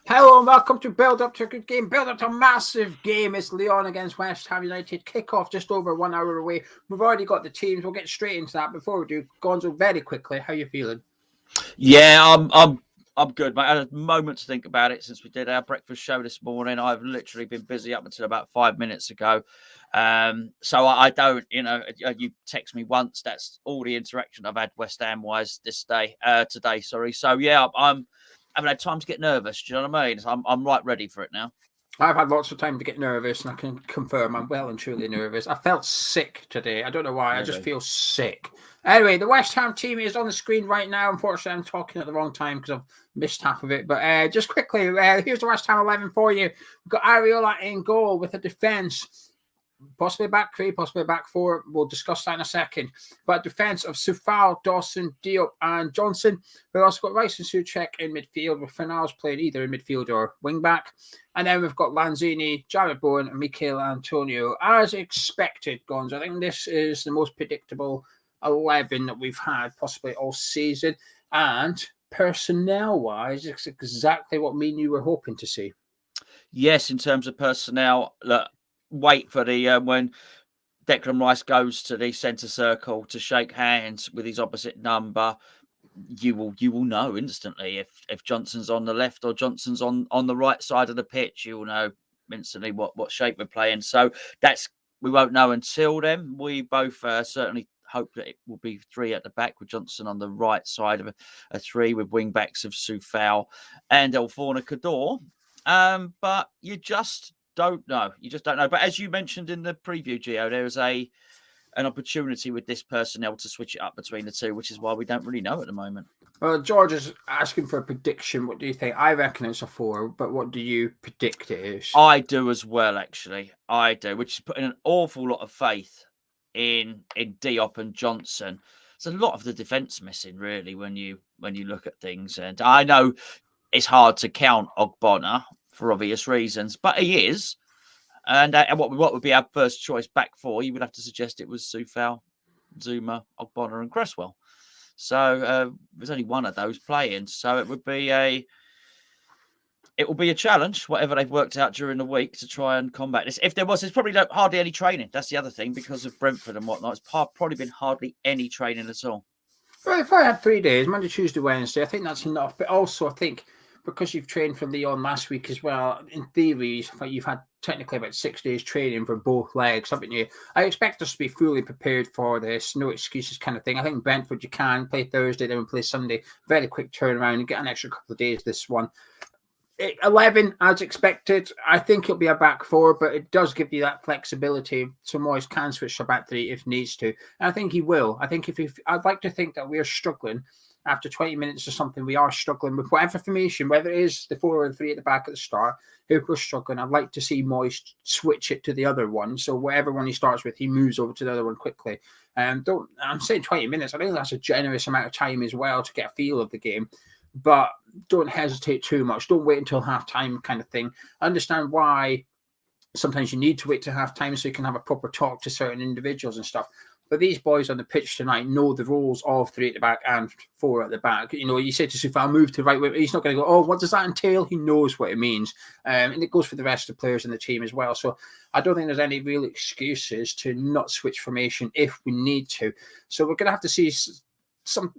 Hello and welcome to Build Up to a Good Game. Build Up to a massive game. It's Lyon against West Ham United. Kick-off just over 1 hour away. We've already got the teams. We'll get straight into that. Before we do, Gonzo, very quickly, how are you feeling? Yeah, I'm good, mate. I had a moment to think about it since we did our breakfast show this morning. I've literally been busy up until about 5 minutes ago. So I don't, you text me once. That's all the interaction I've had West Ham wise today. Sorry. So yeah, I haven't had time to get nervous. Do you know what I mean? So I'm right ready for it now. I've had lots of time to get nervous, and I can confirm I'm well and truly nervous. I felt sick today. I don't know why. I just Really? feel sick. Anyway, the West Ham team is on the screen right now. Unfortunately, I'm talking at the wrong time because I've missed half of it. But just quickly, here's the West Ham 11 for you. We've got Areola in goal with a defence. Possibly back three, possibly back four. We'll discuss that in a second. But defence of Soufal, Dawson, Diop, and Johnson. We've also got Rice and Souček in midfield, with Fornals playing either in midfield or wing back. And then we've got Lanzini, Jared Bowen, and Mikel Antonio. As expected, Gonzo, I think this is the most predictable 11 that we've had possibly all season. And personnel-wise, it's exactly what me and you were hoping to see. Yes, in terms of personnel, look, wait for the when Declan Rice goes to the centre circle to shake hands with his opposite number. You will know instantly if Johnson's on the left or Johnson's on the right side of the pitch. You will know instantly what shape we're playing. So we won't know until then. We both certainly hope that it will be three at the back with Johnson on the right side of a three with wing backs of Soufal and Elforna Cador. But you just don't know. You just don't know. But as you mentioned in the preview, Geo, there is an opportunity with this personnel to switch it up between the two, which is why we don't really know at the moment. Well, George is asking for a prediction. What do you think? I reckon it's a 4, but what do you predict it is? I do as well, actually. I do, which is putting an awful lot of faith in Diop and Johnson. There's a lot of the defence missing, really, when you look at things. And I know it's hard to count Ogbonna for obvious reasons, but he is. And what would be our first choice back four? You would have to suggest it was Soufal, Zuma, Ogbonna, and Cresswell. So there's only one of those playing. So it will be a challenge, whatever they've worked out during the week to try and combat this. If there's probably hardly any training. That's the other thing because of Brentford and whatnot. It's probably been hardly any training at all. Well, if I had 3 days, Monday, Tuesday, Wednesday, I think that's enough. But also, I think because you've trained for Lyon last week as well, in theory, you've had technically about 6 days training for both legs, haven't you? I expect us to be fully prepared for this, no excuses kind of thing. I think Brentford, you can play Thursday, then we play Sunday. Very quick turnaround and get an extra couple of days this one. 11 as expected. I think it'll be a back four, but it does give you that flexibility. So Moyes can switch to back three if needs to. And I think he will. I think I'd like to think that we're struggling after 20 minutes or something. We are struggling with whatever formation, whether it is the 4 or the 3 at the back at the start. If we're struggling, I'd like to see Moyes switch it to the other one. So whatever one he starts with, he moves over to the other one quickly. I'm saying 20 minutes. I think that's a generous amount of time as well to get a feel of the game. But don't hesitate too much. Don't wait until half-time kind of thing. I understand why sometimes you need to wait till half-time so you can have a proper talk to certain individuals and stuff. But these boys on the pitch tonight know the roles of 3 at the back and 4 at the back. You know, you say to Soufal, move to right wing. He's not going to go, oh, what does that entail? He knows what it means. And it goes for the rest of the players in the team as well. So I don't think there's any real excuses to not switch formation if we need to. So we're going to have to see some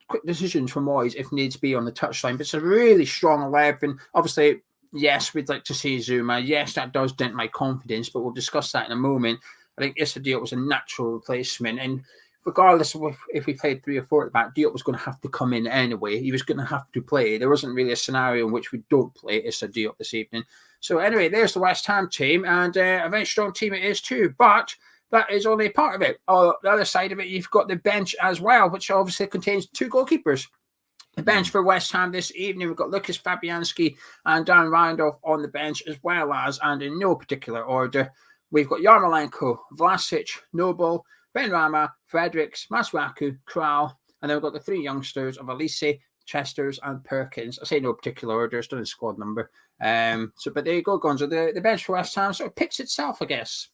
quick decisions from Moyes if needs be on the touchline. But it's a really strong 11. Obviously, yes, we'd like to see Zuma. Yes, that does dent my confidence, but we'll discuss that in a moment. I think Issa Diop was a natural replacement. And regardless of if we played 3 or 4 at the back, Diop was going to have to come in anyway. He was going to have to play. There wasn't really a scenario in which we don't play Issa Diop this evening. So anyway, there's the West Ham team. And a very strong team it is too. But that is only part of it. On the other side of it, you've got the bench as well, which obviously contains 2 goalkeepers. The bench for West Ham this evening, we've got Lucas Fabianski and Dan Randolph on the bench, as well as, and in no particular order, we've got Yarmolenko, Vlasic, Noble, Benrahma, Fredericks, Masuaku, Kral, and then we've got the 3 youngsters of Elise, Chesters, and Perkins. I say no particular order, it's done a squad number. But there you go, Gonzo. The bench for West Ham sort of picks itself, I guess.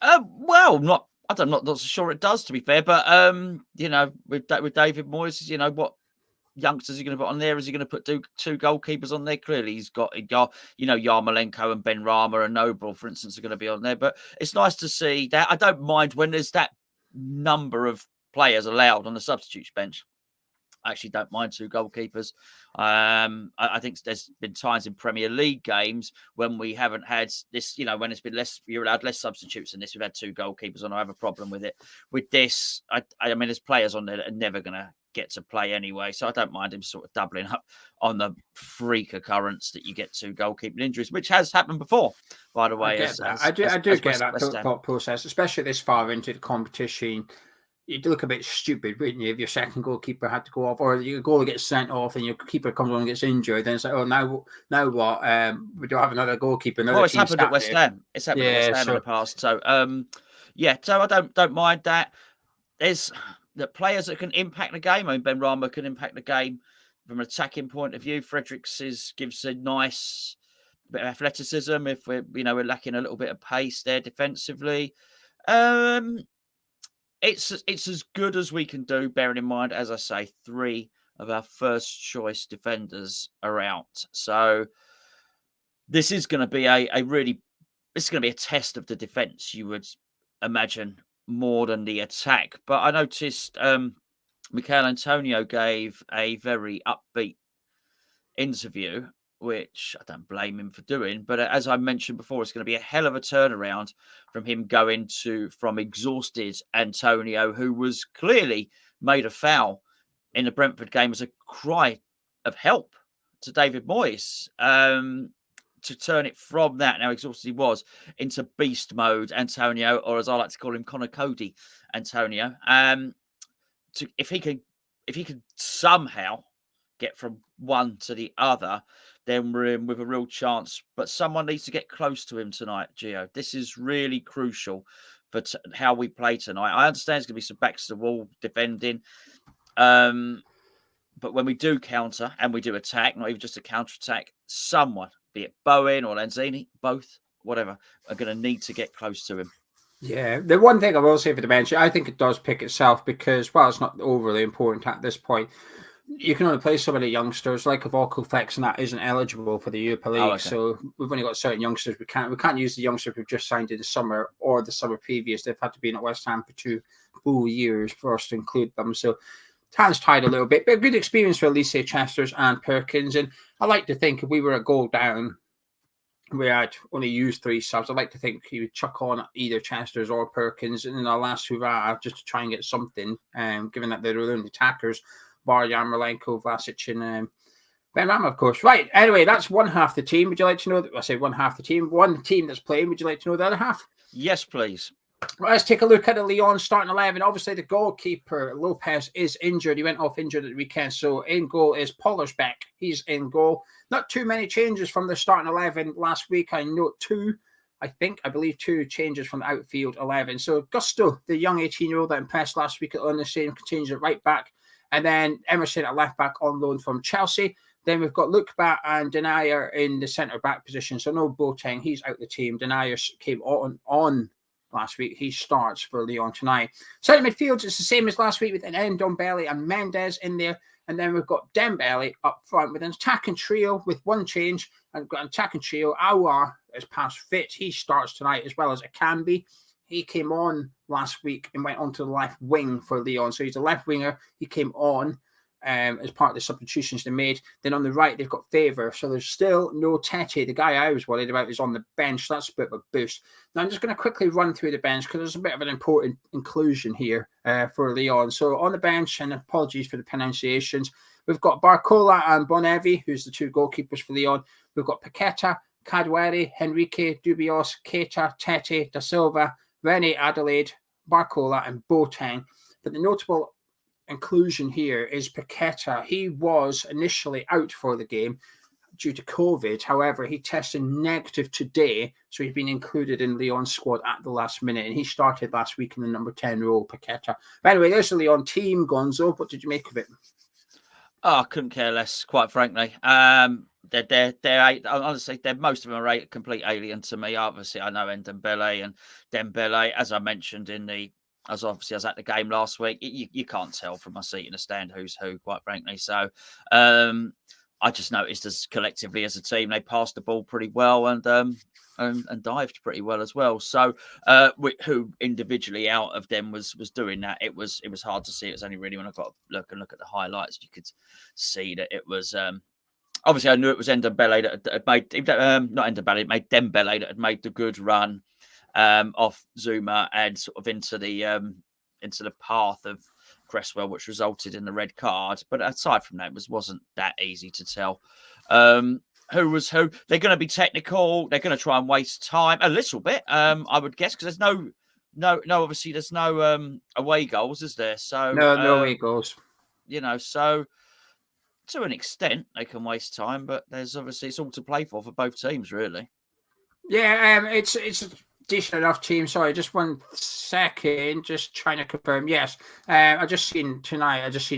Well, I'm not so sure it does, to be fair. But with David Moyes, what youngsters he's going to put on there? Is he going to put two goalkeepers on there? Clearly, he's got Yarmolenko and Ben Rama and Noble, for instance, are going to be on there. But it's nice to see that. I don't mind when there's that number of players allowed on the substitutes bench. I actually don't mind two goalkeepers. I think there's been times in Premier League games when we haven't had this, when it's been less, you're allowed less substitutes than this. We've had two goalkeepers and I have a problem with it. With this, I mean, there's players on there that are never going to get to play anyway. So I don't mind him sort of doubling up on the freak occurrence that you get two goalkeeping injuries, which has happened before, by the way. I do get that thought process, especially this far into the competition. You'd look a bit stupid, wouldn't you, if your second goalkeeper had to go off, or your goalie gets sent off and your keeper comes on and gets injured. Then it's like, oh, now what? We don't have another goalkeeper. It's happened at West Ham. It's happened at West Ham in the past. So, so I don't mind that. There's the players that can impact the game. I mean, Ben Rama can impact the game from an attacking point of view. Fredericks gives a nice bit of athleticism if we're lacking a little bit of pace there defensively. It's as good as we can do, bearing in mind, as I say, 3 of our first choice defenders are out. So this is going to be a test of the defence, you would imagine, more than the attack. But I noticed Michail Antonio gave a very upbeat interview, which I don't blame him for doing. But as I mentioned before, it's going to be a hell of a turnaround from him going from exhausted Antonio, who was clearly made a foul in the Brentford game as a cry of help to David Moyes, to turn it from that, how exhausted he was, into beast mode Antonio, or as I like to call him, Connor Cody Antonio. If he could somehow get from one to the other, then we're in with a real chance. But someone needs to get close to him tonight, Geo. This is really crucial for how we play tonight. I understand there's going to be some backs to the wall defending. But when we do counter and we do attack, not even just a counter-attack, someone, be it Bowen or Lanzini, both, whatever, are going to need to get close to him. Yeah, the one thing I will say for the bench, I think it does pick itself because, while it's not overly important at this point, you can only play some of the youngsters, like Volko Flex, and that isn't eligible for the Europa League. Okay. So we've only got certain youngsters. We can't use the youngsters we've just signed in the summer or the summer previous. They've had to be in at West Ham for 2 full years for us to include them. So hands tied a little bit, but a good experience for Elise, Chesters and Perkins. And I like to think if we were a goal down, we had only used 3 subs, I'd like to think he would chuck on either Chesters or Perkins in our last hurrah just to try and get something, given that they're the only attackers, bar Yarmolenko, Vlasic and Ben Rama, of course. Right, anyway, that's one half the team. Would you like to know, I say one half the team, one team that's playing, would you like to know the other half? Yes, please. Well, let's take a look at the Lyon starting 11. Obviously, the goalkeeper, Lopez, is injured. He went off injured at the weekend. So in goal is Pollersbeck. He's in goal. Not too many changes from the starting 11 last week. I note 2. I believe 2 changes from the outfield 11. So Gusto, the young 18-year-old that impressed last week on the same, continues at right back. And then Emerson at left back on loan from Chelsea. Then we've got Lukeba and Denier in the centre-back position. So no Boateng. He's out the team. Denier came on last week. He starts for Lyon tonight. Centre midfield, it's the same as last week with an Ndombele and Mendes in there. And then we've got Dembele up front with an attacking trio with 1 change. And got an attacking trio. Aouar is past fit. He starts tonight as well as Akambi. He came on last week and went onto the left wing for Lyon. So he's a left winger. He came on as part of the substitutions they made. Then on the right, they've got Favor. So there's still no Tete. The guy I was worried about is on the bench. That's a bit of a boost. Now, I'm just going to quickly run through the bench because there's a bit of an important inclusion here for Lyon. So on the bench, and apologies for the pronunciations, we've got Barcola and Bonevi, who's the 2 goalkeepers for Lyon. We've got Paqueta, Cadweri, Henrique, Dubios, Keita, Tete, Da Silva, Rene Adelaide, Barcola, and Boateng. But the notable inclusion here is Paqueta. He was initially out for the game due to COVID. However, he tested negative today, so he's been included in Lyon's squad at the last minute, and he started last week in the number 10 role, Paqueta. But anyway, there's the Lyon team, Gonzo. What did you make of it? Oh, I couldn't care less, quite frankly. They're honestly, most of them are a complete alien to me. Obviously, I know Ndombele and Dembele, as I mentioned in the as obviously I was at the game last week, you can't tell from my seat in the stand who's who, quite frankly. So I just noticed as collectively as a team, they passed the ball pretty well and dived pretty well as well. So who individually out of them was doing that? It was hard to see. It was only really when I got to look at the highlights, you could see that it was. Obviously, I knew it was Ndombele that had made not Ndombele, it made Dembele that had made the good run off Zuma and sort of into the path of Cresswell, which resulted in the red card. But aside from that, it wasn't that easy to tell who was who. They're going to be technical. They're going to try and waste time a little bit, I would guess, because there's no. Obviously, there's no away goals, is there? So no away goals. So to an extent, they can waste time, but there's obviously it's all to play for both teams, really. Yeah, it's a decent enough team. Sorry, just 1 second, just trying to confirm. Yes, I just seen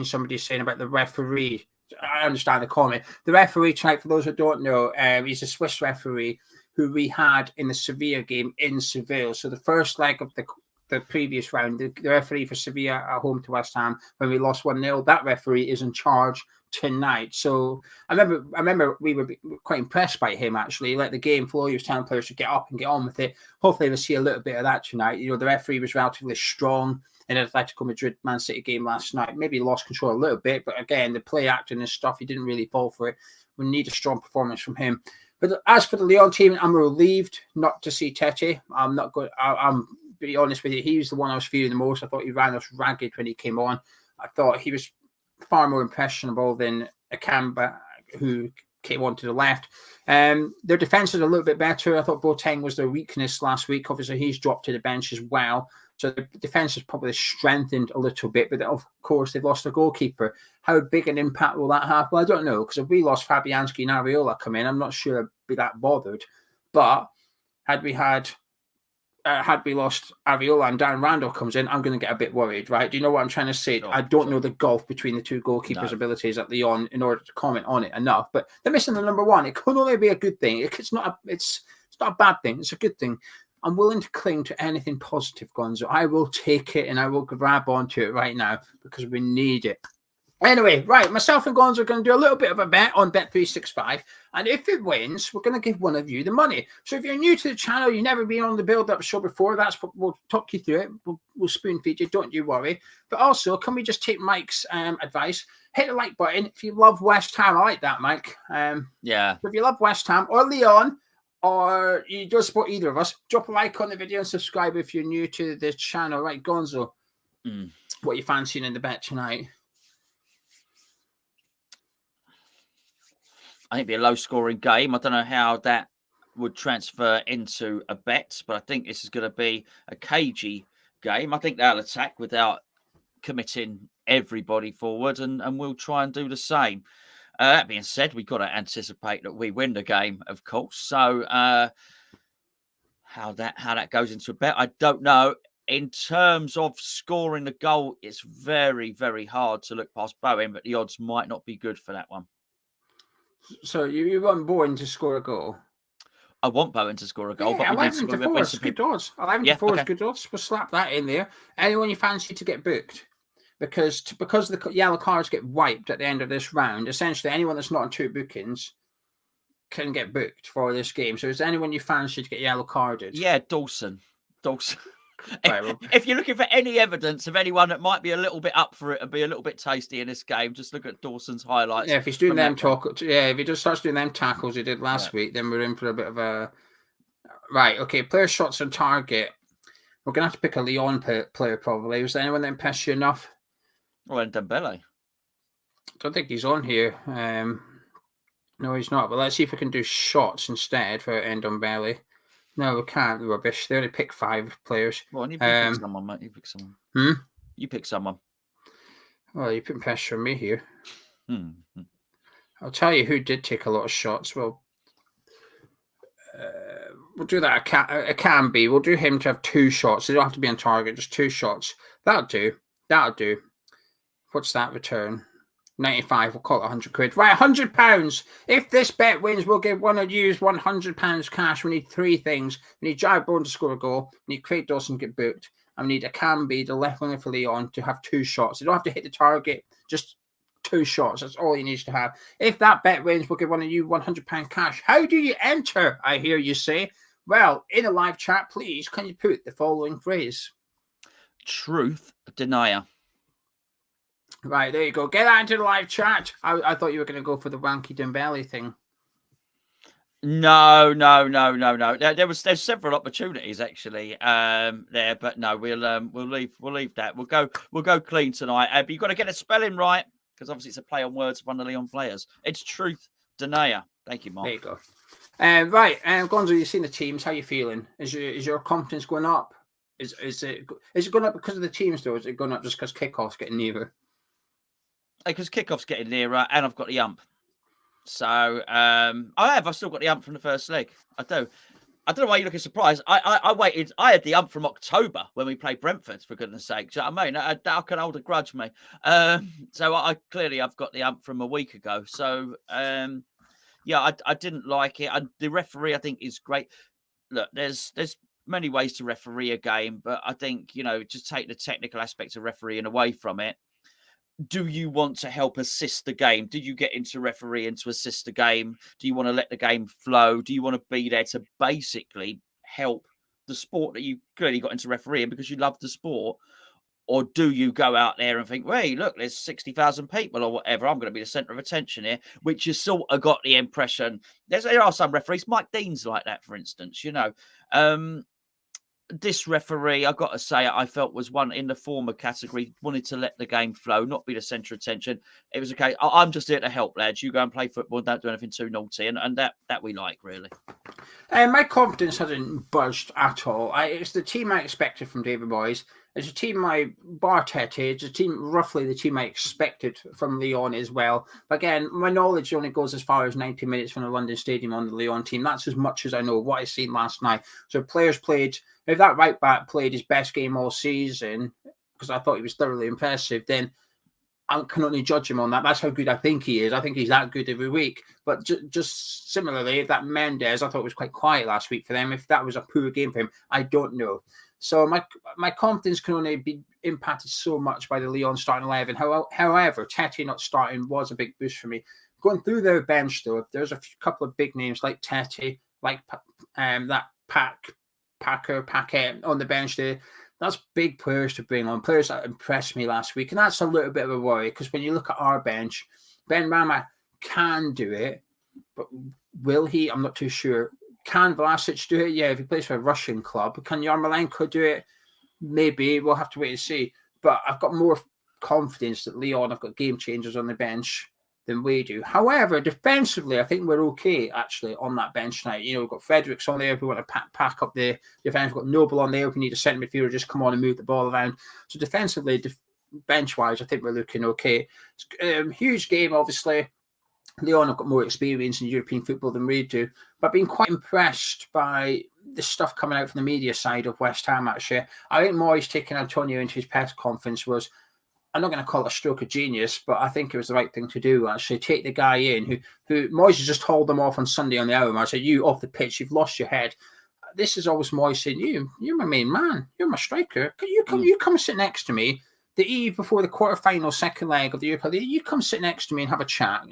somebody saying about the referee. I understand the comment. The referee tonight, for those who don't know, he's a Swiss referee who we had in the Sevilla game in Seville. So the first leg of the previous round, the referee for Sevilla at home to West Ham when we lost 1-0, that referee is in charge tonight. So I remember we were quite impressed by him, actually. He let the game flow. He was telling players to get up and get on with it. Hopefully we'll see a little bit of that tonight. The referee was relatively strong in the Atletico Madrid Man City game last night. Maybe he lost control a little bit, but again, the play acting and stuff, he didn't really fall for it. We need a strong performance from him. But as for the Lyon team, I'm relieved not to see Tete. I'm not good. I'm be honest with you, he was the one I was fearing the most. I thought he ran us ragged when he came on. I thought he was far more impressionable than Akamba, who came on to the left. Their defense is a little bit better. I thought Boateng was their weakness last week. Obviously, he's dropped to the bench as well. So the defense has probably strengthened a little bit. But of course, they've lost their goalkeeper. How big an impact will that have? Well, I don't know. Because if we lost Fabianski and Areola come in, I'm not sure I'd be that bothered. But had we lost Areola and Dan Randall comes in, I'm going to get a bit worried, right? Do you know what I'm trying to say? I don't know the gulf between the two goalkeepers' abilities at Lyon in order to comment on it enough. But they're missing the number one. It could only be a good thing. It's not a bad thing. It's a good thing. I'm willing to cling to anything positive, Gonzo. I will take it and I will grab onto it right now because we need it. Anyway, right, myself and Gonzo are going to do a little bit of a bet on Bet365. And if it wins, we're going to give one of you the money. So if you're new to the channel, you've never been on the build-up show before, that's what we'll talk you through it. We'll spoon-feed you, don't you worry. But also, can we just take Mike's advice? Hit the like button. If you love West Ham, I like that, Mike. Yeah. If you love West Ham or Lyon, or you don't support either of us, drop a like on the video and subscribe if you're new to the channel. Right, Gonzo, what are you fancying in the bet tonight? I think it'd be a low-scoring game. I don't know how that would transfer into a bet, but I think this is going to be a cagey game. I think they'll attack without committing everybody forward, and we'll try and do the same. That being said, we've got to anticipate that we win the game, of course. So how that goes into a bet, I don't know. In terms of scoring the goal, it's very, very hard to look past Bowen, but the odds might not be good for that one. So you want Bowen to score a goal? I want Bowen to score a goal. Yeah, but 11-4 is good odds. 11-4 is good odds. We'll slap that in there. Anyone you fancy to get booked? Because the yellow cards get wiped at the end of this round, essentially anyone that's not on 2 bookings can get booked for this game. So is there anyone you fancy to get yellow carded? Yeah, Dawson. If you're looking for any evidence of anyone that might be a little bit up for it and be a little bit tasty in this game, just look at Dawson's highlights. Yeah, if he's doing them if he just starts doing them tackles he did last week, then we're in for a bit of a right. Okay, player shots on target. We're gonna have to pick a Lyon player probably. Was there anyone that impressed you enough? Well, Dembele. Don't think he's on here. No, he's not. But let's see if we can do shots instead for Ndombele. No, we can't. Rubbish. They only pick 5 players. Well, you pick someone, mate. You pick someone. You pick someone. Well, you're putting pressure on me here. I'll tell you who did take a lot of shots. Well, we'll do that. It can be. We'll do him to have 2 shots. They don't have to be on target. Just 2 shots. That'll do. What's that return? 95. We'll call it 100 quid. Right, £100. If this bet wins, we'll give one of you £100 cash. We need 3 things. We need Jared Bourne to score a goal. We need Craig Dawson to get booked. I need Akambi, the left winger for Lyon, to have 2 shots. You don't have to hit the target, just 2 shots. That's all he needs to have. If that bet wins, we'll give one of you £100 cash. How do you enter, I hear you say? Well, in a live chat, please, can you put the following phrase? Truth denier. Right, there you go. Get that into the live chat. I thought you were going to go for the wanky Dembele thing. No. There's several opportunities actually there, but no, we'll leave that. We'll go clean tonight. But you've got to get the spelling right because obviously it's a play on words of one of the Lyon players. It's Truth denier. Thank you, Mark. There you go. Right, Gonzo, you've seen the teams. How are you feeling? Is your confidence going up? Is it going up because of the teams though? Or is it going up just because kickoff's getting nearer? Because kickoff's getting nearer, and I've got the ump. So I've still got the ump from the first leg. I do. I don't know why you're looking surprised. I waited. I had the ump from October when we played Brentford, for goodness sake. Do you know what I mean? That can hold a grudge me. So I've got the ump from a week ago. So yeah, I didn't like it. The referee, I think, is great. Look, there's many ways to referee a game, but I think, just take the technical aspects of refereeing away from it. Do you want to help assist the game? Do you get into refereeing to assist the game? Do you want to let the game flow? Do you want to be there to basically help the sport that you clearly got into refereeing because you love the sport? Or do you go out there and think, hey, look, there's 60,000 people or whatever. I'm going to be the centre of attention here, which you sort of got the impression. There are some referees. Mike Dean's like that, for instance, This referee, I've got to say, I felt was one in the former category, wanted to let the game flow, not be the centre of attention. It was okay. I'm just here to help, lads. You go and play football and don't do anything too naughty. And that we like, really. My confidence hasn't budged at all. It's the team I expected from David Moyes. It's a team it's roughly the team I expected from Lyon as well. But again, my knowledge only goes as far as 90 minutes from the London Stadium on the Lyon team. That's as much as I know what I seen last night. So players played, if that right back played his best game all season, because I thought he was thoroughly impressive, then I can only judge him on that. That's how good I think he is. I think he's that good every week. But just similarly, if that Mendes, I thought was quite quiet last week for them. If that was a poor game for him, I don't know. So my confidence can only be impacted so much by the Lyon starting 11. However, Tete not starting was a big boost for me. Going through their bench, though, there's a couple of big names like Tete, like that Paquet on the bench there. That's big players to bring on, players that impressed me last week. And that's a little bit of a worry because when you look at our bench, Ben Rama can do it, but will he? I'm not too sure. Can Vlasic do it? Yeah, if he plays for a Russian club. Can Yarmolenko do it? Maybe. We'll have to wait and see. But I've got more confidence that Lyon have got game changers on the bench than we do. However, defensively, I think we're okay, actually, on that bench tonight. We've got Fredericks on there if we want to pack up the defence. We've got Noble on there if we need a centre midfielder just come on and move the ball around. So defensively, bench-wise, I think we're looking okay. It's huge game, obviously. Lyon have got more experience in European football than we do, but I've been quite impressed by the stuff coming out from the media side of West Ham, actually. I think Moyes taking Antonio into his press conference was, I'm not going to call it a stroke of genius, but I think it was the right thing to do, actually. Take the guy in who Moyes has just hauled them off on Sunday on the hour. I said, you off the pitch, you've lost your head. This is always Moyes saying, you're my main man. You're my striker. You come sit next to me the eve before the quarterfinal second leg of the Europa League. You come sit next to me and have a chat.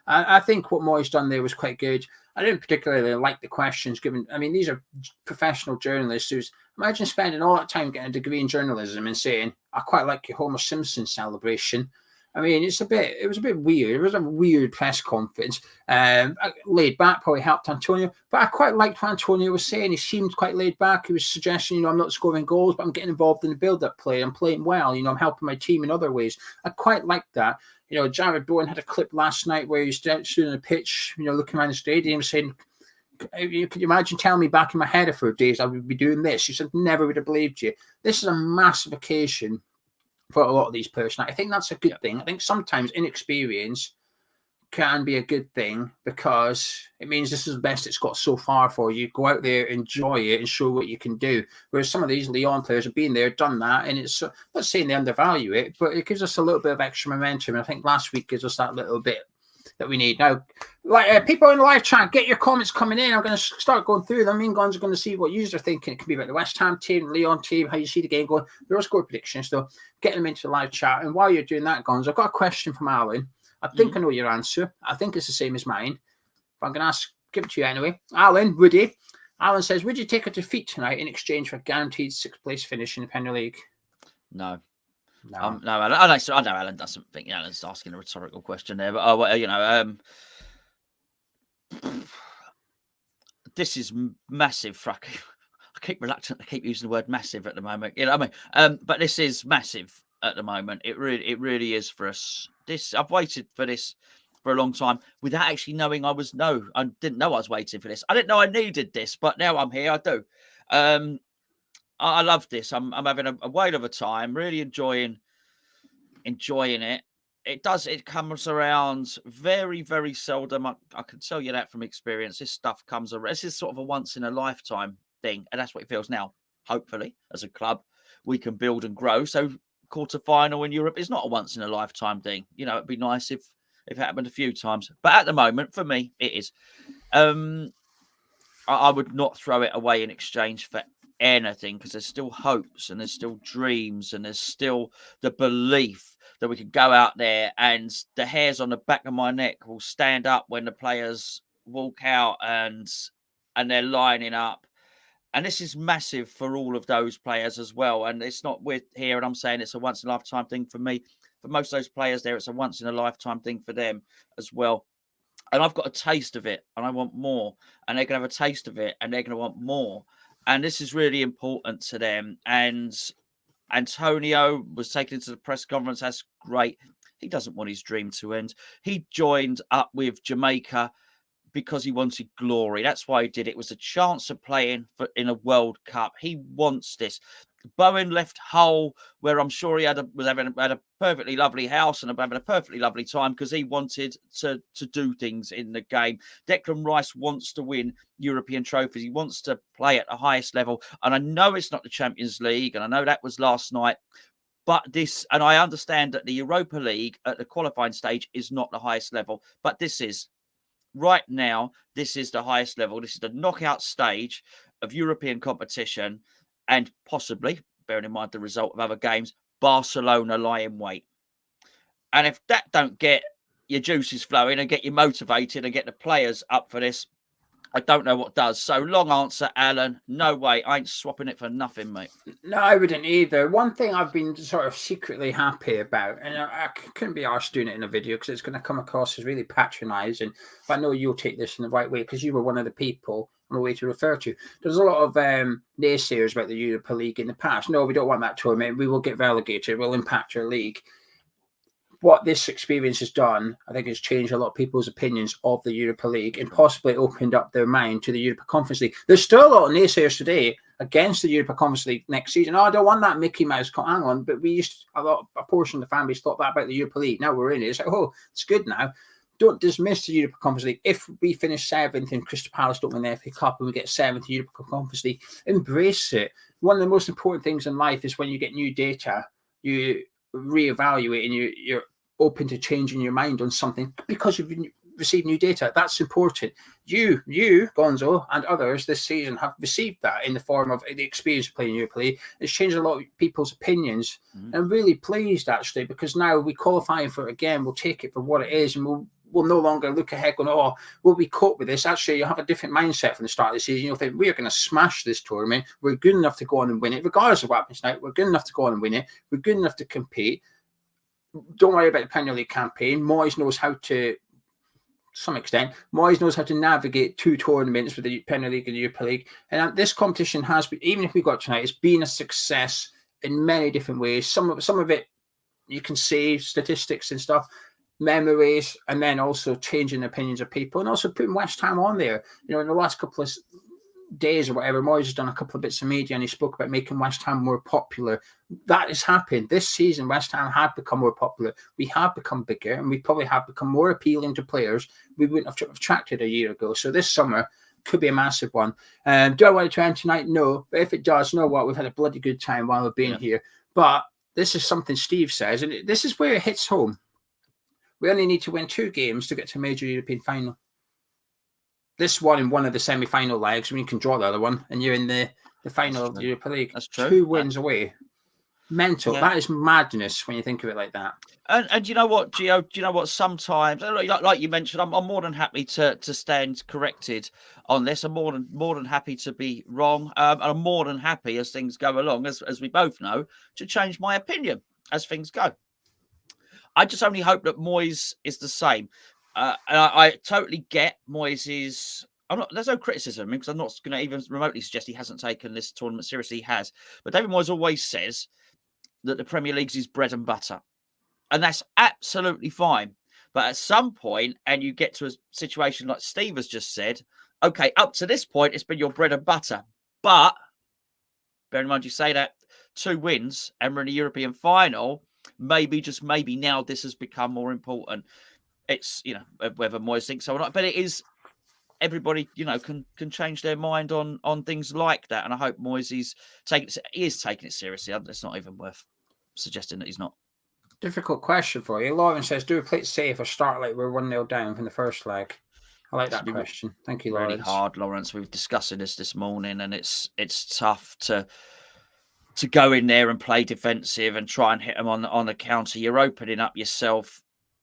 I think what Moyes done there was quite good. I didn't particularly like the questions given. I mean, these are professional journalists who's imagine spending all that time getting a degree in journalism and saying, I quite like your Homer Simpson celebration. I mean, it was a bit weird. It was a weird press conference. Laid back probably helped Antonio, but I quite liked what Antonio was saying. He seemed quite laid back. He was suggesting, I'm not scoring goals, but I'm getting involved in the build-up play. I'm playing well. I'm helping my team in other ways. I quite liked that. Jared Bowen had a clip last night where he was stood on the pitch, looking around the stadium saying, could you imagine telling me back in my head for days I would be doing this? He said, never would have believed you. This is a massive occasion for a lot of these players. I think that's a good thing. I think sometimes inexperience can be a good thing because it means this is the best it's got so far for you. Go out there, enjoy it, and show what you can do. Whereas some of these Lyon players have been there, done that, and it's not saying they undervalue it, but it gives us a little bit of extra momentum. And I think last week gives us that little bit that we need. Now, like people in the live chat, get your comments coming in. I'm going to start going through them. Me and Gonzo are going to see what you are thinking. It could be about the West Ham team, Lyon team, how you see the game going. There are score predictions, so get them into the live chat. And while you're doing that, Gonzo, I've got a question from Alan. I think I know your answer. I think it's the same as mine. But I'm going to give it to you anyway. Woody. Alan says, would you take a defeat tonight in exchange for a guaranteed 6th place finish in the Premier League? No. No, Alan. I know Alan doesn't think Alan's asking a rhetorical question there, but this is massive. I keep reluctant to keep using the word massive at the moment. You know what I mean? But this is massive at the moment. It really is for us. I've waited for this for a long time without actually knowing I didn't know I was waiting for this. I didn't know I needed this, but now I'm here. I do. I love this. I'm having a whale of a time, really enjoying it. It comes around very, very seldom. I can tell you that from experience. This stuff comes around. This is sort of a once in a lifetime thing. And that's what it feels now. Hopefully, as a club, we can build and grow. So quarterfinal in Europe is not a once in a lifetime thing. You know, it'd be nice if it happened a few times. But at the moment, for me, it is. I would not throw it away in exchange for anything, because there's still hopes and there's still dreams and there's still the belief that we could go out there and the hairs on the back of my neck will stand up when the players walk out and they're lining up. And this is massive for all of those players as well. And it's not with here, and I'm saying it's a once in a lifetime thing for me. For most of those players there, it's a once in a lifetime thing for them as well. And I've got a taste of it and I want more. And they're going to have a taste of it and they're going to want more. And this is really important to them. And Antonio was taken into the press conference. That's great. He doesn't want his dream to end. He joined up with Jamaica because he wanted glory. That's why he did it. It was a chance of playing in a World Cup. He wants this. Bowen left Hull, where I'm sure he had a perfectly lovely house and having a perfectly lovely time because he wanted to do things in the game. Declan Rice wants to win European trophies. He wants to play at the highest level. And I know it's not the Champions League, and I know that was last night. But and I understand that the Europa League at the qualifying stage is not the highest level. But this is. Right now, this is the highest level. This is the knockout stage of European competition. And possibly, bearing in mind the result of other games, Barcelona lie in wait. And if that don't get your juices flowing and get you motivated and get the players up for this, I don't know what does. So long answer, Alan. No way. I ain't swapping it for nothing, mate. No, I wouldn't either. One thing I've been sort of secretly happy about, and I couldn't be arsed doing it in a video because it's going to come across as really patronising. But I know you'll take this in the right way because you were one of the people on the way to refer to. There's a lot of naysayers about the Europa League in the past. No, we don't want that tournament. We will get relegated. We'll impact our league. What this experience has done, I think, has changed a lot of people's opinions of the Europa League and possibly opened up their mind to the Europa Conference League. There's still a lot of naysayers today against the Europa Conference League next season. Oh, I don't want that Mickey Mouse. Hang on, but a portion of the fan base thought that about the Europa League. Now we're in it. It's like, oh, it's good now. Don't dismiss the Europa Conference League. If we finish 7th and Crystal Palace don't win the FA Cup and we get 7th in the Europa Conference League, embrace it. One of the most important things in life is when you get new data, you reevaluate and you're open to changing your mind on something because you've received new data. That's important. You, Gonzo, and others this season have received that in the form of the experience of playing Europa League. It's changed a lot of people's opinions. And I'm really pleased, actually, because now we qualify for it again. We'll take it for what it is, and we'll no longer look ahead going, oh, will we cope with this? Actually, you'll have a different mindset from the start of the season. You'll think, we're going to smash this tournament. We're good enough to go on and win it, regardless of what happens now. We're good enough to go on and win it. We're good enough to compete. Don't worry about the Premier League campaign. Moyes knows how to some extent. Moyes knows how to navigate two tournaments with the Premier League and the Europa League. And this competition has been, even if we got tonight, it's been a success in many different ways. Some of it, you can see statistics and stuff, memories, and then also changing opinions of people, and also putting West Ham on there. You know, in the last couple of days or whatever, Moyes has done a couple of bits of media and he spoke about making West Ham more popular. That has happened. This season, West Ham have become more popular. We have become bigger, and we probably have become more appealing to players we wouldn't have attracted a year ago. So this summer could be a massive one. Do I want it to end tonight? No. But if it does, you know what? We've had a bloody good time while we've been here. But this is something Steve says, and this is where it hits home. We only need to win 2 games to get to a major European final. This one in one of the semi-final legs, when you can draw the other one, and you're in the final of the Europa League. That's true. 2 wins away. Mental. Yeah. That is madness when you think of it like that. And you know what, Geo? Do you know what? Sometimes, like you mentioned, I'm more than happy to stand corrected on this. I'm more than happy to be wrong. And I'm more than happy as things go along, as we both know, to change my opinion as things go. I just only hope that Moyes is the same. And I totally get Moyes is. There's no criticism because I'm not going to even remotely suggest he hasn't taken this tournament seriously. He has, but David Moyes always says that the Premier League's his bread and butter. And that's absolutely fine. But at some point, and you get to a situation like Steve has just said, okay, up to this point, it's been your bread and butter. But bear in mind, you say that 2 wins and we're in a European final, maybe, just maybe now this has become more important. It's, whether Moyes thinks so or not, but it is, everybody, can change their mind on things like that. And I hope Moyes is taking it seriously. It's not even worth suggesting that he's not. Difficult question for you. Lauren says, do we play it safe or start like we're 1-0 down from the first leg? I like that question. Thank you, Lawrence. Really hard, Lawrence. We were discussing this morning, and it's tough to go in there and play defensive and try and hit them on the counter. You're opening up yourself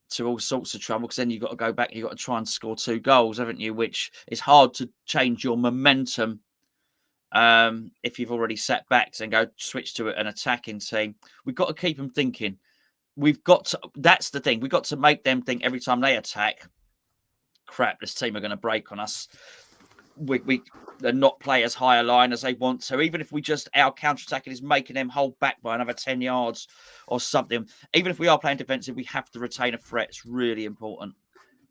to all sorts of trouble because then you've got to go back. You've got to try and score 2 goals, haven't you? Which is hard to change your momentum if you've already sat back and go switch to an attacking team. We've got to keep them thinking. That's the thing. We've got to make them think every time they attack, crap, this team are going to break on us. They're not play as high a line as they want to. Even if our counter-attacking is making them hold back by another 10 yards or something. Even if we are playing defensive, we have to retain a threat. It's really important.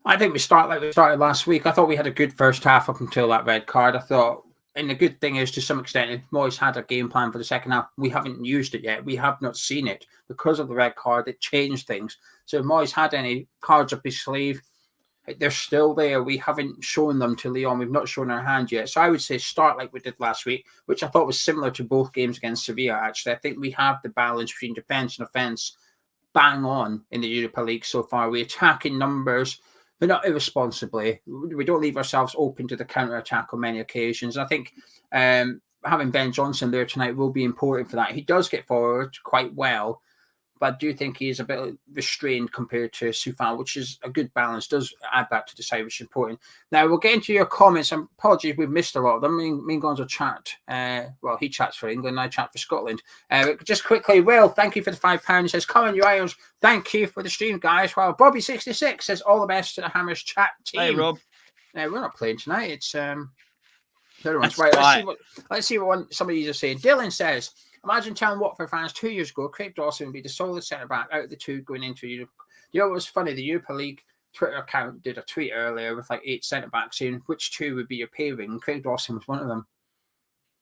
I think we start like we started last week. I thought we had a good first half up until that red card. I thought, and the good thing is, to some extent, Moyes had a game plan for the second half. We haven't used it yet. We have not seen it because of the red card. It changed things. So if Moyes had any cards up his sleeve, they're still there. We haven't shown them to Lyon. We've not shown our hand yet. So I would say start like we did last week, which I thought was similar to both games against Sevilla, actually. I think we have the balance between defence and offence bang on in the Europa League so far. We attack in numbers, but not irresponsibly. We don't leave ourselves open to the counter-attack on many occasions. I think having Ben Johnson there tonight will be important for that. He does get forward quite well, but I do think he is a bit restrained compared to Soufal, which is a good balance. Does add that to the side, which is important. Now, we'll get into your comments. And apologies, we've missed a lot of them. Me and Gonzo chat. Well, he chats for England, I chat for Scotland. Just quickly, Will, thank you for the £5. He says, come on, you Irons. Thank you for the stream, guys. Well, Bobby66 says, all the best to the Hammers chat team. Hey, Rob. We're not playing tonight. It's everyone's right. Let's see what some of these are saying. Dylan says, imagine telling Watford fans 2 years ago Craig Dawson would be the solid centre-back out of the 2 going into Europe. You know what was funny? The Europa League Twitter account did a tweet earlier with like 8 centre-backs saying which 2 would be your pairing, and Craig Dawson was one of them.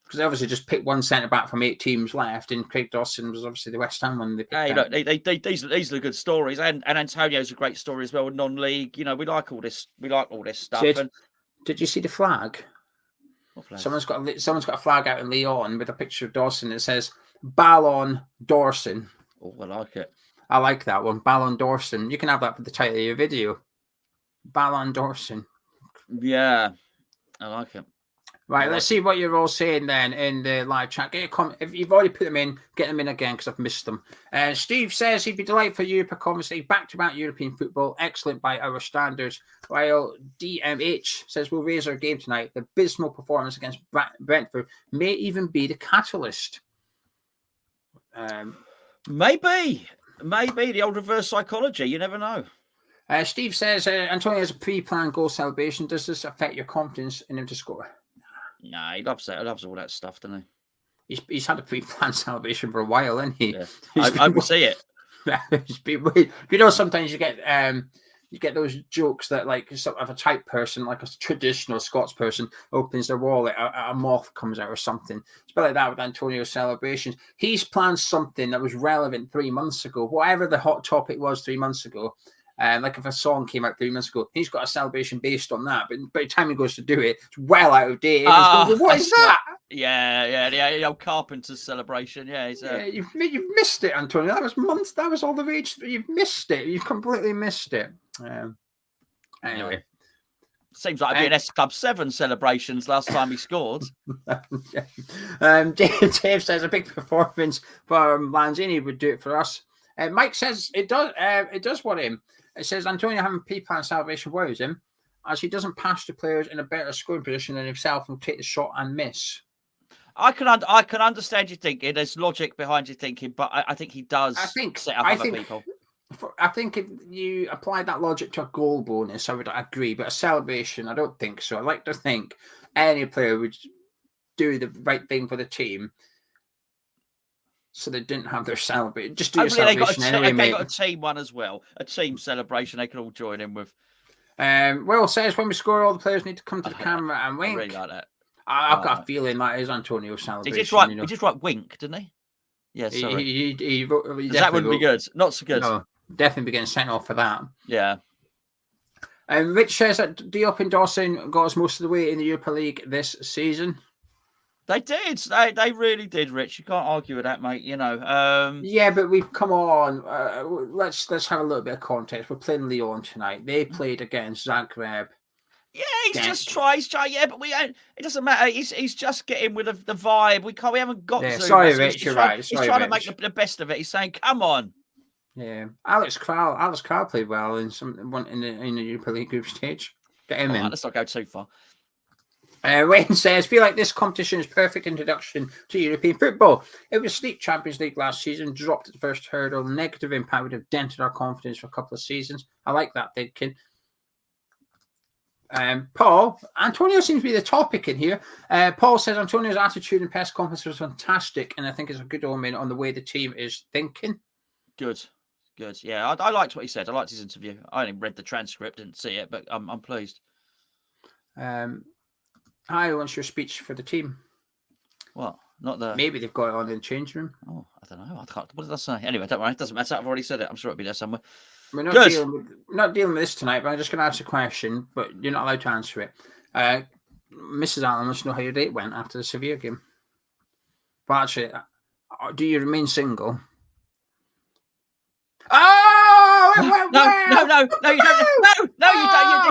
Because they obviously just picked 1 centre-back from 8 teams left, and Craig Dawson was obviously the West Ham one. Hey, look, these are the good stories, and Antonio's a great story as well. Non-league, we like all this. We like all this stuff. Did you see the flag? Someone's got a flag out in Lyon with a picture of Dawson. It says Ballon Dawson. Oh, I like it. I like that one, Ballon Dawson. You can have that for the title of your video. Ballon Dawson. Yeah, I like it. Right, let's see what you're all saying then in the live chat. Get a comment. If you've already put them in, get them in again because I've missed them. Steve says he'd be delighted for Europa Conference League, back-to-back European football, excellent by our standards. While DMH says we'll raise our game tonight. The abysmal performance against Brentford may even be the catalyst. Maybe the old reverse psychology. You never know. Steve says Antonio has a pre-planned goal celebration. Does this affect your confidence in him to score? Nah, he loves that. He loves all that stuff, doesn't he? He's had a pre-planned celebration for a while, hasn't he? Yeah. I can see it. Sometimes you get those jokes that like sort of a type person, like a traditional Scots person, opens their wallet, a moth comes out or something. It's a bit like that with Antonio's celebrations. He's planned something that was relevant 3 months ago, whatever the hot topic was 3 months ago. Like if a song came out 3 months ago, he's got a celebration based on that. But by the time he goes to do it, it's well out of date. Everyone's going, what is that? Yeah, the old Carpenter's celebration. Yeah, you've missed it, Antonio. That was months. That was all the rage. You've missed it. You've completely missed it. Anyway. Seems like it'd be an S Club 7 celebrations last time he scored. Dave says a big performance from Lanzini would do it for us. Mike says it does. It does worry him. It says Antonio having Pepa and salvation worries him, as he doesn't pass to players in a better scoring position than himself and take the shot and miss. I can understand your thinking. There's logic behind your thinking, but I think he does. Set up other people. I think if you apply that logic to a goal bonus, I would agree. But a celebration, I don't think so. I like to think any player would do the right thing for the team, so they didn't have their celebration. Just do a celebration anyway, mate. They got a team one as well, a team celebration. They can all join in with. Will says when we score, all the players need to come to the camera and wink. I really like that. I've got a feeling that is Antonio's celebration. He just write wink, didn't he? Yeah, sorry. He that wouldn't be good. Not so good. No, definitely be getting sent off for that. Yeah. Rich says that Diop and Dawson got us most of the way in the Europa League this season. They did. They really did, Rich. You can't argue with that, mate. Yeah, but we've come on. Let's have a little bit of context. We're playing Lyon tonight. They played against Zagreb. Yeah, he's trying. Yeah, but it doesn't matter. He's just getting with the vibe. We haven't got to. Sorry, Rich. You're right. He's trying to make the best of it. He's saying, "Come on." Yeah, Alex Crowell played well in the Europa League group stage. Get him in. Let's not go too far. Wayne says, feel like this competition is perfect introduction to European football. It was Sleep Champions League last season, dropped at the first hurdle. Negative impact would have dented our confidence for a couple of seasons. I like that thinking. Paul, Antonio seems to be the topic in here. Paul says Antonio's attitude and press conference was fantastic, and I think it's a good omen on the way the team is thinking. Good. Yeah, I liked what he said. I liked his interview. I only read the transcript, didn't see it, but I'm pleased. Hi, what's your speech for the team? What? Not the. Maybe they've got it on in the change room. Oh, I don't know. What did I say? Anyway, don't worry. It doesn't matter. I've already said it. I'm sure it'll be there somewhere. We're not dealing with this tonight, but I'm just going to ask a question, but you're not allowed to answer it. Mrs. Allen wants to know how your date went after the Sevilla game. But actually, do you remain single? Oh, it went well. No, you don't. No, you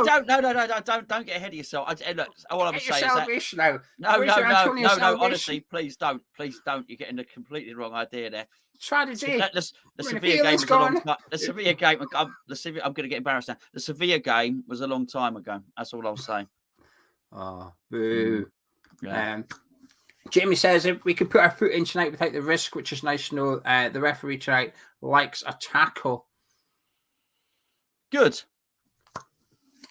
don't. No, don't get ahead of yourself. Look, all I'm saying is that. No. Honestly, please don't. You're getting a completely wrong idea there. Strategy. The Sevilla game was a long time. The Sevilla game. I'm going to get embarrassed now. The Sevilla game was a long time ago. That's all I'll say. Oh, boo. Yeah. Jamie says if we could put our foot in tonight without the risk, which is nice to know. The referee tonight likes a tackle. Good.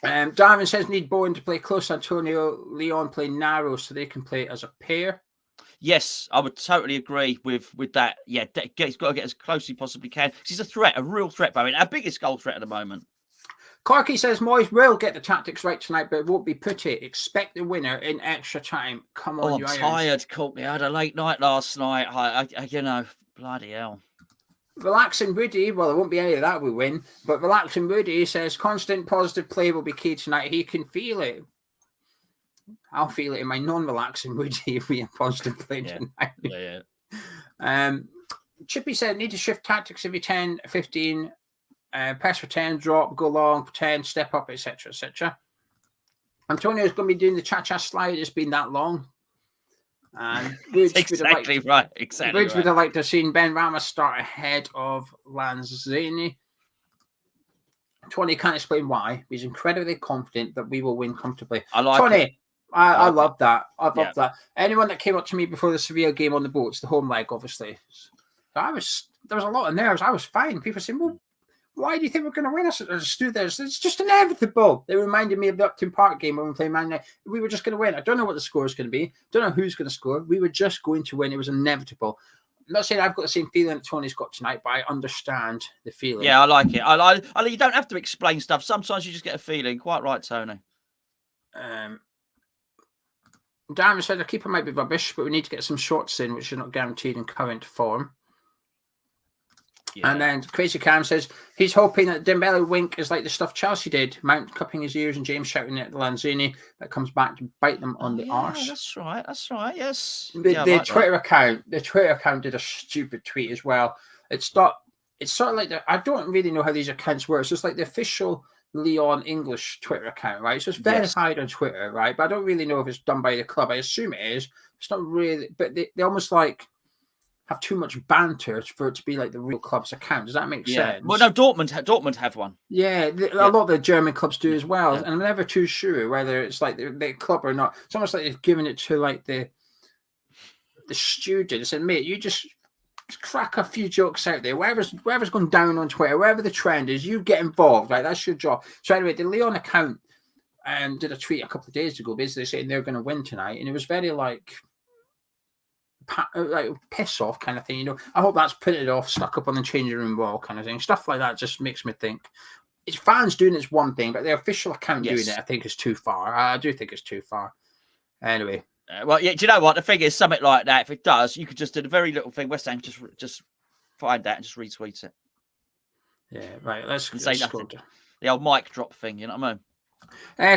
Darwin says need Bowen to play close. Antonio, Lyon play narrow so they can play as a pair. Yes, I would totally agree with that. Yeah, he's got to get as close as he possibly can. He's a threat, a real threat, Bowen. Our biggest goal threat at the moment. Corky says Moyes will get the tactics right tonight, but it won't be pretty. Expect the winner in extra time. Come on, I'm tired, Courtney. I had a late night last night. I bloody hell. Relaxing Woody, well, there won't be any of that we win, but Relaxing Woody says constant positive play will be key tonight. He can feel it. I'll feel it in my non-relaxing Woody if we have positive play tonight. Yeah. Chippy said need to shift tactics every 10, 15, press for 10, drop, go long for 10, step up, etc., etc. Antonio's going to be doing the cha-cha slide. It's been that long. And exactly right. Would have liked to have seen Ben Rama start ahead of Lanzini. Tony can't explain why. But he's incredibly confident that we will win comfortably. I like Tony. It. I love that. I love that. Anyone that came up to me before the Sevilla game on the boats, the home leg, obviously, there was a lot of nerves. I was fine. People saying, "Well, why do you think we're going to win?" I just do this. It's just inevitable. They reminded me of the Upton Park game when we played Man United. We were just going to win. I don't know what the score is going to be. Don't know who's going to score. We were just going to win. It was inevitable. I'm not saying I've got the same feeling that Tony's got tonight, but I understand the feeling. Yeah, I like it. You don't have to explain stuff. Sometimes you just get a feeling. Quite right, Tony. Darren said the keeper might be rubbish, but we need to get some shots in, which are not guaranteed in current form. Yeah. And then Crazy Cam says he's hoping that Dembele wink is like the stuff Chelsea did, Mount cupping his ears and James shouting at Lanzini that comes back to bite them on the arse. That's right. That's right. Yes. The Twitter account did a stupid tweet as well. It's sort of like I don't really know how these accounts work. It's just like the official Lyon English Twitter account, right? So it's verified on Twitter, right? But I don't really know if it's done by the club. I assume it is. It's not really, but they almost like have too much banter for it to be like the real club's account. Does that make sense? Well, no, Dortmund have one. Yeah, a lot of the German clubs do as well. And I'm never too sure whether it's like the club or not. It's almost like they've given it to like the students and mate, you just crack a few jokes out there. Whatever's going down on Twitter, wherever the trend is, you get involved. Right, that's your job. So anyway, the Lyon account did a tweet a couple of days ago, basically saying they're going to win tonight, and it was very like piss off kind of thing. I hope that's printed off, stuck up on the changing room wall kind of thing. Stuff like that just makes me think. It's fans doing it's one thing, but the official account doing it, I think, is too far. I do think it's too far. Anyway. Well, yeah. Do you know what? The thing is, something like that, if it does, you could just do a very little thing. West Ham just find that and just retweet it. Yeah, right. Let's say nothing. The old mic drop thing, you know what I mean?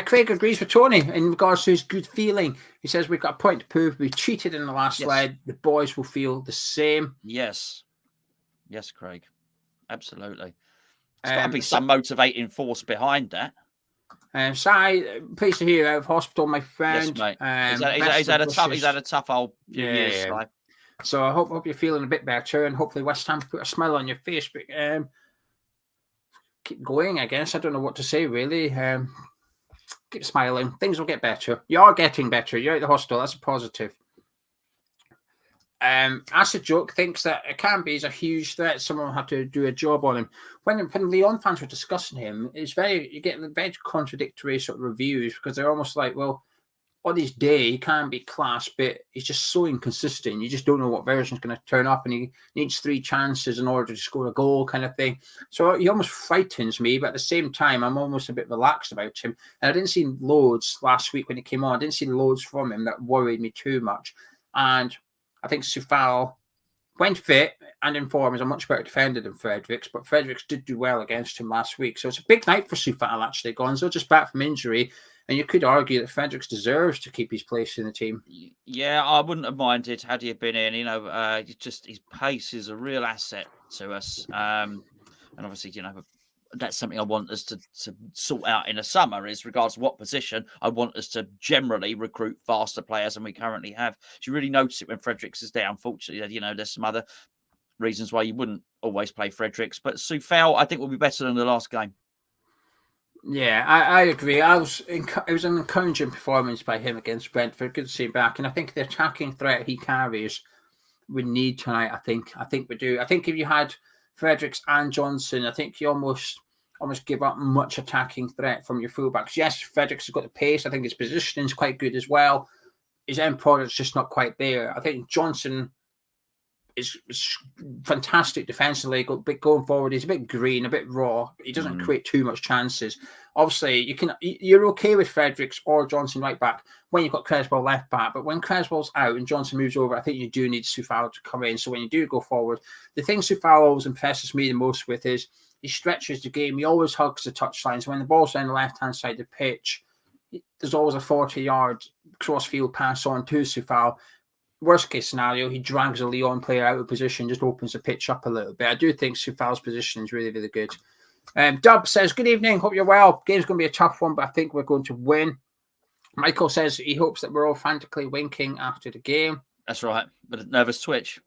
Craig agrees with Tony in regards to his good feeling. He says we've got a point to prove. We cheated in the last leg. The boys will feel the same. Yes, Craig. Absolutely. There's got to be some motivating force behind that. Si, pleased to hear you out of hospital, my friend. Yes, mate. He's had a tough old few years. Like. So I hope you're feeling a bit better, and hopefully West Ham put a smile on your face. But keep going, I guess. I don't know what to say, really. Keep smiling. Things will get better. You are getting better. You're at the hospital. That's a positive. Acid Joke thinks that Akanji a huge threat. Someone will have to do a job on him. When Lyon fans were discussing him, you get very contradictory sort of reviews because they're almost like, well, on his day he can be class, but he's just so inconsistent. You just don't know what version's going to turn up, and he needs 3 chances in order to score a goal, kind of thing. So he almost frightens me, but at the same time, I'm almost a bit relaxed about him. And I didn't see loads last week when he came on. I didn't see loads from him that worried me too much. And I think Soufal, when fit and in form, is a much better defender than Fredericks, but Fredericks did do well against him last week. So it's a big night for Soufal, actually, Gonzo, just back from injury. And you could argue that Fredericks deserves to keep his place in the team. Yeah, I wouldn't have minded had he been in. Just his pace is a real asset to us. And obviously, that's something I want us to sort out in the summer is regards to what position I want us to generally recruit faster players than we currently have. So you really notice it when Fredericks is there. Unfortunately, there's some other reasons why you wouldn't always play Fredericks. But Soufal, I think, will be better than the last game. Yeah, I agree. It was an encouraging performance by him against Brentford. Good to see him back. And I think the attacking threat he carries we need tonight. I think we do. I think if you had Fredericks and Johnson, I think you almost give up much attacking threat from your fullbacks. Yes, Fredericks has got the pace. I think his positioning is quite good as well. His end product's just not quite there. I think Johnson is fantastic defensively, but going forward, he's a bit green, a bit raw. He doesn't create too much chances. Obviously, you're okay with Fredericks or Johnson right back when you've got Creswell left back, but when Creswell's out and Johnson moves over, I think you do need Soufal to come in. So when you do go forward, the thing Soufal always impresses me the most with is he stretches the game. He always hugs the touchline. So when the ball's down the left-hand side of the pitch, there's always a 40-yard cross-field pass on to Soufal. Worst case scenario, he drags a Lyon player out of position, just opens the pitch up a little bit. I do think Soufal's position is really, really good. Dub says, good evening, hope you're well. Game's going to be a tough one, but I think we're going to win. Michael says he hopes that we're all frantically winking after the game. That's right, but a nervous twitch.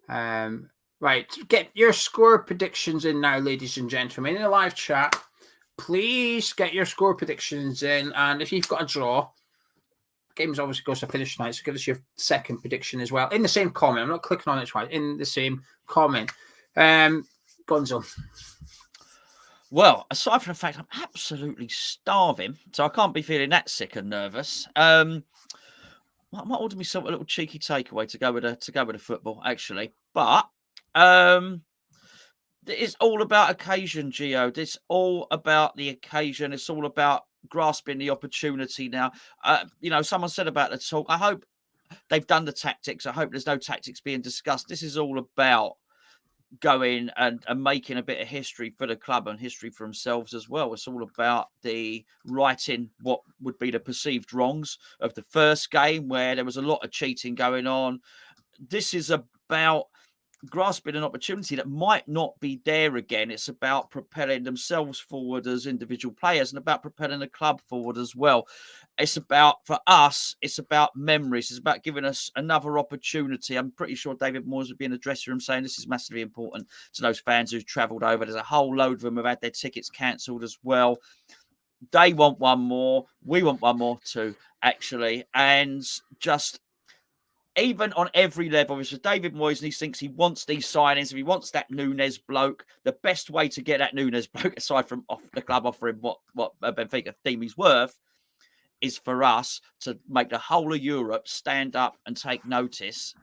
Right, get your score predictions in now, ladies and gentlemen. In the live chat, please get your score predictions in. And if you've got a draw, game's obviously goes to finish tonight, so give us your second prediction as well in the same comment. I'm not clicking on it twice. In the same comment. Gonzo. Well, aside from the fact I'm absolutely starving, so I can't be feeling that sick and nervous. I might order myself a little cheeky takeaway to go with the football, actually. But it's all about occasion, Geo. It's all about the occasion. It's all about grasping the opportunity now. Someone said about the talk, I hope they've done the tactics. I hope there's no tactics being discussed. This is all about going and making a bit of history for the club and history for themselves as well. It's all about the righting what would be the perceived wrongs of the first game, where there was a lot of cheating going on. This is about grasping an opportunity that might not be there again. It's about propelling themselves forward as individual players and about propelling the club forward as well. It's about, for us, it's about memories. It's about giving us another opportunity. I'm pretty sure David Moyes would be in the dressing room saying this is massively important to those fans who've travelled over. There's a whole load of them who've had their tickets cancelled as well. They want one more. We want one more too, actually. And just even on every level, if David Moyes and he thinks he wants these signings, if he wants that Nunes bloke, the best way to get that Nunes bloke, aside from off the club offering what Benfica deem he's worth, is for us to make the whole of Europe stand up and take notice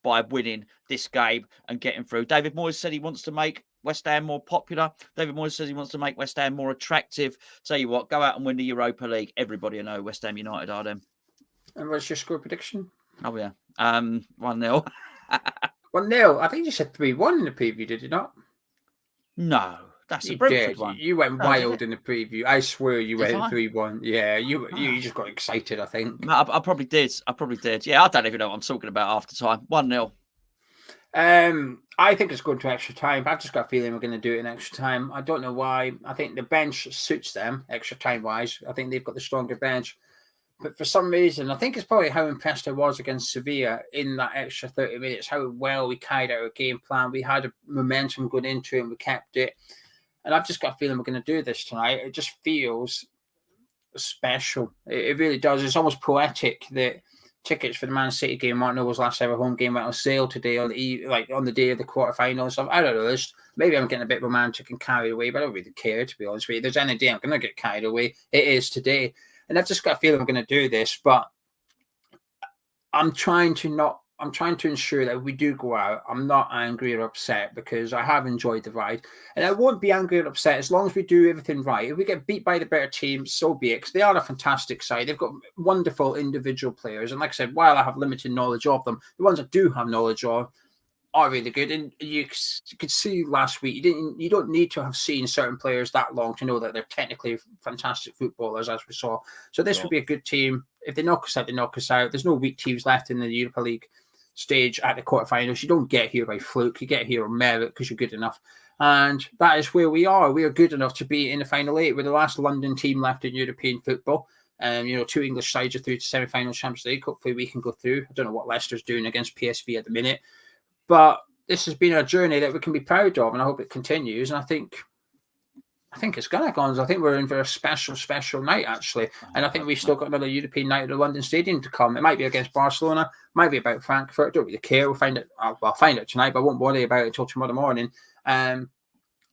by winning this game and getting through. David Moyes said he wants to make West Ham more popular. David Moyes says he wants to make West Ham more attractive. Tell you what, go out and win the Europa League. Everybody will know West Ham United are them. And what's your score prediction? Oh, yeah. 1-0. 1-0. I think you said 3-1 in the preview, did you not? No, that's a Brentford one. You went wild in the preview. I swear you went 3-1. Yeah, you just got excited, I think. I probably did. Yeah, I don't even know what I'm talking about after time. 1-0. I think it's going to extra time. I've just got a feeling we're going to do it in extra time. I don't know why. I think the bench suits them extra time wise. I think they've got the stronger bench. But for some reason, I think it's probably how impressed I was against Sevilla in that extra 30 minutes, how well we carried out our game plan. We had a momentum going into it and we kept it. And I've just got a feeling we're going to do this tonight. It just feels special. It really does. It's almost poetic that tickets for the Man City game, Martin Noble's last ever home game, went on sale today on the day of the quarterfinals. So I don't know. Maybe I'm getting a bit romantic and carried away, but I don't really care, to be honest with you. There's any day I'm going to get carried away. It is today. And I've just got a feeling I'm going to do this, but I'm trying to ensure that if we do go out, I'm not angry or upset because I have enjoyed the ride. And I won't be angry or upset as long as we do everything right. If we get beat by the better team, so be it, because they are a fantastic side. They've got wonderful individual players. And like I said, while I have limited knowledge of them, the ones I do have knowledge of are really good. And you could see last week, you don't need to have seen certain players that long to know that they're technically fantastic footballers, as we saw. So this would be a good team. If they knock us out, they knock us out. There's no weak teams left in the Europa League stage at the quarterfinals. You don't get here by fluke. You get here on merit because you're good enough. And that is where we are. We are good enough to be in the final eight. We're the last London team left in European football. 2 English sides are through to semi-final Champions League. Hopefully we can go through. I don't know what Leicester's doing against PSV at the minute. But this has been a journey that we can be proud of, and I hope it continues. And I think it's going to, Gonzo. I think we're in for a special, special night, actually. And I think we've still got another European night at the London Stadium to come. It might be against Barcelona, might be about Frankfurt. I don't really care. We'll find it. I'll find it tonight, but I won't worry about it until tomorrow morning.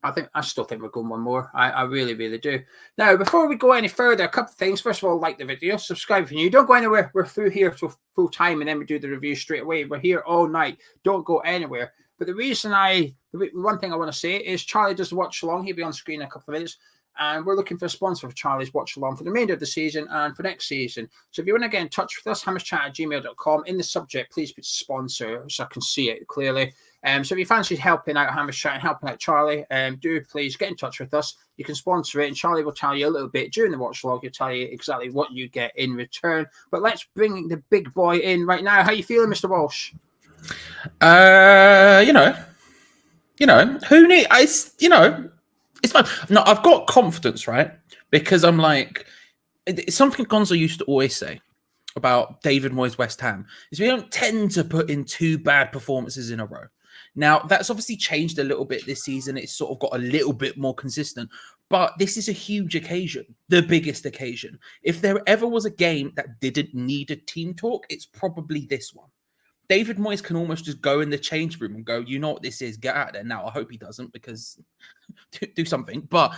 I still think we're going one more. I really, really do. Now, before we go any further, a couple of things. First of all, like the video, subscribe if you're new. Don't go anywhere. We're through here till full time, and then we do the review straight away. We're here all night. Don't go anywhere. But the one thing I want to say is Charlie does the watch along. He'll be on screen in a couple of minutes. And we're looking for a sponsor for Charlie's watch along for the remainder of the season and for next season. So if you want to get in touch with us, hammerschat@gmail.com. In the subject, please put sponsor so I can see it clearly. So if you fancy helping out Hammerschat and helping out Charlie, do please get in touch with us. You can sponsor it, and Charlie will tell you a little bit during the watch log. He'll tell you exactly what you get in return. But let's bring the big boy in right now. How you feeling, Mr. Walsh? It's fine. No, I've got confidence, right? Because I'm like, it's something Gonzo used to always say about David Moyes' West Ham is we don't tend to put in 2 bad performances in a row. Now, that's obviously changed a little bit this season. It's sort of got a little bit more consistent. But this is a huge occasion, the biggest occasion. If there ever was a game that didn't need a team talk, it's probably this one. David Moyes can almost just go in the change room and go, you know what this is, get out of there. Now, I hope he doesn't because do something. But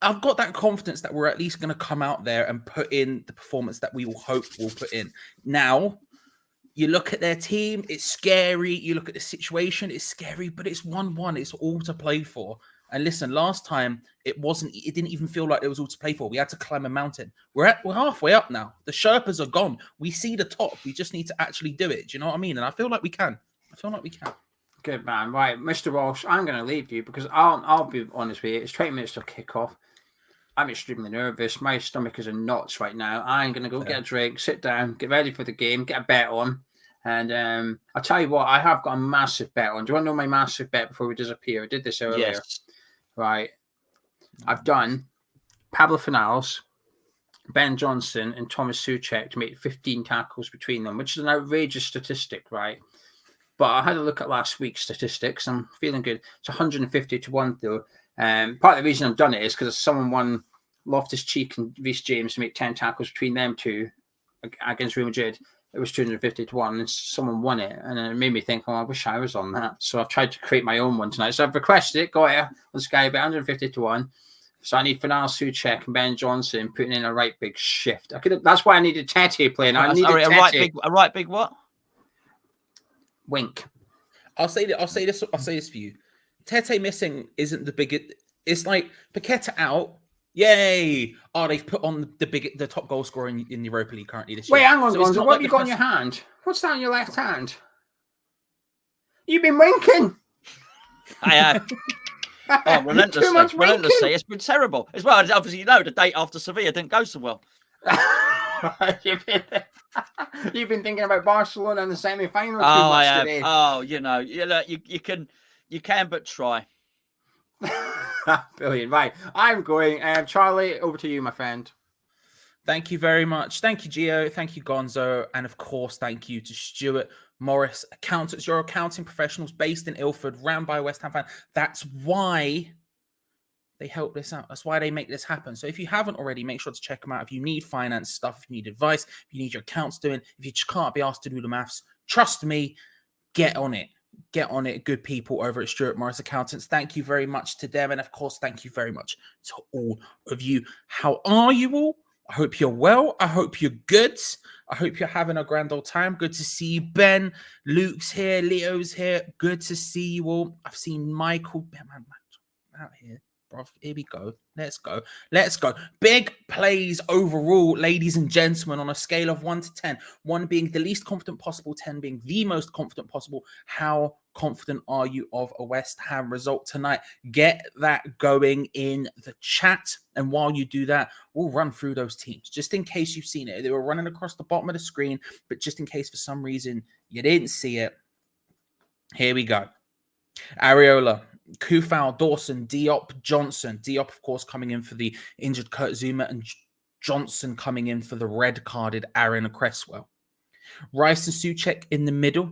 I've got that confidence that we're at least going to come out there and put in the performance that we will hope we'll put in. Now, you look at their team, it's scary. You look at the situation, it's scary, but it's 1-1. It's all to play for. And listen, last time it didn't even feel like there was all to play for. We had to climb a mountain. We're halfway up now. The Sherpas are gone. We see the top. We just need to actually do it. Do you know what I mean? And I feel like we can. Good man. Right, Mr. Walsh, I'm going to leave you because I'll be honest with you. It's 20 minutes till kickoff. I'm extremely nervous. My stomach is in knots right now. I'm going to go get a drink, sit down, get ready for the game, get a bet on. And I'll tell you what, I have got a massive bet on. Do you want to know my massive bet before we disappear? I did this earlier. Yes. Right. I've done Pablo Fornals, Ben Johnson, and Thomas Souček to make 15 tackles between them, which is an outrageous statistic, right? But I had a look at last week's statistics. I'm feeling good. It's 150 to 1, though. Part of the reason I've done it is because someone won Loftus-Cheek and Reece James to make 10 tackles between them two against Real Madrid. It was 250 to 1, and someone won it. And it made me think, oh, I wish I was on that. So I've tried to create my own one tonight. So I've requested it, got it on Sky, about 150 to 1. So I need Fornals, Souček, and Ben Johnson putting in a right big shift. That's why I needed Tete playing. I needed Tete. A right big what? Wink. I'll say this for you. Tete missing isn't the biggest. It's like Paqueta out. Yay! Oh, they've put on the top goal scorer in the Europa League currently this year. Wait, hang on, Gonzo. What have you got in your hand? What's that in your left hand? You've been winking. I have. Oh, relentlessly. It's been terrible. As well, obviously, you know, the date after Sevilla didn't go so well. You've been thinking about Barcelona in the semi-final. Oh, I have. Today. Oh, you know, you can but try. Brilliant. Right, I'm going. Charlie, over to you, my friend. Thank you very much. Thank you, Geo. Thank you, Gonzo. And of course, thank you to Stuart Morris, accountants. Your accounting professionals based in Ilford, ran by a West Ham fan. That's why they help this out. That's why they make this happen. So if you haven't already, make sure to check them out. If you need finance stuff, if you need advice, if you need your accounts doing, if you just can't be asked to do the maths, trust me, get on it. Get on it. Good people over at Stuart Morris Accountants. Thank you very much to them. And of course, thank you very much to all of you. How are you all? I hope you're well. I hope you're good. I hope you're having a grand old time. Good to see you, Ben. Luke's here. Leo's here. Good to see you all. I've seen Michael out here. Bro, here we go. Let's go. Let's go. Big plays overall, ladies and gentlemen, on a scale of 1 to 10. 1 being the least confident possible, 10 being the most confident possible. How confident are you of a West Ham result tonight? Get that going in the chat. And while you do that, we'll run through those teams. Just in case you've seen it. They were running across the bottom of the screen, but just in case for some reason you didn't see it, here we go. Areola, Kufal, Dawson, Diop, Johnson. Diop, of course, coming in for the injured Kurt Zuma, and Johnson coming in for the red-carded Aaron Cresswell. Rice and Souček in the middle,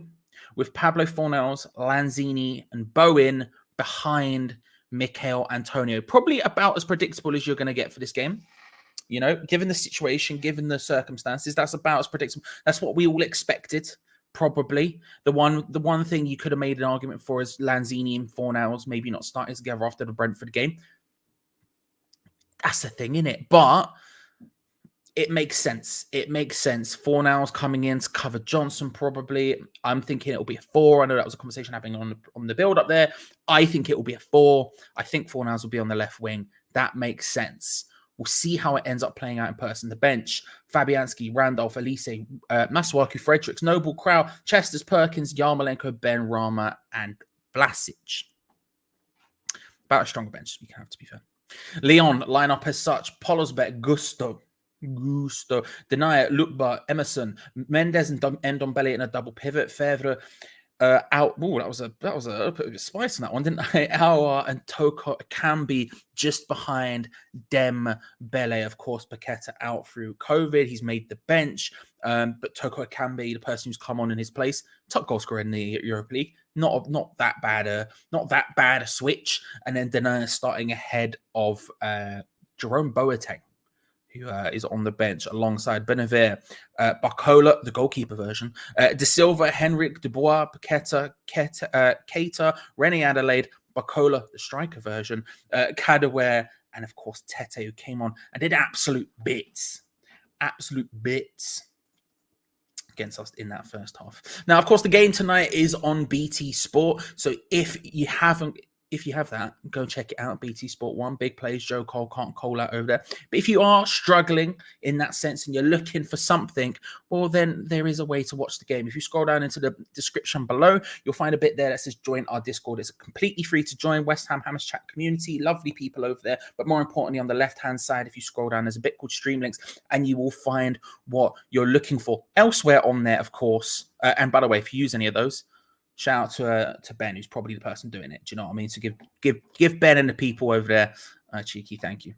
with Pablo Fornals, Lanzini, and Bowen behind Mikel Antonio. Probably about as predictable as you're going to get for this game. You know, given the situation, given the circumstances, that's about as predictable. That's what we all expected. Probably the one thing you could have made an argument for is Lanzini and Fornals maybe not starting together after the Brentford game. That's the thing, isn't it? But it makes sense. It makes sense. Fornals coming in to cover Johnson probably. I'm thinking it'll be a 4. I know that was a conversation happening on the build up there. I think it will be a 4. I think Fornals will be on the left wing. That makes sense. We'll see how it ends up playing out in person. The bench, Fabianski, Randolph, Elise, Masuaku, Fredericks, Noble, Crowell, Chesters, Perkins, Yarmolenko, Ben Rama, and Vlasic. About a stronger bench we can have, to be fair. Lyon, line up as such. Polosbek, Gusto, Denier, Lukba, Emerson, Mendes and Ndombele in a double pivot. Fevre out. Oh, that was a bit of spice on that one, didn't I? Aouar and Toko Akambi just behind Dembele. Of course, Paqueta out through COVID. He's made the bench. But Toko Akambi, the person who's come on in his place, top goal scorer in the Europa League. Not that bad a switch. And then Denier starting ahead of Jerome Boateng, who is on the bench alongside Benaver, Barcola, the goalkeeper version, De Silva, Henrik, Dubois, Paqueta, Keita, René Adelaide, Barcola, the striker version, Kadewere, and of course Tete, who came on and did absolute bits against us in that first half. Now, of course, the game tonight is on BT Sport. So if if you have that, go check it out. BT Sport 1, big plays. Joe Cole can't call out over there. But if you are struggling in that sense and you're looking for something, well, then there is a way to watch the game. If you scroll down into the description below, you'll find a bit there that says join our Discord. It's completely free to join. West Ham Hammers chat community, lovely people over there. But more importantly, on the left-hand side, if you scroll down, there's a bit called Stream Links, and you will find what you're looking for. Elsewhere on there, of course, and by the way, if you use any of those, shout out to Ben, who's probably the person doing it. Do you know what I mean? So give Ben and the people over there a cheeky thank you.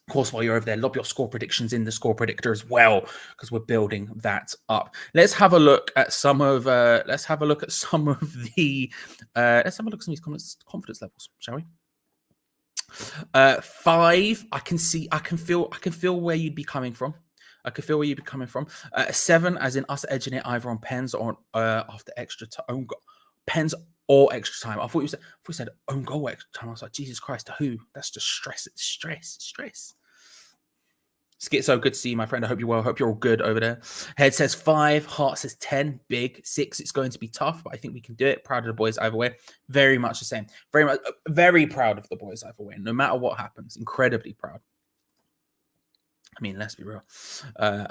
Of course, while you're over there, lob your score predictions in the score predictor as well, because we're building that up. Let's have a look at some of the let's have a look at some of these confidence levels, shall we? 5, I can feel where you'd be coming from. I could feel where you'd be coming from. 7, as in us edging it either on pens or after extra time. Pens or extra time. I thought you said own goal extra time. I was like, Jesus Christ, to who? That's just stress. It's stress. Schizo, good to see you, my friend. I hope you're well. I hope you're all good over there. Head says 5. Heart says 10. Big 6. It's going to be tough, but I think we can do it. Proud of the boys either way. Very much the same. Very proud of the boys either way. No matter what happens, incredibly proud. I mean, let's be real. I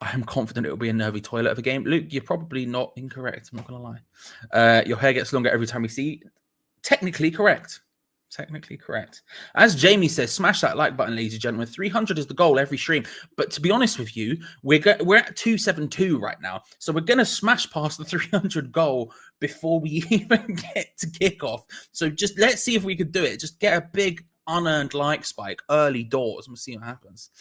am confident it will be a nervy toilet of a game. Luke, you're probably not incorrect. I'm not going to lie. Your hair gets longer every time we see. Technically correct. As Jamie says, smash that like button, ladies and gentlemen. 300 is the goal every stream. But to be honest with you, we're at 272 right now. So we're going to smash past the 300 goal before we even get to kickoff. So just let's see if we could do it. Just get a big unearned like spike early doors. We'll see what happens.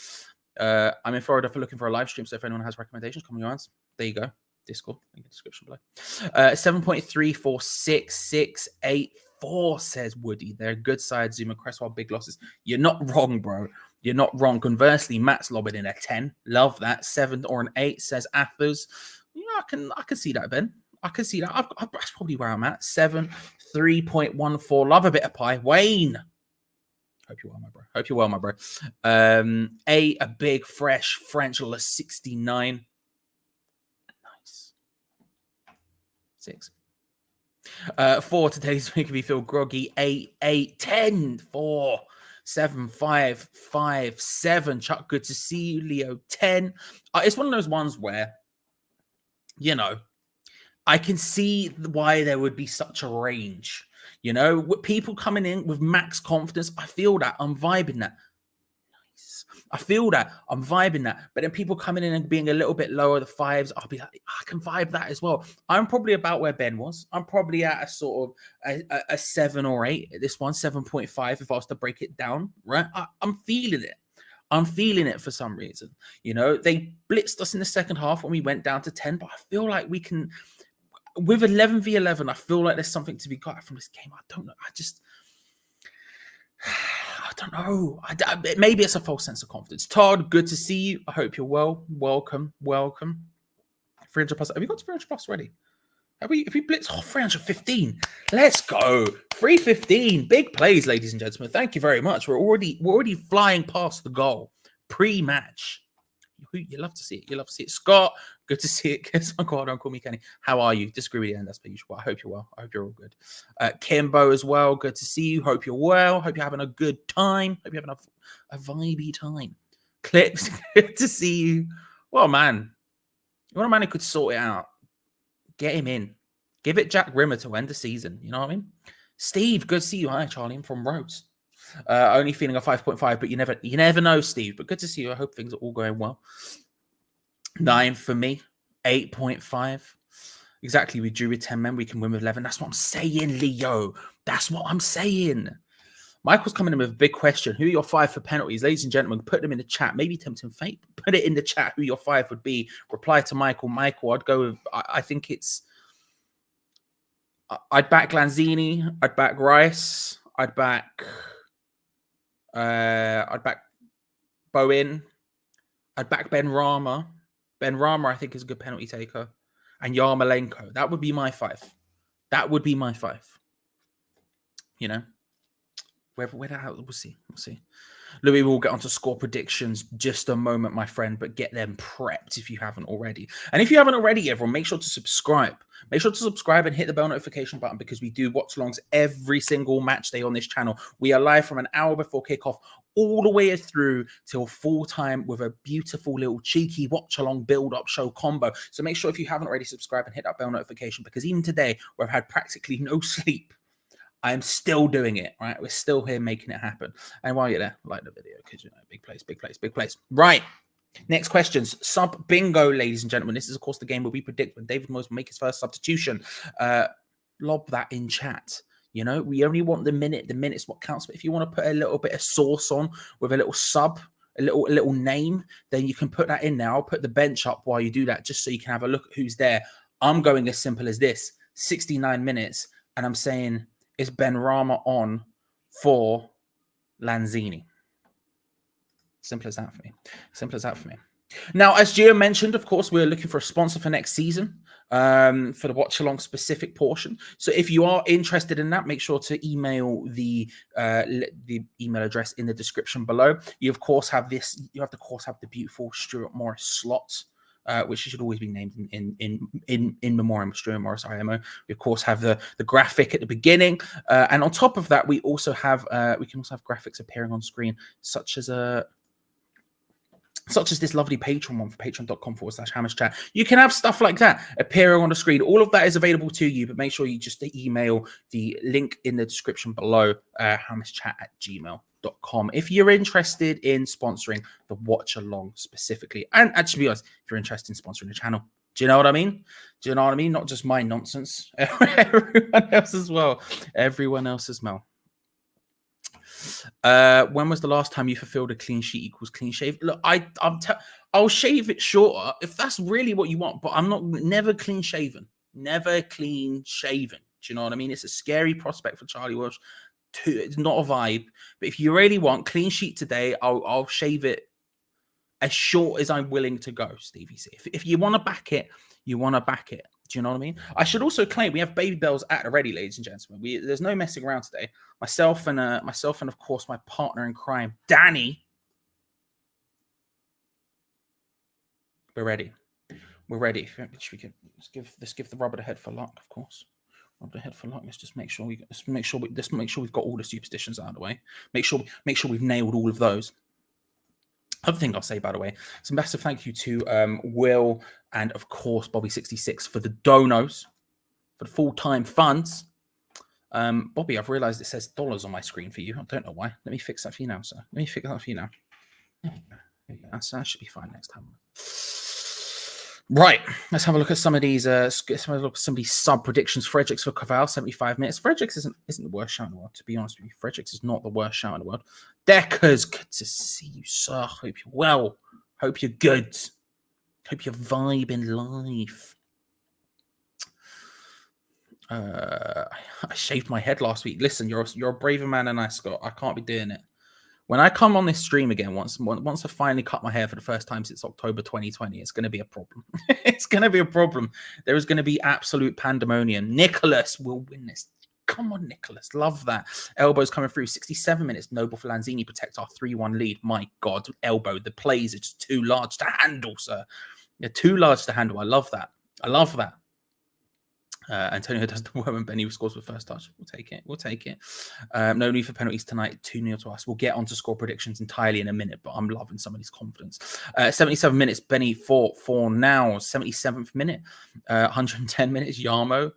I'm in Florida for looking for a live stream. So if anyone has recommendations, come on, there you go. Discord in the description below. 7.34668 says Woody. They're a good side. Zuma Cresswell, big losses. You're not wrong, bro. You're not wrong. Conversely, Matt's lobbing in a 10. Love that. 7 or an 8 says Athers. Yeah, I can see that, Ben. I can see that. That's probably where I'm at. 7, 3.14. Love a bit of pie. Wayne. Hope you're well, my bro. 8, a big, fresh French 69. Nice. 6. 4, today's making me feel groggy. 8, 10, 4, 7, 5, 5, 7. Chuck, good to see you. Leo, 10. It's one of those ones where, you know, I can see why there would be such a range. You know, with people coming in with max confidence, I feel that. I'm vibing that. Nice. I feel that. I'm vibing that. But then people coming in and being a little bit lower, the 5s, I'll be like, I can vibe that as well. I'm probably about where Ben was. I'm probably at a sort of a 7 or 8. This one, 7.5, if I was to break it down, right? I'm feeling it. I'm feeling it for some reason. You know, they blitzed us in the second half when we went down to 10, but I feel like we can... With 11v11, I feel like there's something to be got from this game. I don't know. I don't know. Maybe it's a false sense of confidence. Todd, good to see you. I hope you're well. Welcome. 300 plus. Have we got to 300 plus already? Have we blitzed? 315. Let's go. 315. Big plays, ladies and gentlemen. Thank you very much. We're already flying past the goal pre-match. You love to see it. Scott, good to see it. Guess my God, don't call me Kenny. How are you? Disagree with you, and that's per usual. I hope you're well. I hope you're all good. Kimbo as well. Good to see you. Hope you're well. Hope you're having a good time. Hope you're having a vibey time. Clips, good to see you. Well, man, you want a man who could sort it out? Get him in. Give it Jack Rimmer to end the season. You know what I mean? Steve, good to see you. Hi, Charlie. I'm from Rhodes. Only feeling a 5.5, but you never know, Steve. But good to see you. I hope things are all going well. 9 for me. 8.5. Exactly. We drew with 10 men. We can win with 11. That's what I'm saying, Leo. That's what I'm saying. Michael's coming in with a big question. Who are your 5 for penalties? Ladies and gentlemen, put them in the chat. Maybe Tempting Fate. Put it in the chat who your 5 would be. Reply to Michael. Michael, I'd go with, I think it's, I'd back Lanzini. I'd back Rice. I'd back Bowen. I'd back Ben Rama. Ben Rama, I think, is a good penalty taker. And Yarmolenko. That would be my 5. You know? We'll see. Louis will get onto score predictions just a moment, my friend, but get them prepped if you haven't already. And if you haven't already, everyone, make sure to subscribe. Make sure to subscribe and hit the bell notification button because we do watch-alongs every single match day on this channel. We are live from an hour before kickoff all the way through till full time with a beautiful little cheeky watch-along build-up show combo. So make sure if you haven't already subscribed and hit that bell notification because even today, where I've had practically no sleep, I'm still doing it, right? We're still here making it happen. And while you're there, like the video because, you know, big place, big place, big place. Right. Next questions. Sub bingo, ladies and gentlemen. This is, of course, the game where we predict when David Moyes will make his first substitution. Lob that in chat. You know, we only want the minute's what counts. But if you want to put a little bit of sauce on with a little sub, a little name, then you can put that in there. I'll put the bench up while you do that, just so you can have a look at who's there. I'm going as simple as this: 69 minutes, and I'm saying is Benrahma on for Lanzini. Simple as that for me. Simple as that for me. Now, as Gio mentioned, of course, we're looking for a sponsor for next season for the watch along specific portion. So if you are interested in that, make sure to email the email address in the description below. You of course have this. You have to, of course, have the beautiful Stuart Morris slot, which should always be named in memoriam of Stuart Morris IMO. We of course have the graphic at the beginning, and on top of that, we also have we can also have graphics appearing on screen, such as this lovely Patreon one for patreon.com/HammersChat. You can have stuff like that appearing on the screen. All of that is available to you, but make sure you just email the link in the description below, hammerschat@gmail.com. If you're interested in sponsoring the watch along specifically, and actually be honest, if you're interested in sponsoring the channel, do you know what I mean? Do you know what I mean? Not just my nonsense, everyone else as well. Everyone else as well. When was the last time you fulfilled a clean sheet equals clean shave? Look, I'll shave it shorter if that's really what you want, but I'm never clean shaven. Never clean shaven. Do you know what I mean? It's a scary prospect for Charlie Welsh. It's not a vibe. But if you really want clean sheet today, I'll shave it as short as I'm willing to go, Stevie C. If you want to back it, you want to back it. Do you know what I mean? I should also claim we have baby bells at the ready, ladies and gentlemen. There's no messing around today. Myself and of course my partner in crime, Danny. We're ready. We're ready. Let's give the rubber the head for luck, of course. Rubber the head for luck. Let's make sure we've got all the superstitions out of the way. Make sure we've nailed all of those. Other thing I'll say, by the way, some massive thank you to Will and, of course, Bobby66 for the donos, for the full-time funds. Bobby, I've realized it says dollars on my screen for you. I don't know why. Let me fix that for you now, sir. Let me fix that for you now. That should be fine next time. Right, let's have a look at some of these. Some of these sub predictions. Fredericks for Caval, 75 minutes. Fredericks isn't the worst shout in the world, to be honest with you. Fredericks is not the worst shout in the world. Deckers, good to see you, sir. Hope you're well. Hope you're good. Hope you're vibing life. I shaved my head last week. Listen, you're a braver man than I, Scott. I can't be doing it. When I come on this stream again, once I finally cut my hair for the first time since October 2020, it's going to be a problem. It's going to be a problem. There is going to be absolute pandemonium. Nicholas will win this. Come on, Nicholas. Love that. Elbows coming through. 67 minutes. Noble for Lanzini protect our 3-1 lead. My God, elbow. The plays are just too large to handle, sir. They're too large to handle. I love that. I love that. Antonio does the work when Benny scores with first touch. We'll take it. We'll take it. No need for penalties tonight. 2-0 to us. We'll get on to score predictions entirely in a minute, but I'm loving somebody's confidence. 77 minutes. Benny for now. 77th minute. 110 minutes. Yarmo.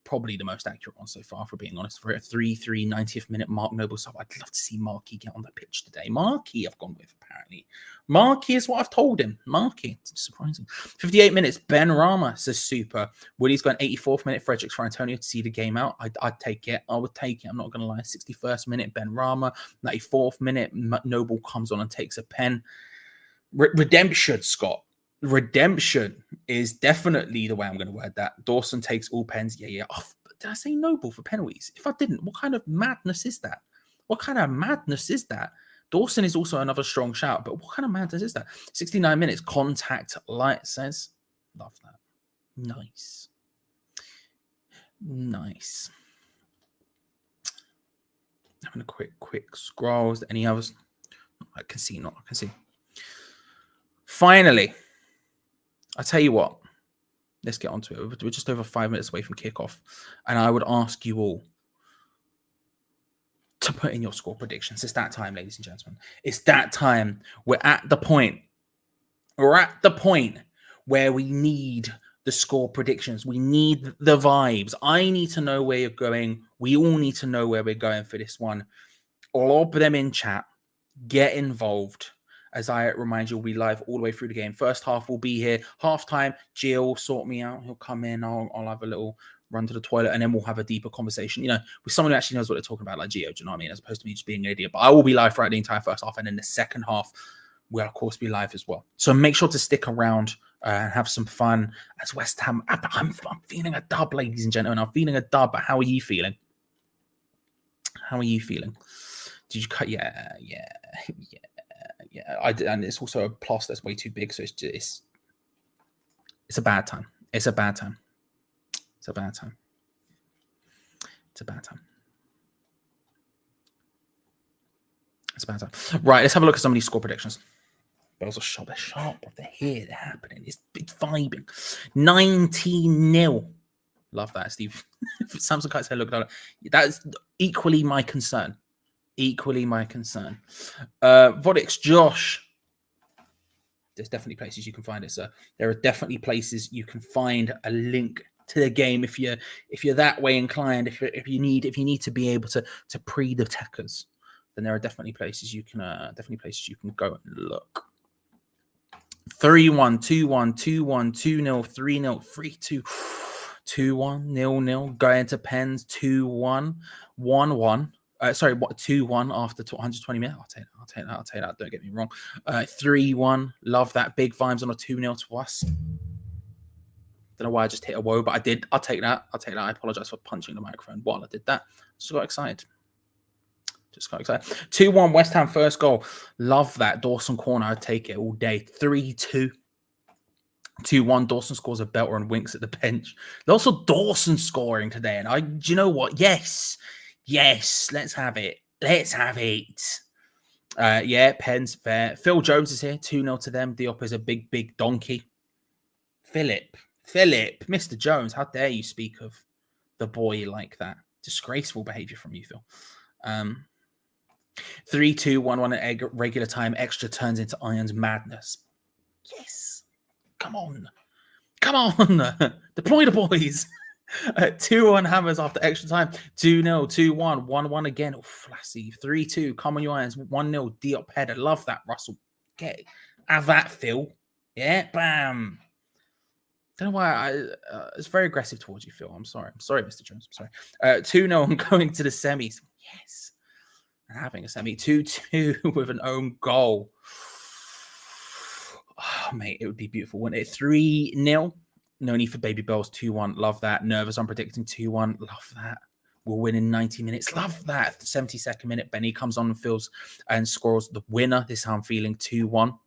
Probably the most accurate one so far, for being honest. For a 3-3 90th minute Mark Noble sub. I'd love to see Marky get on the pitch today. Marky I've gone with, apparently. Marky is what I've told him. Marky. It's surprising. 58 minutes. Benrahma says super. Willie's got an 84th minute. Fredericks for Antonio to see the game out. I'd take it. I would take it. I'm not going to lie. 61st minute. Benrahma. 94th minute. Noble comes on and takes a pen. Redemption, Scott. Redemption is definitely the way I'm going to word that. Dawson takes all pens. Yeah. Oh, did I say Noble for penalties? If I didn't, what kind of madness is that? What kind of madness is that? Dawson is also another strong shout, but what kind of madness is that? 69 minutes. Contact light says. Love that. Nice. Having a quick scroll. Is there any others? I can see not. I can see. Finally, I tell you what. Let's get on to it. We're just over 5 minutes away from kickoff. And I would ask you all to put in your score predictions. It's that time, ladies and gentlemen. It's that time. We're at the point where we need the score predictions. We need the vibes. I need to know where you're going. We all need to know where we're going for this one. Lob them in chat. Get involved. As I remind you, we'll be live all the way through the game. First half will be here. Halftime, Geo will sort me out. He'll come in. I'll have a little run to the toilet, and then we'll have a deeper conversation, with someone who actually knows what they're talking about, like Geo, do you know what I mean? As opposed to me just being an idiot. But I will be live throughout the entire first half, and then the second half will, of course, be live as well. So make sure to stick around and have some fun as West Ham. I'm feeling a dub, ladies and gentlemen. I'm feeling a dub, but how are you feeling? How are you feeling? Did you cut? Yeah. I did, and it's also a plus that's way too big, so it's a bad time. It's a bad time. It's a bad time. It's a bad time. It's a bad time. Right, let's have a look at some of these score predictions. Bells are sharp. They're sharp. They're here. They're happening. It's vibing. 19-0. Love that, Steve. Samsung Kite said, look at that. That's equally my concern. Vodix, Josh. There's definitely places you can find it, sir. There are definitely places you can find a link to the game if you're that way inclined. If you need to be able to pre the techers, then there are definitely places you can go and look. 3-1, 2-1, 2-1, 2-0, 3-0, 3-2, 2-1, 0-0. Going to pens 2-1, 1-1. 2-1 after 120 minutes. I'll take that. Don't get me wrong. 3-1. Love that. Big vibes on a 2-0 to us. Don't know why I just hit a woe, but I did. I'll take that. I apologize for punching the microphone while I did that. Just got excited. 2-1 West Ham first goal. Love that. Dawson corner. I'd take it all day. 3-2. 2-1. Dawson scores a belter and winks at the bench. There's also Dawson scoring today. And do you know what? Yes, let's have it. Pens fair. Phil Jones is here. 2-0 to them. Diop is a big donkey. Philip, Mr. Jones, how dare you speak of the boy like that? Disgraceful behavior from you, Phil. 3-2, 1-1 at regular time. Extra turns into Iron's madness. Yes. Come on. Deploy the boys. 2-1 Hammers after extra time. 2-0, 2-1, 1-1 again. Oh, Flassy. 3-2. Come on, you Irons. 1-0. Diop header. Love that, Russell. Okay. Have that, Phil. Yeah, bam. Don't know why it's very aggressive towards you, Phil. I'm sorry, Mr. Jones. I'm sorry. 2-0 and going to the semis. Yes. Having a semi. 2-2 with an own goal. Oh, mate, it would be beautiful, wouldn't it? 3-0. No need for baby bells. 2-1. Love that. Nervous. I'm predicting 2-1. Love that. We'll win in 90 minutes. Love that. 72nd minute. Benny comes on and fills and scores the winner. This is how I'm feeling. 2-1.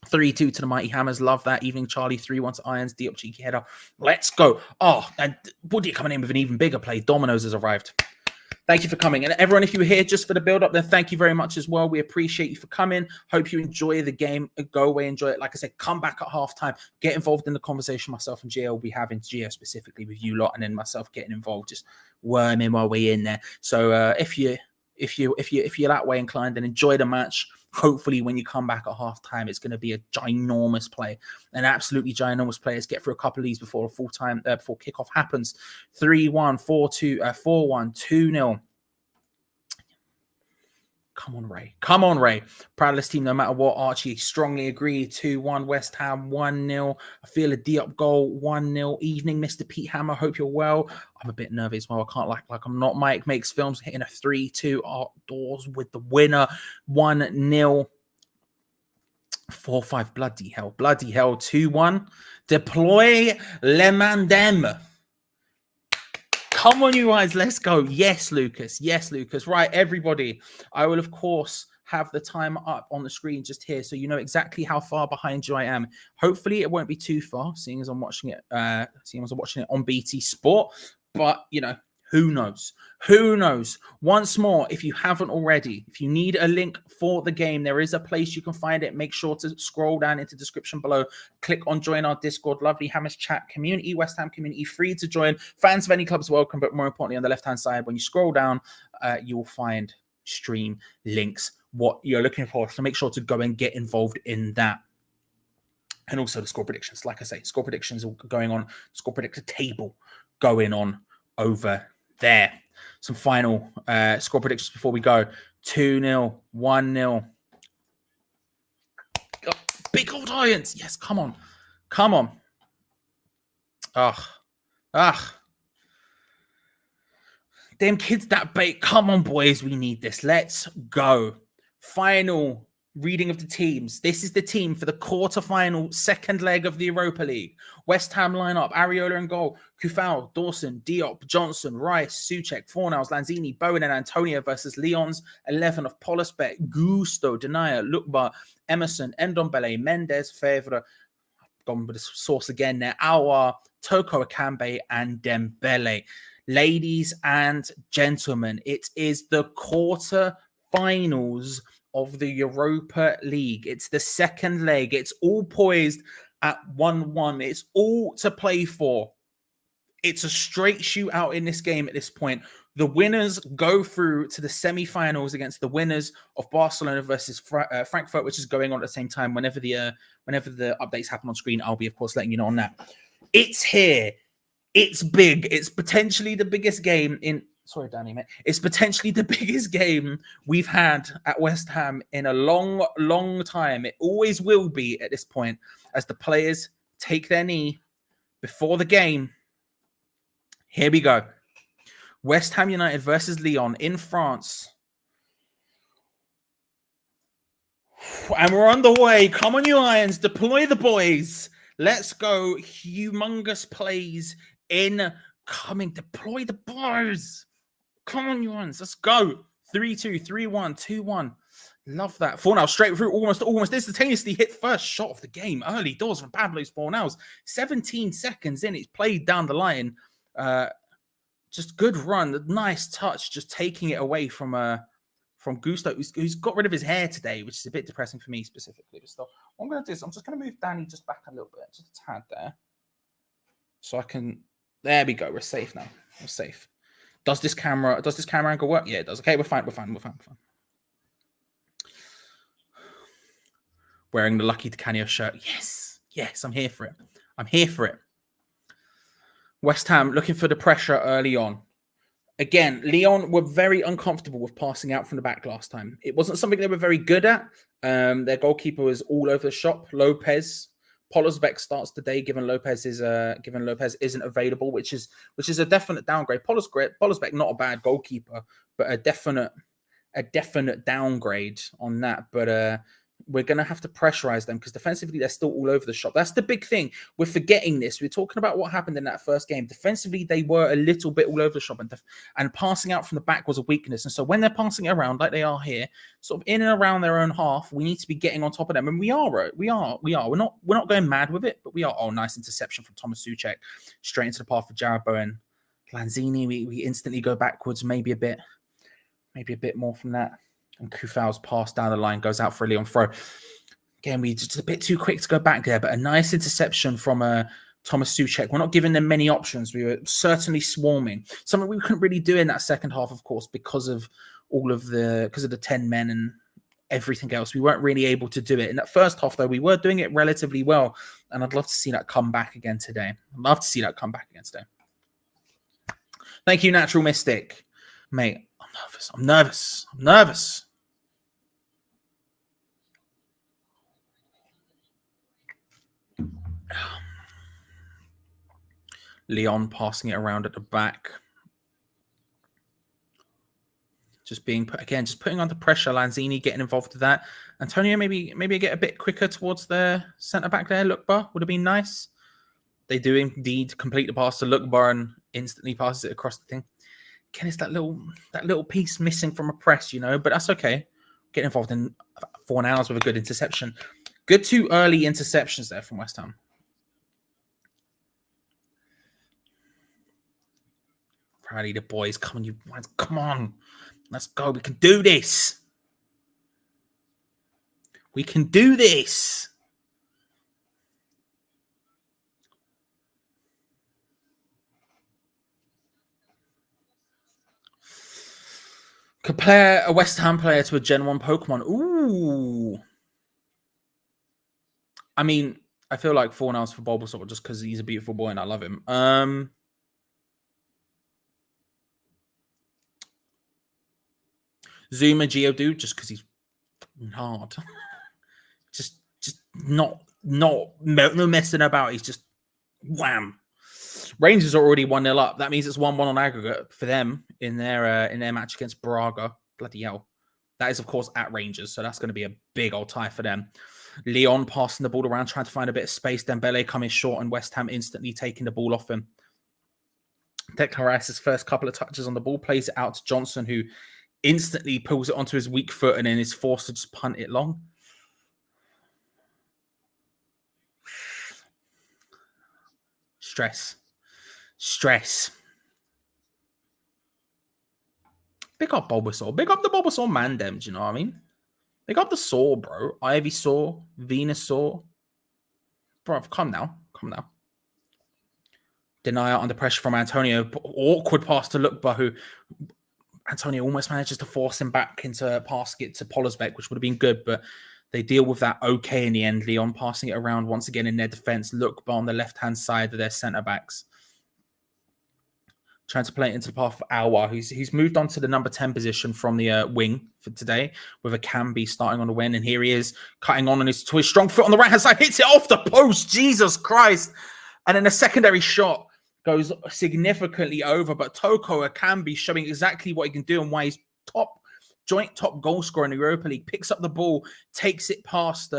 3-2 to the Mighty Hammers. Love that. Evening Charlie. 3-1 to Irons. Diop cheeky header. Let's go. Oh, and Woody coming in with an even bigger play. Domino's has arrived. Thank you for coming. And everyone, if you were here just for the build-up, then thank you very much as well. We appreciate you for coming. Hope you enjoy the game. Go away, enjoy it. Like I said, come back at halftime. Get involved in the conversation. Myself and Geo will be having, Geo specifically with you lot, and then myself getting involved, just worming my way in there. So if you're that way inclined, then enjoy the match. Hopefully, when you come back at halftime, it's going to be a ginormous play, an absolutely ginormous play. Let's get through a couple of these before before kickoff happens. 3-1, 4-2, 4-1, 2-0. Come on, Ray. Proud of this team no matter what. Archie strongly agree. 2-1 West Ham, 1-0. I feel a Diop goal, 1-0. Evening, Mr. Pete Hammer. Hope you're well. I'm a bit nervous. Well, I can't like I'm not. Mike makes films, hitting a 3-2 outdoors with the winner, 1-0. 4-5. Bloody hell. 2-1. Deploy Le Mandem. Come on, you guys. Let's go. Yes, Lucas. Right, everybody. I will, of course, have the time up on the screen just here so you know exactly how far behind you I am. Hopefully, it won't be too far, seeing as I'm watching it on BT Sport. But, Who knows? Who knows? Once more, if you haven't already, if you need a link for the game, there is a place you can find it. Make sure to scroll down into the description below. Click on join our Discord, lovely Hammers chat community, West Ham community, free to join. Fans of any clubs welcome, but more importantly, on the left-hand side, when you scroll down, you will find stream links, what you're looking for. So make sure to go and get involved in that. And also the score predictions. Like I say, score predictions are going on, score predictor table going on over there. Some final score predictions before we go. 2-0, 1-0. Oh, big old Lions. Yes, come on. Come on. Them kids that bait. Come on, boys. We need this. Let's go. Final reading of the teams. This is the team for the quarterfinal second leg of the Europa League. West Ham lineup: Areola in goal, Kufal, Dawson, Diop, Johnson, Rice, Souček, Fornals, Lanzini, Bowen and Antonio versus Lyon's 11 of Polisbeck, Gusto, Denier, Lukbar, Emerson, Ndombele, Mendes, Favre. I've gone with the source again there. Aouar, Toko Akambe and Dembele. Ladies and gentlemen, it is the quarterfinals of the Europa League. It's the second leg. It's all poised at 1-1. It's all to play for. It's a straight shootout in this game at this point. The winners go through to the semi-finals against the winners of Barcelona versus Frankfurt, which is going on at the same time. Whenever the updates happen on screen, I'll be, of course, letting you know on that. It's here. It's big. It's potentially the biggest game in... Sorry, Danny, mate. It's potentially the biggest game we've had at West Ham in a long, long time. It always will be at this point as the players take their knee before the game. Here we go. West Ham United versus Lyon in France. And we're on the way. Come on, you Lions. Deploy the boys. Let's go. Humongous plays incoming. Deploy the boys. Come on, you ones. Let's go. 3-2, 3-1, 2-1. Love that. Fornals straight through, almost instantaneously hit first shot of the game. Early doors from Pablo's Fornals. 17 seconds in. It's played down the line. Just good run. Nice touch. Just taking it away from Gusto, who's got rid of his hair today, which is a bit depressing for me specifically. But still, what I'm going to do is I'm just going to move Danny just back a little bit. Just a tad there. So I can... There we go. We're safe now. We're safe. Does this camera angle work? Yeah, it does. Okay, we're fine. Wearing the Lucky DiCanio shirt. Yes, I'm here for it. West Ham looking for the pressure early on. Again, Lyon were very uncomfortable with passing out from the back last time. It wasn't something they were very good at. Their goalkeeper was all over the shop. Lopez. Polisbeck starts today, given Lopez isn't available, which is a definite downgrade. Polisbeck, not a bad goalkeeper, but a definite downgrade on that. But we're going to have to pressurize them because defensively they're still all over the shop. That's the big thing. We're forgetting this. We're talking about what happened in that first game. Defensively, they were a little bit all over the shop, and passing out from the back was a weakness. And so when they're passing it around like they are here, sort of in and around their own half, we need to be getting on top of them. And we are. We're not going mad with it, but we are. Oh, nice interception from Thomas Souček, straight into the path of Jared Bowen. Lanzini, we instantly go backwards, maybe a bit more from that. And Kufal's pass down the line goes out for a Lyon throw. Again, we just a bit too quick to go back there, but a nice interception from Thomas Souček. We're not giving them many options. We were certainly swarming. Something we couldn't really do in that second half, of course, because of the 10 men and everything else. We weren't really able to do it. In that first half, though, we were doing it relatively well. And I'd love to see that come back again today. Thank you, Natural Mystic. Mate, I'm nervous. Lyon passing it around at the back. Just putting under pressure. Lanzini getting involved with that. Antonio maybe get a bit quicker towards the centre back there. Lukbar would have been nice. They do indeed complete the pass to Lukbar and instantly passes it across the thing. Again, it's that little piece missing from a press, but that's okay. Get involved in 4 hours with a good interception. Good 2 early interceptions there from West Ham. Crowley, the boys, come on, you lads, come on. Let's go. We can do this. We can do this. Compare a West Ham player to a Gen 1 Pokemon. Ooh. I mean, I feel like 4 nows for Bulbasaur just because he's a beautiful boy and I love him. Zuma Geodude just because he's hard. just not no messing about. He's just wham. Rangers are already 1-0 up. That means it's 1-1 on aggregate for them in their match against Braga. Bloody hell. That is, of course, at Rangers, so that's going to be a big old tie for them. Lyon passing the ball around, trying to find a bit of space. Dembele coming short, and West Ham instantly taking the ball off him. Declan Rice's first couple of touches on the ball, plays it out to Johnson, who instantly pulls it onto his weak foot and then is forced to just punt it long. Stress. Big up Bulbasaur. Big up the Bulbasaur man dem, do you know what I mean? Big up the Saw, bro. Ivysaur, Venusaur. Bro, come now. Denial under pressure from Antonio. Awkward pass to Lukba, who Antonio almost manages to force him back into passing it to Pollersbeck, which would have been good, but they deal with that okay in the end. Lyon passing it around once again in their defense. Lukba on the left-hand side of their centre-backs. Trying to play it into the path of Awa, who's moved on to the number 10 position from the wing for today, with a Camby starting on the wing. And here he is, cutting on his strong foot on the right-hand side, hits it off the post. Jesus Christ. And then a secondary shot goes significantly over, but Toko Akambi showing exactly what he can do and why he's joint top goal scorer in the Europa League. Picks up the ball, takes it past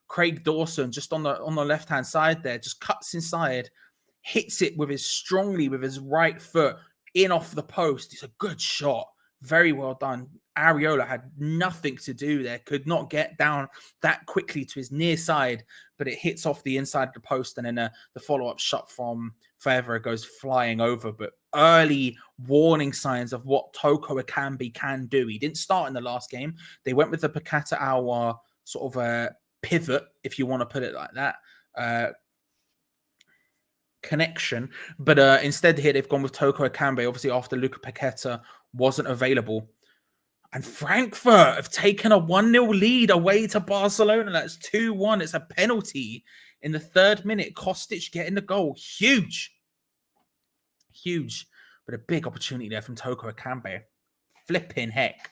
Craig Dawson just on the left-hand side there, just cuts inside, hits it with his right foot in off the post. It's a good shot. Very well done. Areola had nothing to do there. Could not get down that quickly to his near side, but it hits off the inside of the post, and then the follow-up shot from Favre goes flying over. But early warning signs of what Toko Akambi can do. He didn't start in the last game. They went with the Pakata Awa sort of a pivot, if you want to put it like that, connection. But instead here, they've gone with Toko Akambi, obviously after Luca Paqueta wasn't available. And Frankfurt have taken a 1-0 lead away to Barcelona. That's 2-1. It's a penalty in the 3rd minute. Kostic getting the goal. Huge. But a big opportunity there from Toko Akambi. Flipping heck.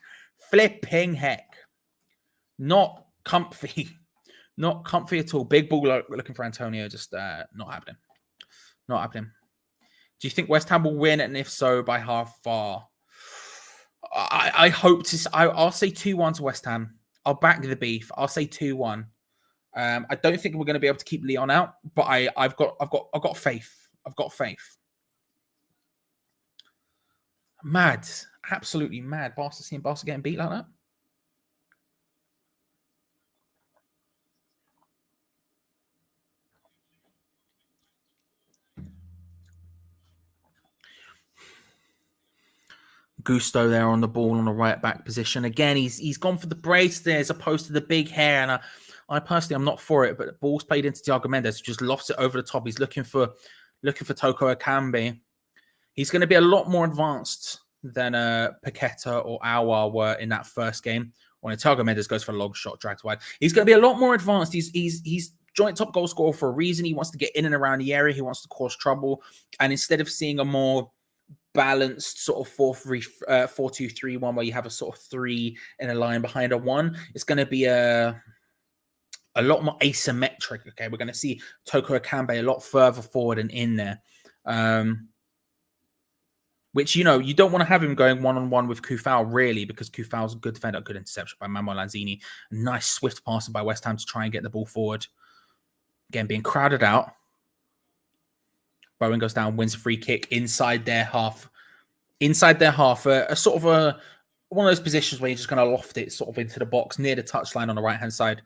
Not comfy. Not comfy at all. Big ball looking for Antonio. Just not happening. Do you think West Ham will win? And if so, by how far? I hope to. I'll say 2-1 to West Ham. I'll back the beef. I'll say 2-1. I don't think we're going to be able to keep Lyon out, but I've got faith. Mad, absolutely mad. Seeing Barca getting beat like that. Gusto there on the ball on the right back position. Again, he's gone for the brace there as opposed to the big hair. And I personally, I'm not for it, but the ball's played into Thiago Mendes, who just lofts it over the top. He's looking for Toko Akambi. He's going to be a lot more advanced than Paqueta or Awa were in that first game. When Thiago Mendes goes for a long shot, dragged wide. He's going to be a lot more advanced. He's joint top goal scorer for a reason. He wants to get in and around the area. He wants to cause trouble. And instead of seeing a more balanced sort of 4-2-3-1 where you have a sort of 3 in a line behind a 1, it's going to be a lot more asymmetric. Okay, we're going to see Toko Akambi a lot further forward and in there, which, you know, you don't want to have him going one-on-one with Kufau, really, because Kufau's a good defender, a good interception by Manuel Lanzini, a nice swift passing by West Ham to try and get the ball forward. Again, being crowded out. Bowen goes down, wins a free kick inside their half. A sort of one of those positions where you're just going to loft it sort of into the box near the touchline on the right-hand side.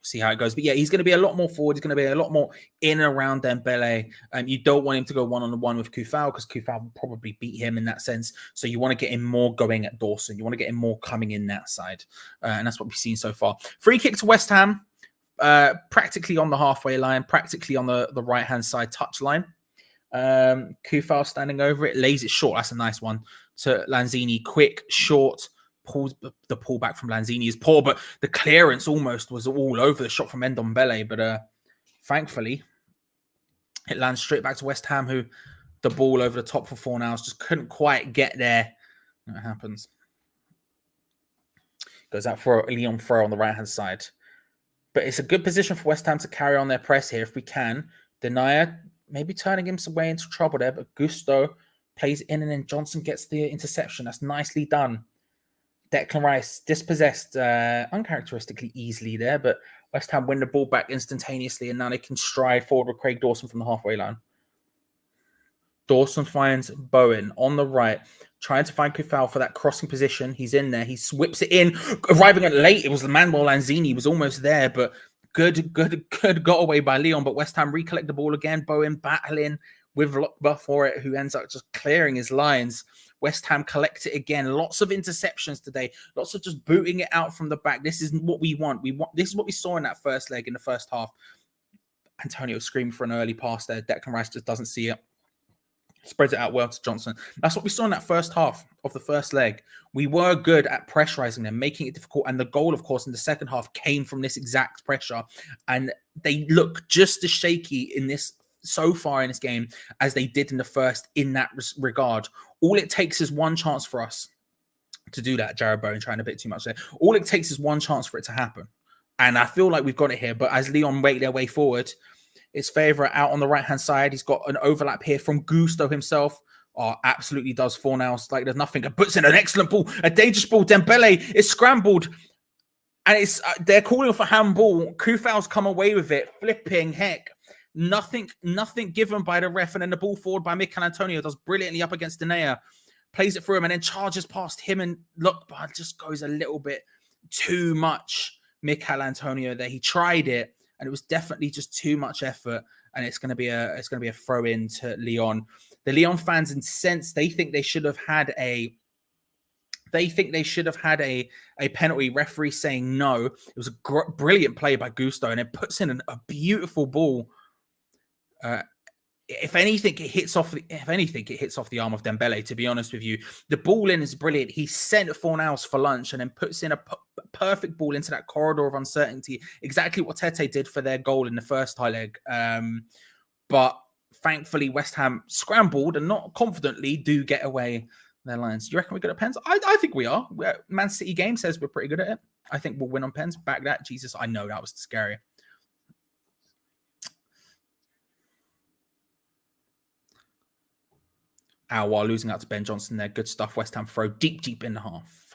see how it goes. But yeah, he's going to be a lot more forward. He's going to be a lot more in and around Dembele. And you don't want him to go one-on-one with Kufal because Kufal will probably beat him in that sense. So you want to get him more going at Dawson. You want to get him more coming in that side. And that's what we've seen so far. Free kick to West Ham, practically on the halfway line, practically on the right-hand side touch line. Kufal standing over it, lays it short. That's a nice one to Lanzini. Quick, short. Pulls the pullback from Lanzini is poor, but the clearance almost was all over the shot from Ndombele. But thankfully, it lands straight back to West Ham, who the ball over the top for Fornals just couldn't quite get there. That happens. Goes out for a Lyon throw on the right-hand side. But it's a good position for West Ham to carry on their press here if we can. Denier maybe turning him way into trouble there, but Gusto plays in and then Johnson gets the interception. That's nicely done. Declan Rice dispossessed uncharacteristically easily there, but West Ham win the ball back instantaneously, and now they can stride forward with Craig Dawson from the halfway line. Dawson finds Bowen on the right, trying to find Kufal for that crossing position. He's in there. He whips it in, arriving at late. It was the Manuel Lanzini. He was almost there, but good got away by Lyon. But West Ham recollect the ball again. Bowen battling with Lockba for it, who ends up just clearing his lines. West Ham collect it again. Lots of interceptions today. Lots of just booting it out from the back. This is what we want. This is what we saw in that first leg in the first half. Antonio screamed for an early pass there. Declan Rice just doesn't see it. Spreads it out well to Johnson. That's what we saw in that first half of the first leg. We were good at pressurizing them, making it difficult. And the goal, of course, in the second half came from this exact pressure. And they look just as shaky in this so far in this game as they did in the first in that regard. All it takes is one chance for us to do that. Jared Bowen trying a bit too much there. All it takes is one chance for it to happen. And I feel like we've got it here. But as Lyon make their way forward, it's Favourite out on the right-hand side. He's got an overlap here from Gusto himself. Oh, absolutely does Fornals like there's nothing. It puts in an excellent ball, a dangerous ball. Dembele is scrambled. And it's they're calling for handball. Kufal's come away with it. Flipping heck. Nothing given by the ref, and then the ball forward by Mikel Antonio does brilliantly up against Denia, plays it through him, and then charges past him and Lockbar just goes a little bit too much. Mikel Antonio there, he tried it, and it was definitely just too much effort, and it's going to be a throw in to Lyon. The Lyon fans incensed. They think they should have had a penalty. Referee saying no. It was a brilliant play by Gusto, and it puts in a beautiful ball. If anything, it hits off the arm of Dembele. To be honest with you, the ball in is brilliant. He sent Fornals for lunch and then puts in a perfect ball into that corridor of uncertainty. Exactly what Tete did for their goal in the first high leg. But thankfully, West Ham scrambled and not confidently do get away their lines. Do you reckon we're good at pens? I think we are. Man City game says we're pretty good at it. I think we'll win on pens. Back that. Jesus, I know that was scary. While losing out to Ben Johnson there. Good stuff. West Ham throw deep in the half.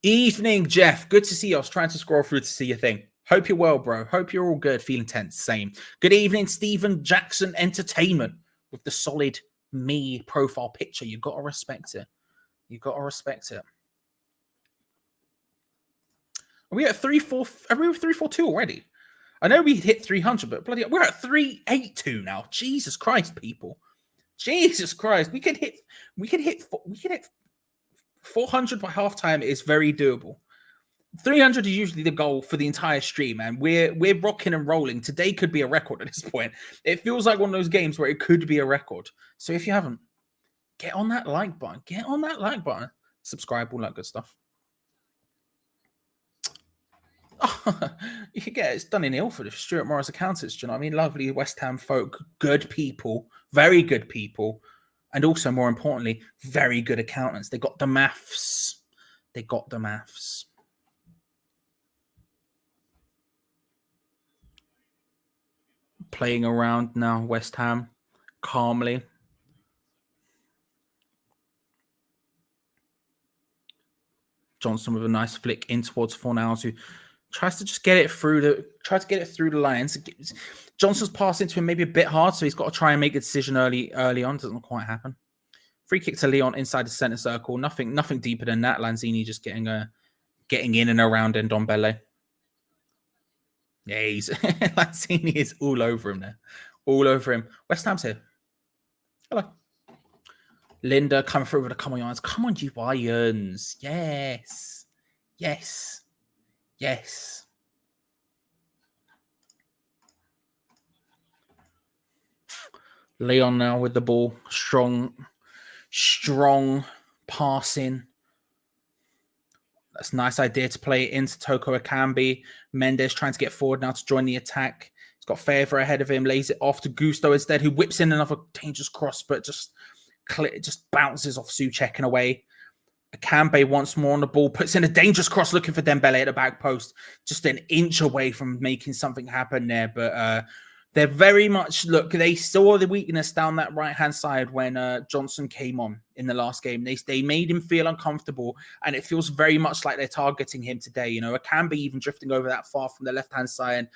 Evening, Jeff. Good to see you. I was trying to scroll through to see your thing. Hope you're well, bro. Hope you're all good. Feeling tense. Same. Good evening, Stephen Jackson Entertainment with the solid me profile picture. You got to respect it. Are we at 3-4? Are we at 3-4-2 already? I know we hit 300, but bloody, we're at 382 now. Jesus Christ, people. Jesus Christ, we could hit 400 by halftime. Is very doable. 300 is usually the goal for the entire stream, and we're rocking and rolling. Today could be a record at this point. It feels like one of those games where it could be a record. So if you haven't, get on that like button. Subscribe, all that good stuff. Oh, you can get it's done in Ilford if Stuart Morris Accountants. Do you know what I mean? Lovely West Ham folk, good people, very good people, and also more importantly, very good accountants. They got the maths. Playing around now, West Ham, calmly. Johnson with a nice flick in towards Fornals, who tries to just get it through the lines. Johnson's passed into him maybe a bit hard, so he's got to try and make a decision early on. Doesn't quite happen. Free kick to Lyon inside the center circle. Nothing deeper than that. Lanzini just getting in and around Ndombele. Yeah, Lanzini is all over him there. All over him. West Ham's here. Hello. Linda coming through with a come on, Irons. Come on, you Irons. Yes. Yes. Yes. Lyon now with the ball. Strong passing. That's a nice idea to play it into Toko Akambi. Mendes trying to get forward now to join the attack. He's got Favre ahead of him, lays it off to Gusto instead, who whips in another dangerous cross, but just bounces off Souček and away. Akambi once more on the ball, puts in a dangerous cross looking for Dembele at the back post, just an inch away from making something happen there. But they're very much, look, they saw the weakness down that right-hand side when Johnson came on in the last game. They made him feel uncomfortable, and it feels very much like they're targeting him today. You know, Akambi even drifting over that far from the left-hand side.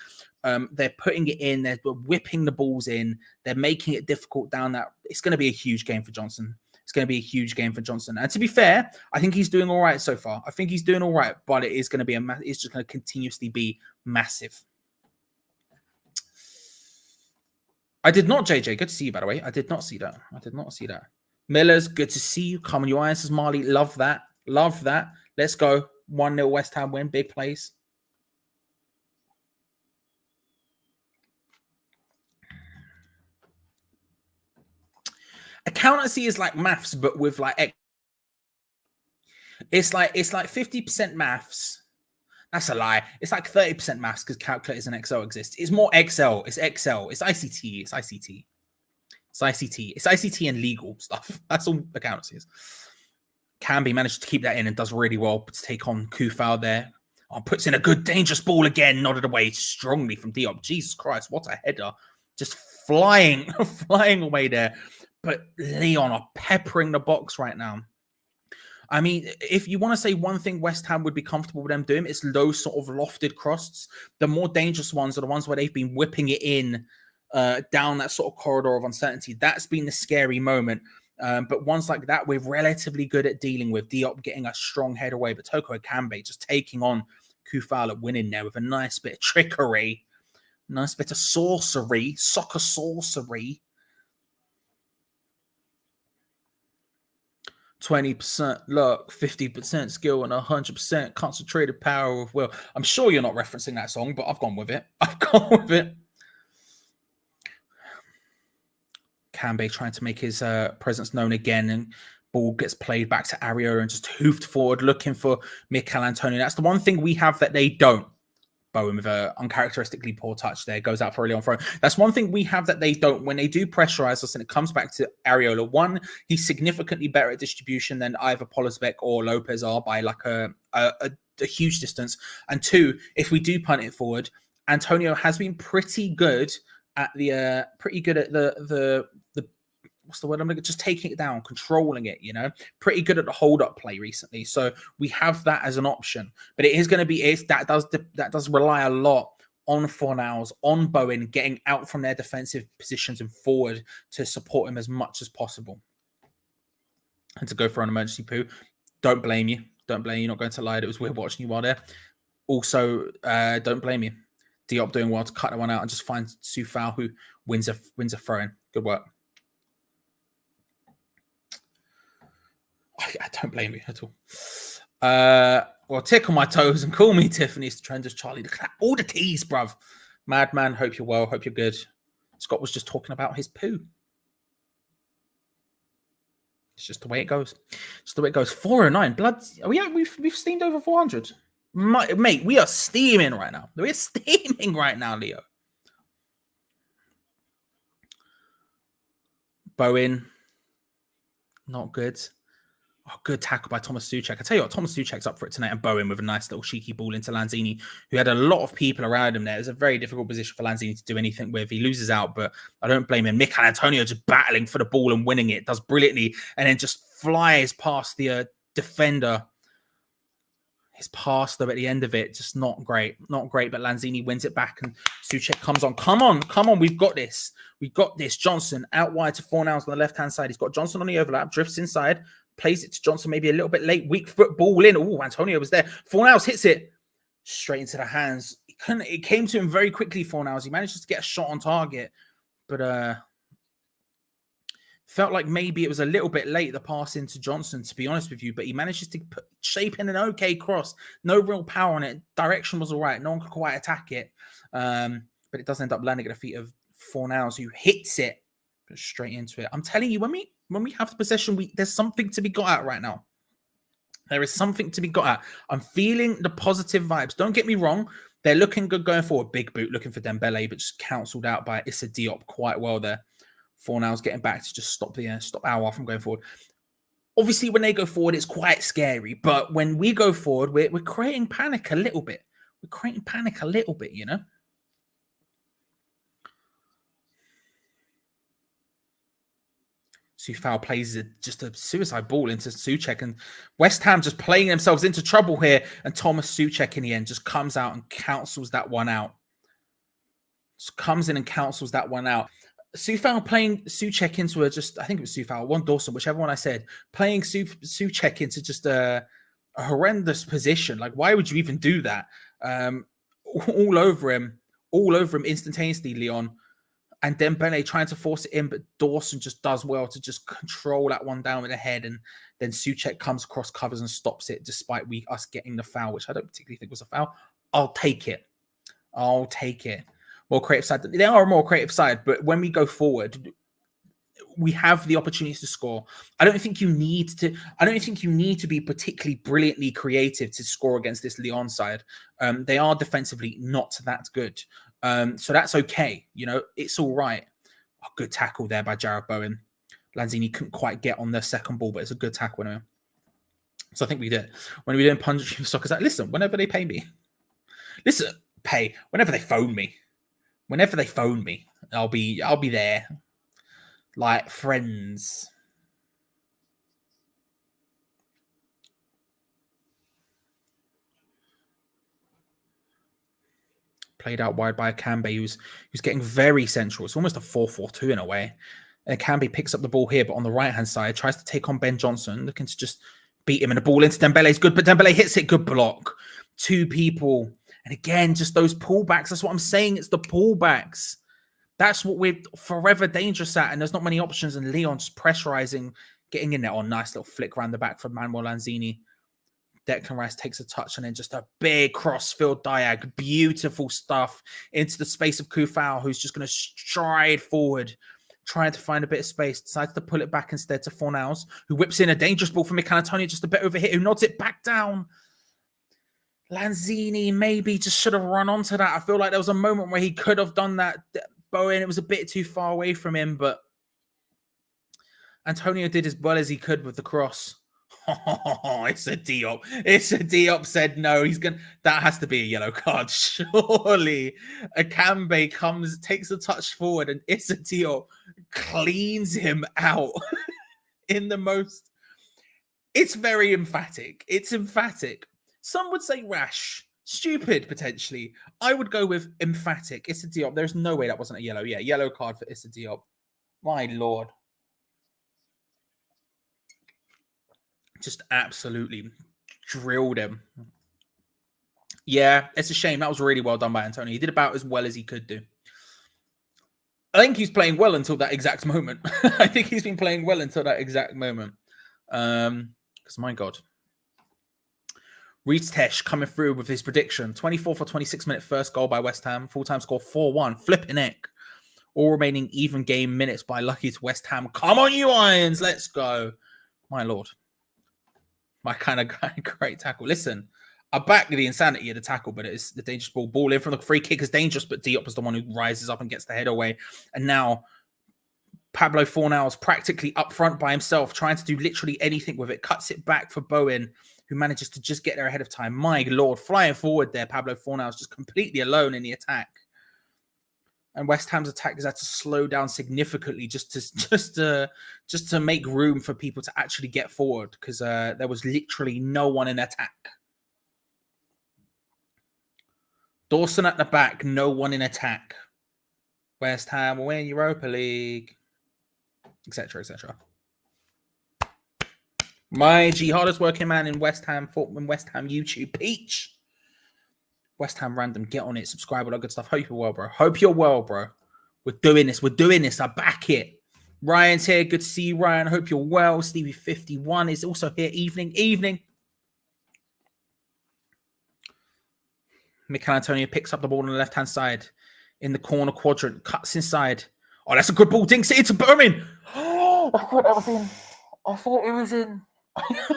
They're putting it in. They're whipping the balls in. They're making it difficult down that. It's going to be a huge game for Johnson. It's going to be a huge game for Johnson. And to be fair, I think he's doing all right so far. I think he's doing all right, but it is going to be it's just going to continuously be massive. I did not, JJ. Good to see you, by the way. I did not see that. Miller's, good to see you. Come on, your eyes, Marley. Love that. Love that. Let's go. 1-0 West Ham win. Big plays. Accountancy is like maths, but with like it's like 50% maths. That's a lie. It's like 30% maths because calculators and Excel exist. It's more Excel. It's Excel. It's ICT. It's ICT. It's ICT. It's ICT and legal stuff. That's all accountancy is. Canby managed to keep that in and does really well to take on Kufau there. Oh, puts in a good dangerous ball again, nodded away strongly from Diop. Jesus Christ, what a header. Just flying away there. But Lyon are peppering the box right now. I mean, if you want to say one thing West Ham would be comfortable with them doing, it's those sort of lofted crosses. The more dangerous ones are the ones where they've been whipping it in down that sort of corridor of uncertainty. That's been the scary moment. But ones like that, we're relatively good at dealing with. Diop getting a strong head away, but Toko Akambi just taking on Kufala winning there with a nice bit of trickery. Nice bit of sorcery. Soccer sorcery. 20% luck, 50% skill, and 100% concentrated power of will. I'm sure you're not referencing that song, but I've gone with it. Kambe trying to make his presence known again, and ball gets played back to Areola and just hoofed forward, looking for Mikel Antonio. That's the one thing we have that they don't. Bowen with an uncharacteristically poor touch there, goes out for a Lyon throw. That's one thing we have that they don't. When they do pressurize us and it comes back to Areola, one, he's significantly better at distribution than either Polosbek or Lopez are by like a huge distance. And two, if we do punt it forward, Antonio has been pretty good at the what's the word? I'm just taking it down, controlling it, you know, pretty good at the hold up play recently. So we have that as an option, but it is going to be, that does rely a lot on Fornals, on Bowen getting out from their defensive positions and forward to support him as much as possible. And to go for an emergency poo. Don't blame you. Don't blame you. Not going to lie. It was weird watching you while there. Also, don't blame you. Diop doing well to cut that one out and just find Soufal, who wins a throw-in. Good work. I don't blame you at all. Well, tickle my toes and call me Tiffany's Trenders Charlie. All the teas, bruv. Madman, hope you're well. Hope you're good. Scott was just talking about his poo. It's just the way it goes. It's the way it goes. 409. Blood. We've steamed over 400. Mate, we are steaming right now. We're steaming right now, Leo. Bowen. Not good. Oh, good tackle by Thomas Souček. I tell you what, Thomas Souček's up for it tonight, and Bowen with a nice little cheeky ball into Lanzini, who had a lot of people around him there. It was a very difficult position for Lanzini to do anything with. He loses out, but I don't blame him. Mikel Antonio just battling for the ball and winning it. Does brilliantly, and then just flies past the defender. His pass, though, at the end of it, just not great. Not great, but Lanzini wins it back, and Souček comes on. Come on. We've got this. We've got this. Johnson out wide to Fornals on the left-hand side. He's got Johnson on the overlap, drifts inside, plays it to Johnson, maybe a little bit late. Weak foot ball in. Oh, Antonio was there. Fornals hits it straight into the hands. He It came to him very quickly for now as he manages to get a shot on target, but felt like maybe it was a little bit late, the pass into Johnson, to be honest with you, but he manages to shape in an okay cross. No real power on it. Direction was all right. No one could quite attack it. But it does end up landing at the feet of Fornals, who hits it straight into it. I'm telling you, when we have the possession, there's something to be got at right now. There is something to be got at. I'm feeling the positive vibes. Don't get me wrong. They're looking good going forward. Big boot looking for Dembele, but just cancelled out by Issa Diop quite well there. Fornals getting back to just stop Aouar from going forward. Obviously, when they go forward, it's quite scary. But when we go forward, we're creating panic a little bit. We're creating panic a little bit, you know? Soufal plays just a suicide ball into Souček, and West Ham just playing themselves into trouble here. And Thomas Souček in the end just comes out and cancels that one out. Just comes in and cancels that one out. Soufal playing Souček into I think it was Soufal, one Dawson, whichever one I said, playing Souček into just a horrendous position. Like, why would you even do that? All over him instantaneously, Lyon. And Dembele trying to force it in, but Dawson just does well to just control that one down with the head. And then Souček comes across, covers and stops it, despite us getting the foul, which I don't particularly think was a foul. I'll take it. More creative side. They are a more creative side, but when we go forward, we have the opportunities to score. I don't think you need to be particularly brilliantly creative to score against this Lyon side. They are defensively not that good. So that's okay. You know, it's all right. A good tackle there by Jarrod Bowen. Lanzini couldn't quite get on the second ball, but it's a good tackle anyway. So I think we did. When we did Punch Soccer, like, listen, whenever they pay me, whenever they phone me, I'll be there. Like friends. Played out wide by Akambe, who's getting very central. It's almost a 4-4-2 in a way. And Akambe picks up the ball here, but on the right-hand side, tries to take on Ben Johnson, looking to just beat him. And the ball into Dembele is good, but Dembele hits it. Good block. Two people. And again, just those pullbacks. That's what I'm saying. It's the pullbacks. That's what we're forever dangerous at. And there's not many options. And Lyon just pressurizing, getting in there. Oh, nice little flick around the back from Manuel Lanzini. Declan Rice takes a touch and then just a big cross-field diag. Beautiful stuff into the space of Kufau, who's just going to stride forward, trying to find a bit of space. Decides to pull it back instead to Fornals, who whips in a dangerous ball for Mikel Antonio, just a bit overhit, who nods it back down. Lanzini maybe just should have run onto that. I feel like there was a moment where he could have done that. Bowen, it was a bit too far away from him, but Antonio did as well as he could with the cross. Oh, it's a Diop. Diop said no. That has to be a yellow card. Surely. Akambe takes a touch forward, and Issa Diop cleans him out in the most. It's very emphatic. It's emphatic. Some would say rash, stupid potentially. I would go with emphatic. Issa Diop. There's no way that wasn't a yellow. Yeah, yellow card for Issa Diop. My lord. Just absolutely drilled him. Yeah, it's a shame. That was really well done by Antonio. He did about as well as he could do. I think he's playing well until that exact moment. I think he's been playing well until that exact moment. Because my God. Reeds Tesh coming through with his prediction. 24 for 26-minute first goal by West Ham. Full-time score 4-1. Flipping heck. All remaining even game minutes by lucky to West Ham. Come on, you Irons. Let's go. My Lord. My kind of great tackle. Listen, I back the insanity of the tackle, but it's the dangerous ball. Ball in from the free kick is dangerous, but Diop is the one who rises up and gets the head away. And now Pablo Fornals practically up front by himself, trying to do literally anything with it. Cuts it back for Bowen, who manages to just get there ahead of time. My Lord, flying forward there, Pablo Fornals just completely alone in the attack. And West Ham's attack has had to slow down significantly just to make room for people to actually get forward, because there was literally no one in attack. Dawson at the back, no one in attack. West Ham will win Europa League, etc., etc. My G, hardest working man in West Ham Utd, Peach. West Ham Random, get on it, subscribe, all that good stuff. Hope you're well, bro. Hope you're well, bro. We're doing this. We're doing this. I back it. Ryan's here. Good to see you, Ryan. Hope you're well. Stevie51 is also here. Evening. Mikel Antonio picks up the ball on the left-hand side in the corner quadrant. Cuts inside. Oh, that's a good ball. Dinks it into Bowman. Oh, I thought that was in. I thought it was in.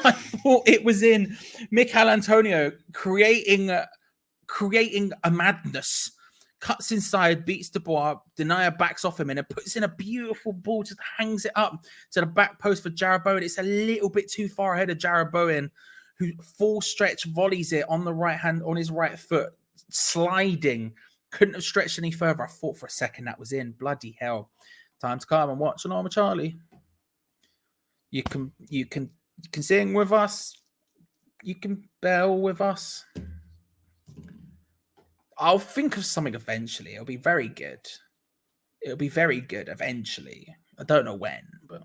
I thought it was in. Mikel Antonio creating a madness. Cuts inside, beats the ball up. Denier backs off him and it puts in a beautiful ball, just hangs it up to the back post for Jarrod Bowen. It's a little bit too far ahead of Jarrod Bowen, who full stretch volleys it on the right hand, on his right foot, sliding. Couldn't have stretched any further. I thought for a second that was in. Bloody hell. Time to come and watch Norma Charlie. You can sing with us. You can bell with us. I'll think of something eventually. It'll be very good. It'll be very good eventually. I don't know when, but...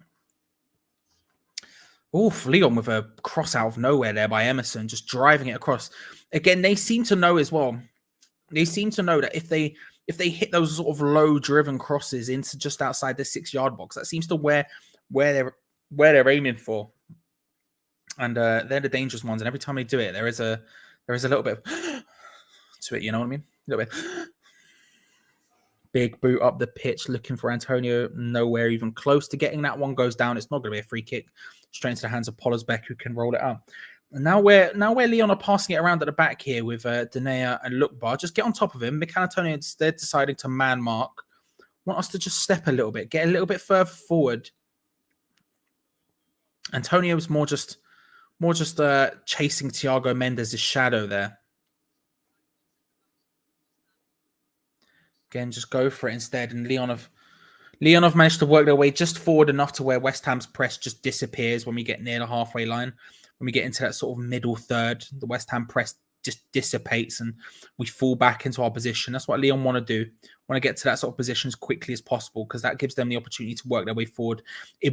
Oof, Lyon with a cross out of nowhere there by Emerson, just driving it across. Again, they seem to know as well. They seem to know that if they hit those sort of low-driven crosses into just outside the 6-yard box, that seems to where they're aiming for. And they're the dangerous ones. And every time they do it, there is a little bit of to it, you know what I mean? A little bit. Big boot up the pitch, looking for Antonio. Nowhere even close to getting that one. Goes down. It's not going to be a free kick. Straight into the hands of Pollersbeck, who can roll it up. And now where Lyon are passing it around at the back here with Denea and Lookbar. Just get on top of him. Mikel Antonio instead deciding to man mark. Want us to just step a little bit, get a little bit further forward. Antonio was more just chasing Thiago Mendes' shadow there. Again, just go for it instead. And Lyon have managed to work their way just forward enough to where West Ham's press just disappears when we get near the halfway line. When we get into that sort of middle third, the West Ham press just dissipates and we fall back into our position. That's what Lyon want to do. Want to get to that sort of position as quickly as possible because that gives them the opportunity to work their way forward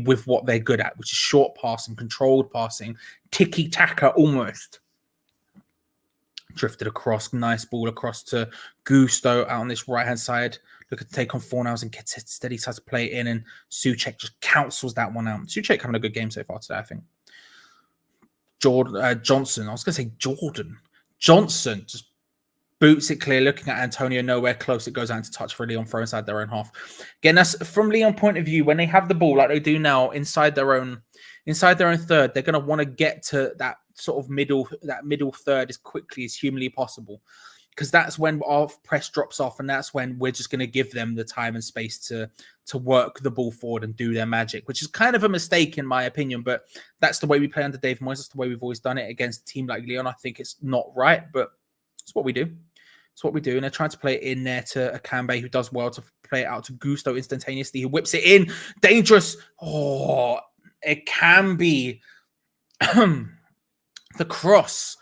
with what they're good at, which is short passing, controlled passing, tiki-taka almost. Drifted across, nice ball across to Gusto out on this right-hand side. Looking to take on Fornals and gets it steady, tries to play it in, and Souček just cancels that one out. Souček having a good game so far today, I think. Johnson, I was going to say Jordan. Johnson just boots it clear, looking at Antonio, nowhere close. It goes out into touch for Lyon, throw inside their own half. Again, that's from Lyon point of view, when they have the ball like they do now inside their own third, they're going to want to get to that sort of middle third as quickly as humanly possible, because that's when our press drops off, and that's when we're just going to give them the time and space to work the ball forward and do their magic, which is kind of a mistake in my opinion, but that's the way we play under Dave Moyes. That's the way we've always done it against a team like Lyon. I think it's not right, but it's what we do. It's what we do, and they're trying to play it in there to Akambe, who does well to play it out to Gusto instantaneously, who whips it in. Dangerous. Oh, it can be. The cross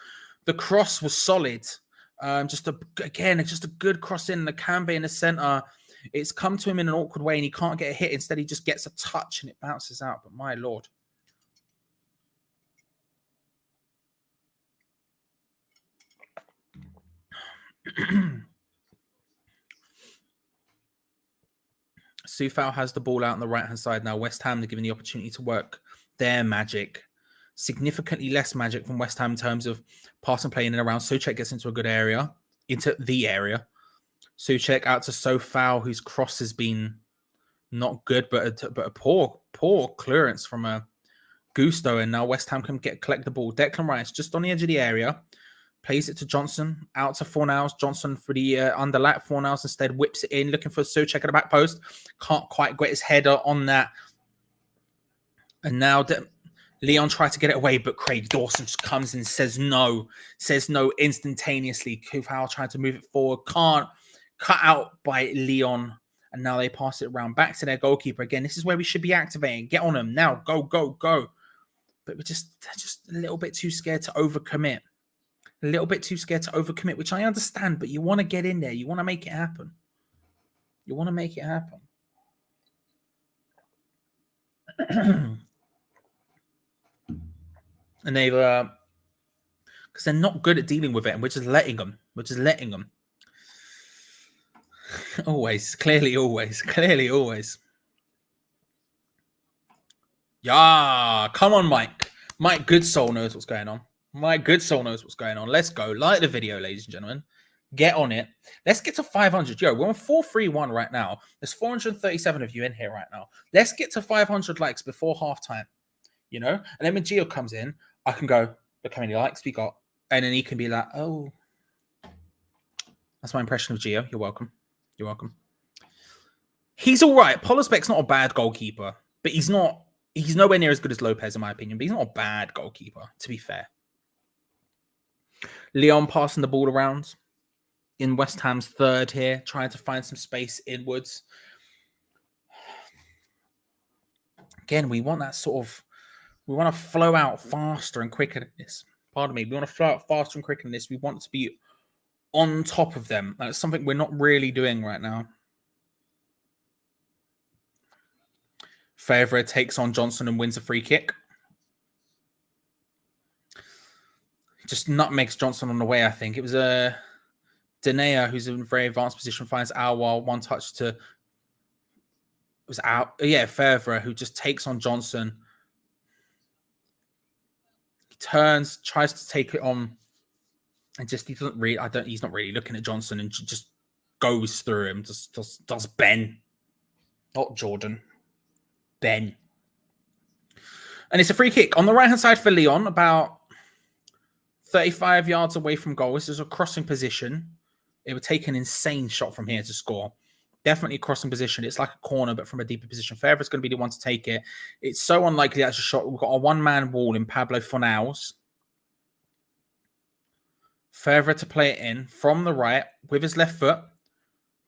was solid. Just a good cross in. The Akambe in the center. It's come to him in an awkward way, and he can't get a hit. Instead, he just gets a touch, and it bounces out. But my lord. Soufal has the ball out on the right-hand side now. West Ham are given the opportunity to work their magic. Significantly less magic from West Ham in terms of pass and play in and around. Souček gets into a good area, into the area. Souček out to Soufal, whose cross has been not good, but a poor clearance from a Gusto. And now West Ham can collect the ball. Declan Rice just on the edge of the area. Plays it to Johnson, out to Fornals. Johnson for the underlap. Fornals instead whips it in, looking for Souček at the back post. Can't quite get his header on that. And now Lyon tried to get it away, but Craig Dawson just comes and says no instantaneously. Koufal trying to move it forward. Can't. Cut out by Lyon. And now they pass it around back to their goalkeeper. Again, this is where we should be activating. Get on them now. Go. But they're just a little bit too scared to overcommit. Which I understand, but you want to get in there. You want to make it happen. And they've, because they're not good at dealing with it, and we're just letting them. We're just letting them. Always. Clearly, always. Yeah. Come on, Mike. Mike Goodsoul knows what's going on. Let's go. Like the video, ladies and gentlemen. Get on it. Let's get to 500. Yo, we're on 431 right now. There's 437 of you in here right now. Let's get to 500 likes before halftime. You know? And then when Geo comes in, I can go, look how many likes we got. And then he can be like, oh. That's my impression of Geo. You're welcome. He's all right. Polosbek's not a bad goalkeeper, but he's nowhere near as good as Lopez, in my opinion. But he's not a bad goalkeeper, to be fair. Lyon passing the ball around in West Ham's third here, trying to find some space inwards. Again, we want that we want to flow out faster and quicker than this. Pardon me. We want to flow out faster and quicker than this. We want to be on top of them. That's something we're not really doing right now. Favre takes on Johnson and wins a free kick. Just nutmegs Johnson on the way, I think. It was Denea, who's in a very advanced position, finds Alwal, one touch to... It was Favre, who just takes on Johnson. He turns, tries to take it on, and just he doesn't really... He's not really looking at Johnson and just goes through him. Just does Ben. Not Jordan. Ben. And it's a free kick on the right-hand side for Lyon, about 35 yards away from goal. This is a crossing position. It would take an insane shot from here to score. Definitely a crossing position. It's like a corner, but from a deeper position. Favre's going to be the one to take it. It's so unlikely that's a shot. We've got a one-man wall in Pablo Fornals. Favre to play it in from the right with his left foot.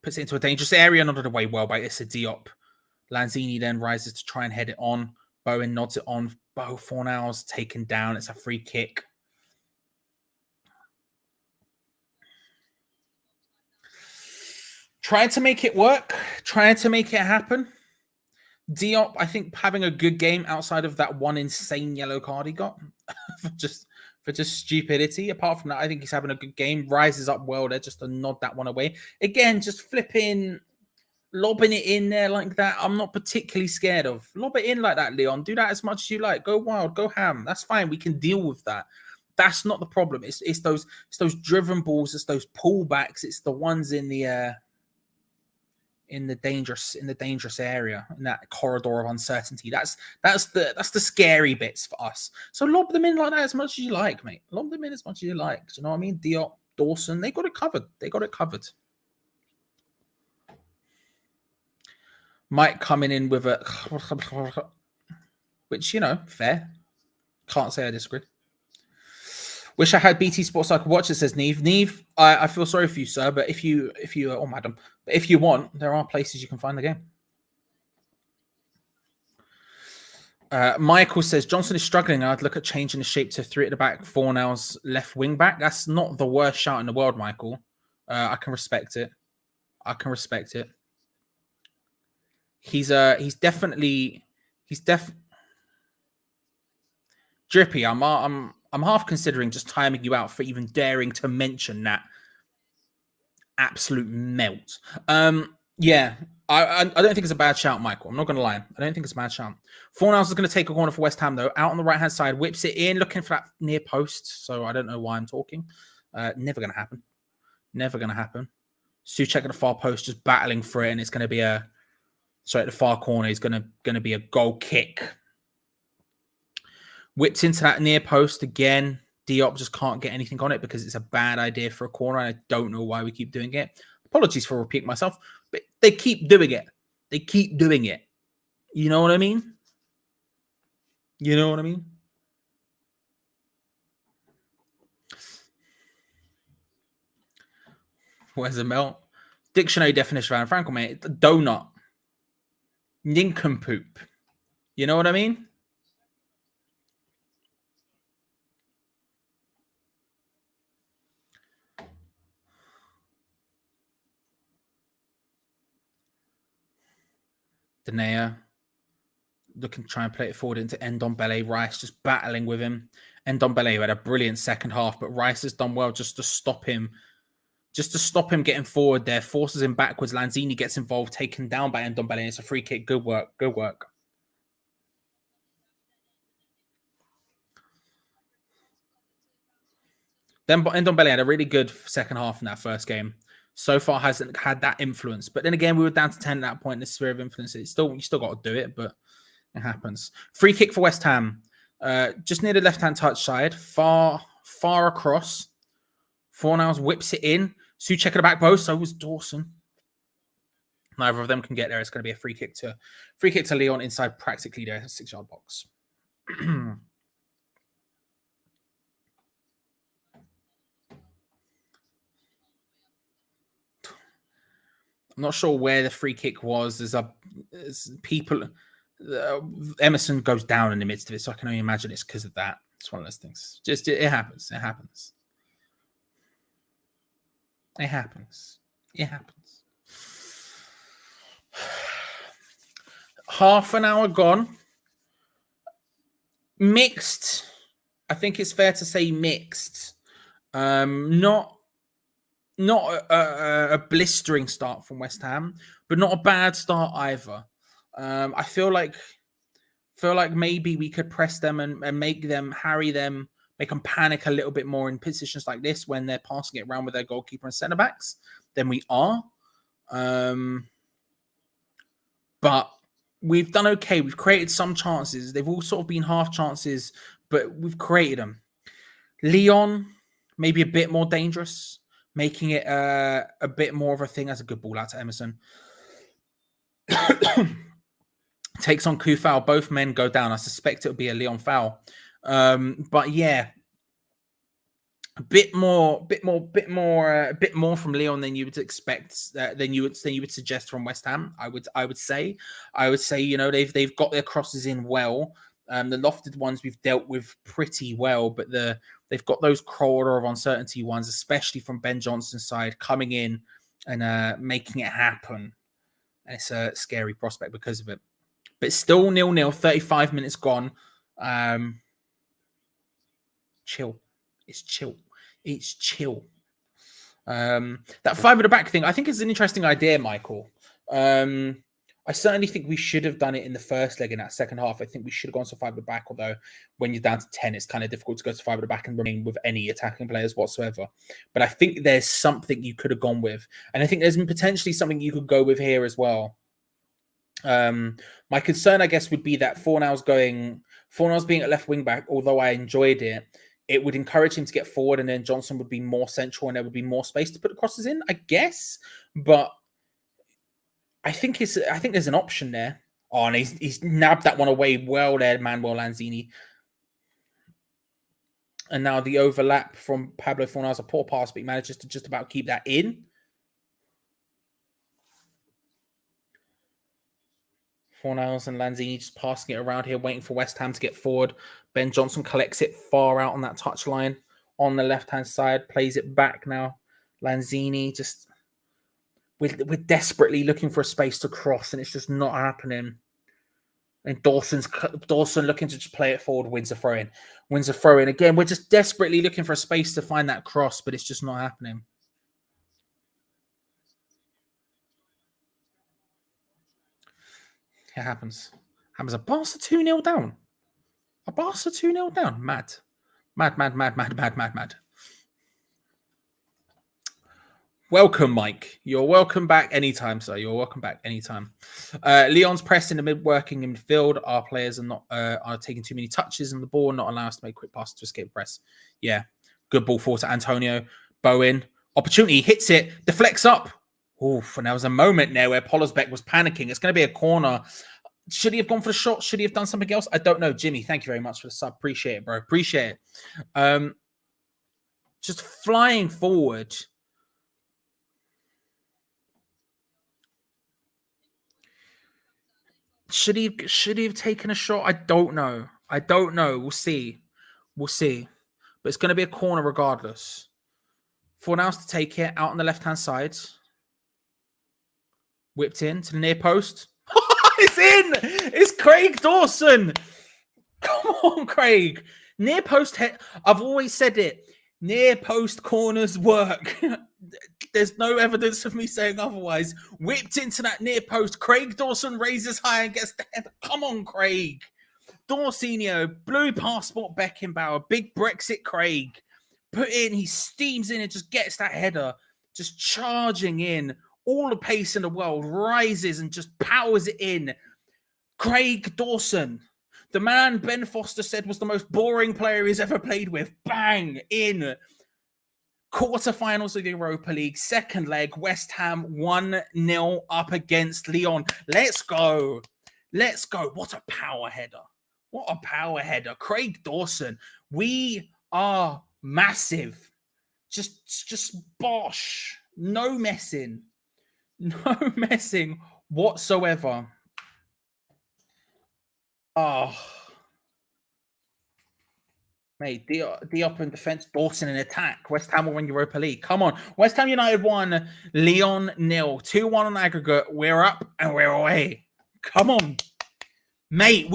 Puts it into a dangerous area, not away well by Issa Diop. Lanzini then rises to try and head it on. Bowen nods it on. Bo Fornals taken down. It's a free kick. Trying to make it work. Trying to make it happen. Diop, I think, having a good game outside of that one insane yellow card he got for just stupidity. Apart from that, I think he's having a good game. Rises up well there just to nod that one away. Again, just flipping... Lobbing it in there like that, I'm not particularly scared of. Lob it in like that, Lyon. Do that as much as you like. Go wild, go ham. That's fine. We can deal with that. That's not the problem. It's those driven balls. It's those pullbacks. It's the ones in the dangerous area, in that corridor of uncertainty. That's the scary bits for us. So lob them in like that as much as you like, mate. Lob them in as much as you like. Do you know what I mean? Diop, Dawson, they got it covered. Mike coming in with a... Which, you know, fair. Can't say I disagree. Wish I had BT Sports so I could watch it, says Neve. Neve, I feel sorry for you, sir, but if you or madam, but if you want, there are places you can find the game. Michael says, Johnson is struggling. I'd look at changing the shape to 3 at the back, Fornals left wing back. That's not the worst shout in the world, Michael. I can respect it. He's definitely Drippy. I'm half considering just timing you out for even daring to mention that absolute melt. Yeah, I don't think it's a bad shout, Michael. I'm not going to lie. I don't think it's a bad shout. Fornals is going to take a corner for West Ham though. Out on the right hand side, whips it in, looking for that near post. So I don't know why I'm talking. Never going to happen. Souček at the far post, just battling for it, and it's going to be at the far corner is going to be a goal kick. Whipped into that near post again. Diop just can't get anything on it because it's a bad idea for a corner. And I don't know why we keep doing it. Apologies for repeating myself, but they keep doing it. You know what I mean? Where's the melt? Dictionary definition of Van Frankel, mate. Donut. Nincompoop. You know what I mean? Denea looking to try and play it forward into Ndombele. Rice just battling with him. Ndombele had a brilliant second half, but Rice has done well just to stop him just to stop him getting forward there, forces him backwards. Lanzini gets involved, taken down by Ndombele. It's a free kick. Good work. Good work. Then Ndombele had a really good second half in that first game. So far hasn't had that influence. But then again, we were down to 10 at that point in the sphere of influence. You still got to do it, but it happens. Free kick for West Ham. Just near the left-hand touch side. Far across. Fornals whips it in. Souček at the back post. So was Dawson. Neither of them can get there. It's going to be a free kick to Lyon inside practically their 6-yard box. I'm not sure where the free kick was. There's people. Emerson goes down in the midst of it, so I can only imagine it's because of that. It's one of those things. Just it happens. It happens. It happens. It happens. Half an hour gone. Mixed. I think it's fair to say mixed. Not a blistering start from West Ham, but not a bad start either. I feel like maybe we could press them and make them harry them, make them panic a little bit more in positions like this when they're passing it around with their goalkeeper and centre backs than we are. But we've done okay. We've created some chances. They've all sort of been half chances, but we've created them. Lyon, maybe a bit more dangerous, making it a bit more of a thing. That's a good ball out to Emerson. Takes on Kufal. Both men go down. I suspect it'll be a Lyon foul. But yeah, a bit more from Lyon than you would expect. Than you would suggest from West Ham. I would say. You know, they've got their crosses in well. The lofted ones we've dealt with pretty well, but they've got those corridor of uncertainty ones, especially from Ben Johnson's side, coming in and making it happen. And it's a scary prospect because of it. But still 0-0, 35 minutes gone. Chill. It's chill. It's chill. That 5 at the back thing, I think is an interesting idea, Michael. I certainly think we should have done it in the first leg in that second half. I think we should have gone to 5 at the back, although when you're down to 10, it's kind of difficult to go to 5 at the back and remain with any attacking players whatsoever. But I think there's something you could have gone with. And I think there's potentially something you could go with here as well. My concern, I guess, would be that Fornals being at left wing back, although I enjoyed it, it would encourage him to get forward and then Johnson would be more central and there would be more space to put the crosses in, I guess. But I think there's an option there. Oh, and he's nabbed that one away well there, Manuel Lanzini. And now the overlap from Pablo Fornals, a poor pass, but he manages to just about keep that in. Fornals and Lanzini just passing it around here, waiting for West Ham to get forward. Ben Johnson collects it far out on that touchline on the left-hand side, plays it back now. Lanzini just... We're desperately looking for a space to cross, and it's just not happening. And Dawson looking to just play it forward, wins a throw-in. Again, we're just desperately looking for a space to find that cross, but it's just not happening. It happens. A Barca 2-0 down. Mad. Welcome, Mike. You're welcome back anytime, sir. You're welcome back anytime. Lyon's press in the working in midfield. Our players are taking too many touches on the ball, not allowing us to make quick passes to escape press. Yeah, good ball forward to Antonio. Bowen. Opportunity, hits it, deflects up. Oof, and there was a moment there where Pollersbeck was panicking. It's going to be a corner. Should he have gone for the shot? Should he have done something else? I don't know. Jimmy, thank you very much for the sub. Appreciate it, bro. Appreciate it. Just flying forward. Should he have taken a shot? I don't know. We'll see. But it's going to be a corner regardless. Fornals to take it out on the left-hand side. Whipped in to the near post. It's in! It's Craig Dawson! Come on, Craig. Near post head. I've always said it. Near post corners work. There's no evidence of me saying otherwise. Whipped into that near post. Craig Dawson raises high and gets the header. Come on, Craig. Dorsinio, blue passport Beckenbauer, big Brexit Craig. Put in, he steams in and just gets that header. Just charging in. All the pace in the world. Rises and just powers it in. Craig Dawson. The man Ben Foster said was the most boring player he's ever played with. Bang! In. Quarterfinals of the Europa League. Second leg. West Ham 1-0 up against Lyon. Let's go. Let's go. What a power header. What a power header. Craig Dawson. We are massive. Just bosh. No messing. No messing whatsoever. Oh. Mate, Diop in defense, Dawson in attack. West Ham will win Europa League. Come on. West Ham United 1, Lyon 0. 2-1 on aggregate. We're up and we're away. Come on. Mate,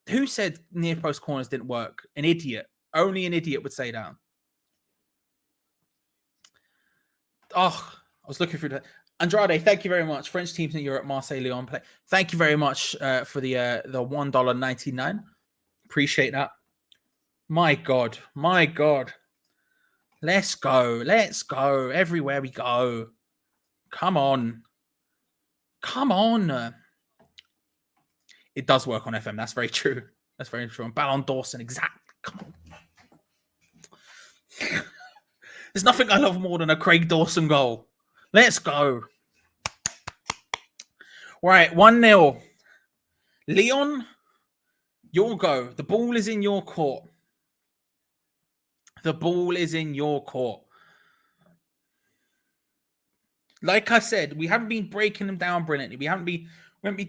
who said near post corners didn't work? An idiot. Only an idiot would say that. Oh, I was looking through that. Andrade, thank you very much. French teams in Europe, Marseille, Lyon play. Thank you very much for the $1.99. Appreciate that. My God. My God. Let's go. Let's go. Everywhere we go. Come on. Come on. It does work on FM. That's very true. That's very true. And Ballon Dawson, exactly. Come on. There's nothing I love more than a Craig Dawson goal. Let's go. Right, 1-0. Lyon, your go. The ball is in your court. The ball is in your court. Like I said, we haven't been breaking them down brilliantly. We haven't been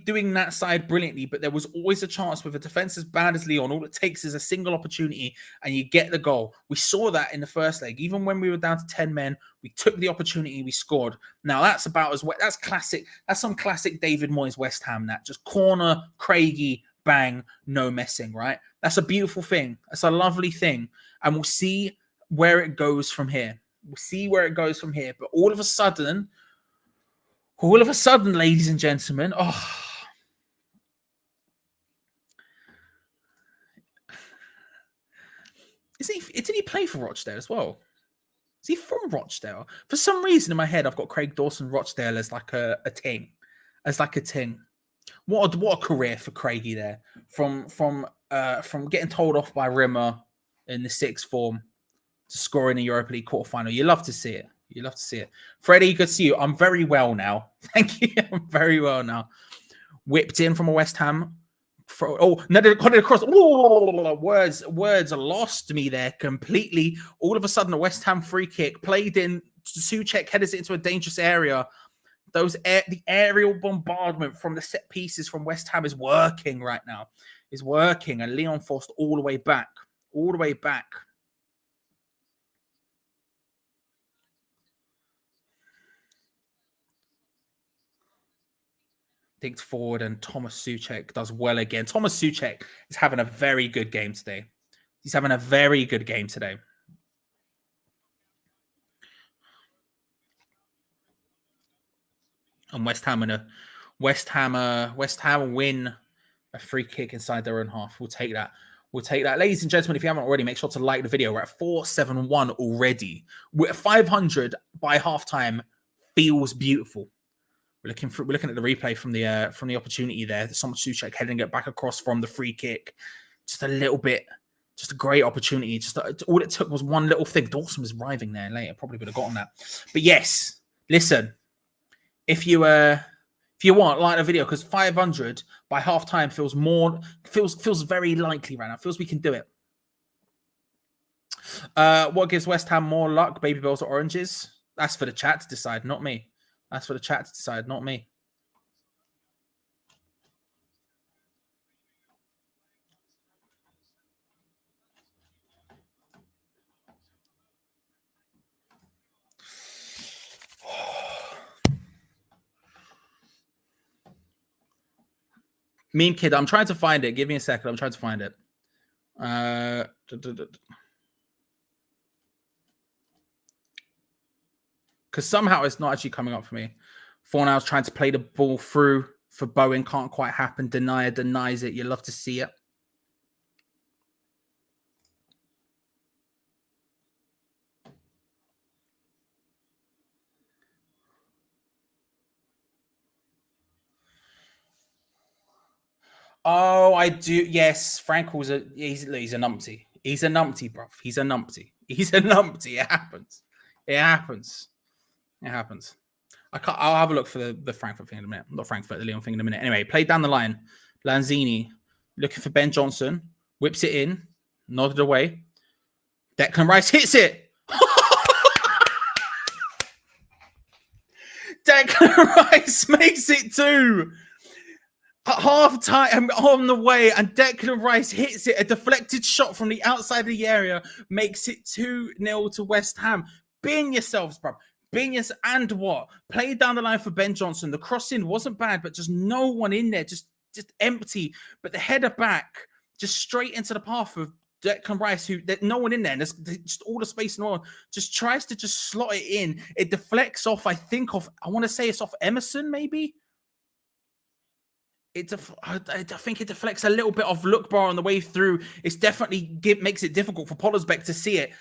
doing that side brilliantly, but there was always a chance with a defense as bad as Lyon. All it takes is a single opportunity and you get the goal. We saw that in the first leg. Even when we were down to 10 men, we took the opportunity, we scored. Now that's about as well. That's classic. That's some classic David Moyes West Ham. That just corner, Craigie, bang, no messing, right? That's a beautiful thing. That's a lovely thing. And we'll see where it goes from here. We'll see where it goes from here. But all of a sudden, ladies and gentlemen, did he play for Rochdale as well? Is he from Rochdale? For some reason in my head, I've got Craig Dawson Rochdale as like a ting. What a career for Craigie there. From getting told off by Rimmer in the sixth form to score in the Europa League quarterfinal. You love to see it. You love to see it. Freddie, good to see you. I'm very well now. Thank you. I'm very well now. Whipped in from a West Ham. Across. Words lost me there completely. All of a sudden, a West Ham free kick played in. Souček headers it into a dangerous area. The aerial bombardment from the set pieces from West Ham is working right now. Is working, and Lyon forced all the way back. All the way back. Digs forward, and Thomas Souček does well again. Thomas Souček is having a very good game today. He's having a very good game today. And West Ham win a free kick inside their own half. We'll take that. We'll take that. Ladies and gentlemen, if you haven't already, make sure to like the video. We're at 471 already. We're at 500 by halftime. Feels beautiful. We're looking at the replay from the opportunity there. Thomas Souček heading it back across from the free kick. Just a little bit, just a great opportunity. All it took was one little thing. Dawson was arriving there later. Probably would have gotten that. But yes, listen. If you want, like the video, because 500 by halftime feels very likely right now. Feels we can do it. What gives West Ham more luck? Baby bells or oranges? That's for the chat to decide, not me. That's for the chat to decide, not me. Meme Kid, I'm trying to find it. Give me a second. I'm trying to find it. because somehow it's not actually coming up for me. Fornal's trying to play the ball through for Bowen. Can't quite happen. Denier denies it. You love to see it. Oh, I do. Yes, Frankel's he's a numpty. He's a numpty, bruv. He's a numpty. He's a numpty. It happens. It happens. It happens. I'll have a look for the Frankfurt thing in a minute. Not Frankfurt, the Lyon thing in a minute. Anyway, played down the line. Lanzini looking for Ben Johnson. Whips it in. Nodded away. Declan Rice hits it. Declan Rice makes it 2. At half time on the way, and Declan Rice hits it. A deflected shot from the outside of the area makes it 2-0 to West Ham. Bin yourselves, bro. Bin yourselves. And what? Played down the line for Ben Johnson. The crossing wasn't bad, but just no one in there. Just empty. But the header back, just straight into the path of Declan Rice, who there's no one in there, and there's just all the space in the world. Just tries to just slot it in. It deflects off, I want to say it's off Emerson, maybe? I think it deflects a little bit off Lookbar on the way through. It's definitely makes it difficult for Pollersbeck to see it.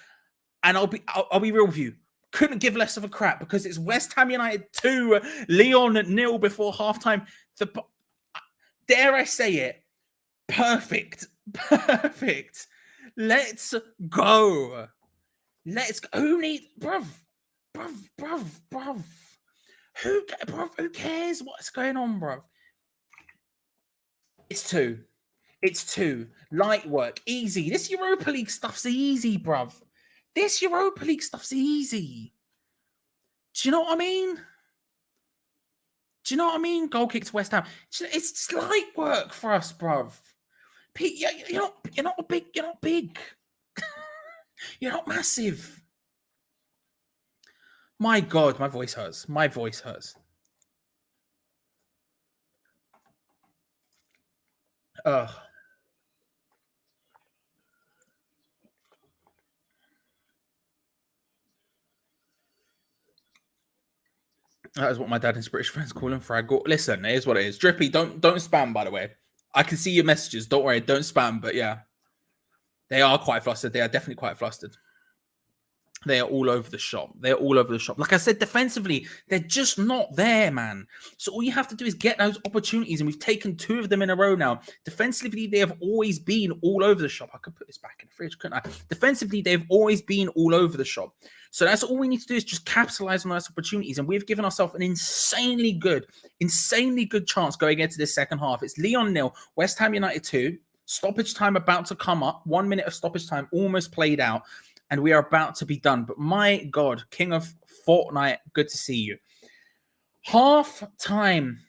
And I'll be real with you. Couldn't give less of a crap because it's West Ham United 2, Lyon 0 before halftime. Dare I say it? Perfect. Let's go. Who needs bruv? Who cares what's going on, bruv? It's 2. It's 2. Light work. Easy. This Europa League stuff's easy, bruv. This Europa League stuff's easy. Do you know what I mean? Goal kick to West Ham. It's light work for us, bruv. Pete, you're not big. You're not massive. My God, my voice hurts. Ugh. That is what my dad and his British friends call him. Frag. Listen, it is what it is. Drippy, don't spam, by the way. I can see your messages. Don't worry, don't spam. But yeah, they are quite flustered. They are definitely quite flustered. They are all over the shop. Like I said, defensively, they're just not there, man. So all you have to do is get those opportunities, and we've taken 2 of them in a row now. Defensively, they have always been all over the shop. I could put this back in the fridge, couldn't I? Defensively, they've always been all over the shop. So that's all we need to do is just capitalize on those opportunities, and we've given ourselves an insanely good chance going into this second half. It's Lyon 0, West Ham United 2. Stoppage time about to come up. 1 minute of stoppage time almost played out. And we are about to be done. But my God, King of Fortnite, good to see you. Half time.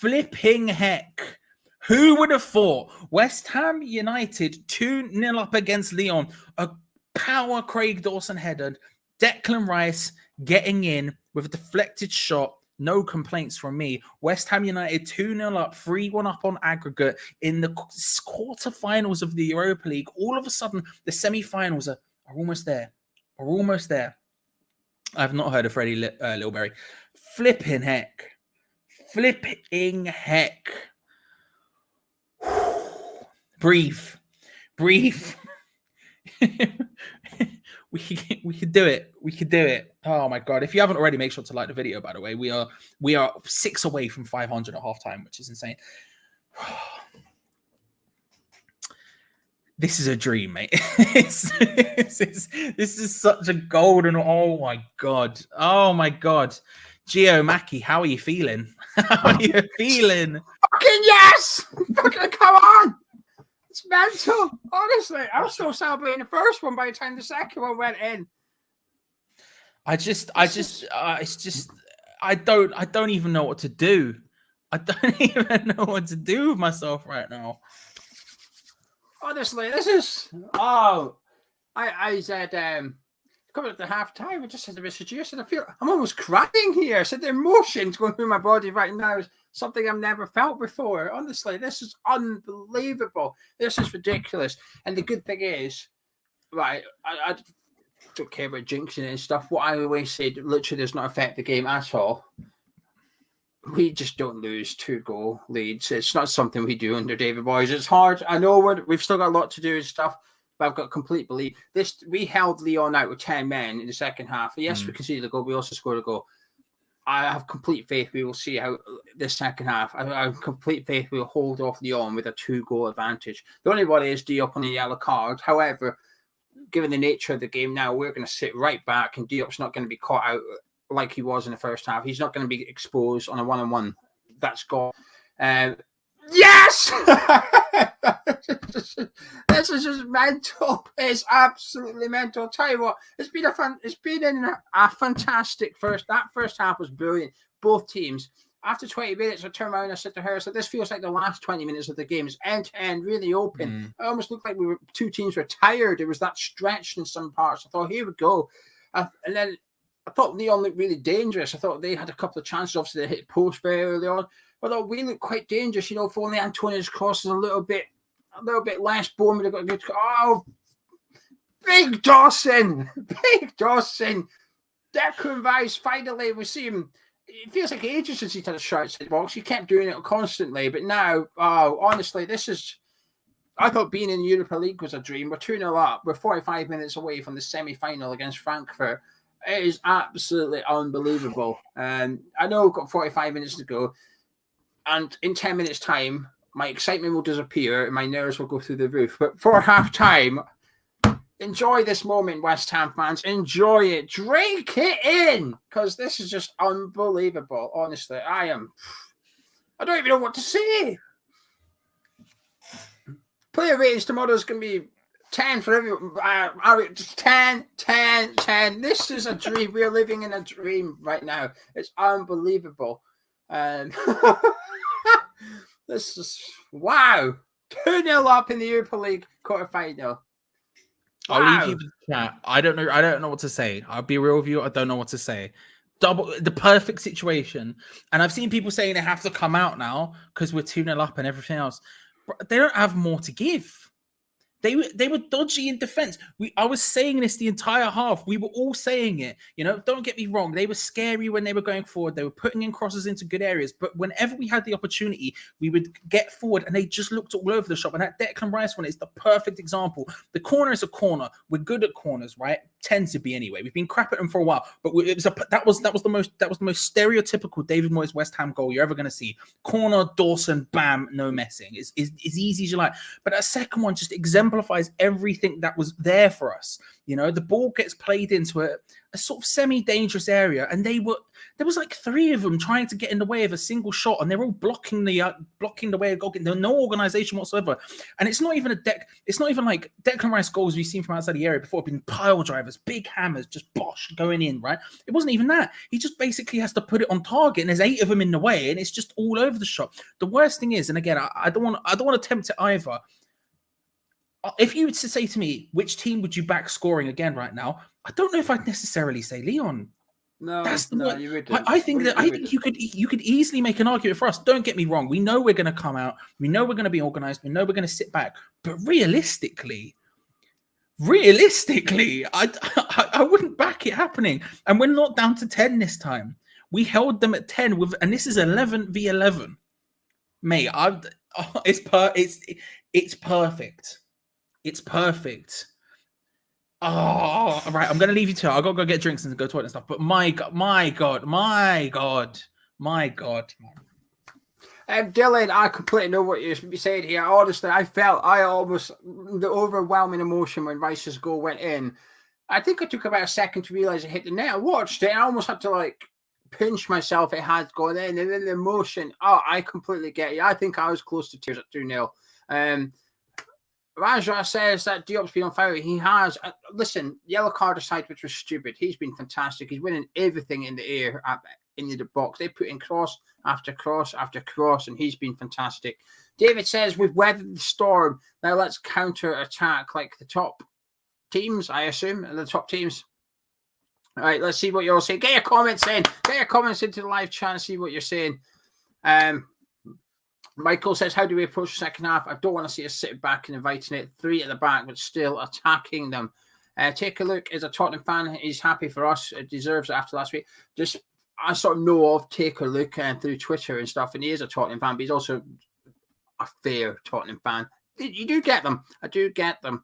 Flipping heck. Who would have thought? West Ham United 2-0 up against Lyon. A power Craig Dawson headed. Declan Rice getting in with a deflected shot. No complaints from me. West Ham United 2-0 up, 3-1 up on aggregate in the quarterfinals of the Europa League. All of a sudden, the semi-finals are almost there. I've not heard of Freddie Littleberry. Flipping heck. Breathe. We could do it. Oh my God. If you haven't already, make sure to like the video, by the way. We are 6 away from 500 at halftime, which is insane. This is a dream, mate. This is such a golden. Oh my God. Geo Mackie, how are you feeling? Fucking yes! Fucking come on! It's mental. Honestly, I was still celebrating the first one by the time the second one went in. I don't even know what to do. I don't even know what to do with myself right now. Honestly, this is I said coming up to half time, I just said to Mr. G, I said, I'm almost crying here. I said the emotions going through my body right now is something I've never felt before. Honestly, this is unbelievable. This is ridiculous. And the good thing is, right, don't care about jinxing and stuff. What I always say literally does not affect the game at all. We just don't lose 2-goal leads. It's not something we do under David Moyes. It's hard. I know we've still got a lot to do and stuff, but I've got complete belief. We held Lyon out with 10 men in the second half. Yes, we conceded a goal. We also scored a goal. I have complete faith we will see how this second half. I have complete faith we will hold off Lyon with a 2-goal advantage. The only one is Diop on a yellow card. However, given the nature of the game now, we're going to sit right back, and Diop's not going to be caught out like he was in the first half. He's not going to be exposed on a 1-on-1. That's gone. Yes! This is just mental. It's absolutely mental. I'll tell you what, it's been a fantastic first. That first half was brilliant. Both teams. After 20 minutes, I turned around and I said to her, "So this feels like the last 20 minutes of the game. It's end to end, really open. It almost looked like two teams were tired. There was that stretch in some parts. I thought, here we go. And then I thought Lyon looked really dangerous. I thought they had a couple of chances. Obviously, they hit post very early on. I thought we looked quite dangerous. You know, if only Antonia's cross is a little bit less. Bourne would have got a good. Oh, big Dawson, Declan Rice. Finally, we see him. It feels like ages since he's had a shot inside the box. He kept doing it constantly, but now, honestly, this is. I thought being in the Europa League was a dream. We're 2-0 up. We're 45 minutes away from the semi-final against Frankfurt. It is absolutely unbelievable. And I know we've got 45 minutes to go. And in 10 minutes' time, my excitement will disappear and my nerves will go through the roof. But for half-time, enjoy this moment, West Ham fans. Enjoy it. Drink it in. Because this is just unbelievable. Honestly, I don't even know what to say. Player ratings tomorrow is going to be 10 for everyone. 10. This is a dream. We're living in a dream right now. It's unbelievable. This is wow. 2-0 up in the Europa League quarterfinal. I'll leave you with the chat. I don't know what to say. I'll be real with you. I don't know what to say. The perfect situation. And I've seen people saying they have to come out now because we're 2-0 up and everything else. But they don't have more to give. They were dodgy in defense. I was saying this the entire half. We were all saying it. You know, don't get me wrong. They were scary when they were going forward. They were putting in crosses into good areas. But whenever we had the opportunity, we would get forward and they just looked all over the shop. And that Declan Rice one is the perfect example. The corner is a corner. We're good at corners, right? Tend to be anyway. We've been crap at them for a while. But that was the most stereotypical David Moyes West Ham goal you're ever going to see. Corner, Dawson, bam, no messing. It's easy as you like. But that second one just exemplifies everything that was there for us. You know, the ball gets played into a sort of semi-dangerous area, and there was like 3 of them trying to get in the way of a single shot, and they're all blocking the way of goal. There's no organization whatsoever, and it's not even like Declan Rice goals we've seen from outside the area before. Been pile drivers, big hammers, just bosh going in. Right? It wasn't even that. He just basically has to put it on target, and there's 8 of them in the way, and it's just all over the shop. The worst thing is, and again, I don't want to tempt it either. If you were to say to me, which team would you back scoring again right now? I don't know if I'd necessarily say Lyon. No, you wouldn't. I think you could easily make an argument for us. Don't get me wrong. We know we're going to come out. We know we're going to be organized. We know we're going to sit back. But realistically, I wouldn't back it happening. And we're not down to 10 this time. We held them at 10 and this is 11 v 11. Mate, it's perfect. It's perfect. Oh, right. I'm going to leave you to it. I've got to go get drinks and go to toilet and stuff. But my God. Dylan, I completely know what you're saying here. Honestly, the overwhelming emotion when Rice's goal went in. I think it took about a second to realize it hit the net. I watched it and I almost had to pinch myself. It had gone in, and then the emotion. Oh, I completely get you. I think I was close to tears at 2-0. Raja says that Diop's been on fire. He has. Listen, yellow card aside, which was stupid. He's been fantastic. He's winning everything in the air in the box. They put in cross after cross after cross, and he's been fantastic. David says, we've weathered the storm. Now let's counter-attack like the top teams, I assume, the top teams. All right, let's see what you're all saying. Get your comments in. Get your comments into the live chat and see what you're saying. Michael says, how do we approach the second half? I don't want to see us sitting back and inviting it. 3 at the back, but still attacking them. Take a look. As a Tottenham fan, he's happy for us. It deserves it after last week. I sort of know of Take a Look through Twitter and stuff, and he is a Tottenham fan, but he's also a fair Tottenham fan. You do get them. I do get them.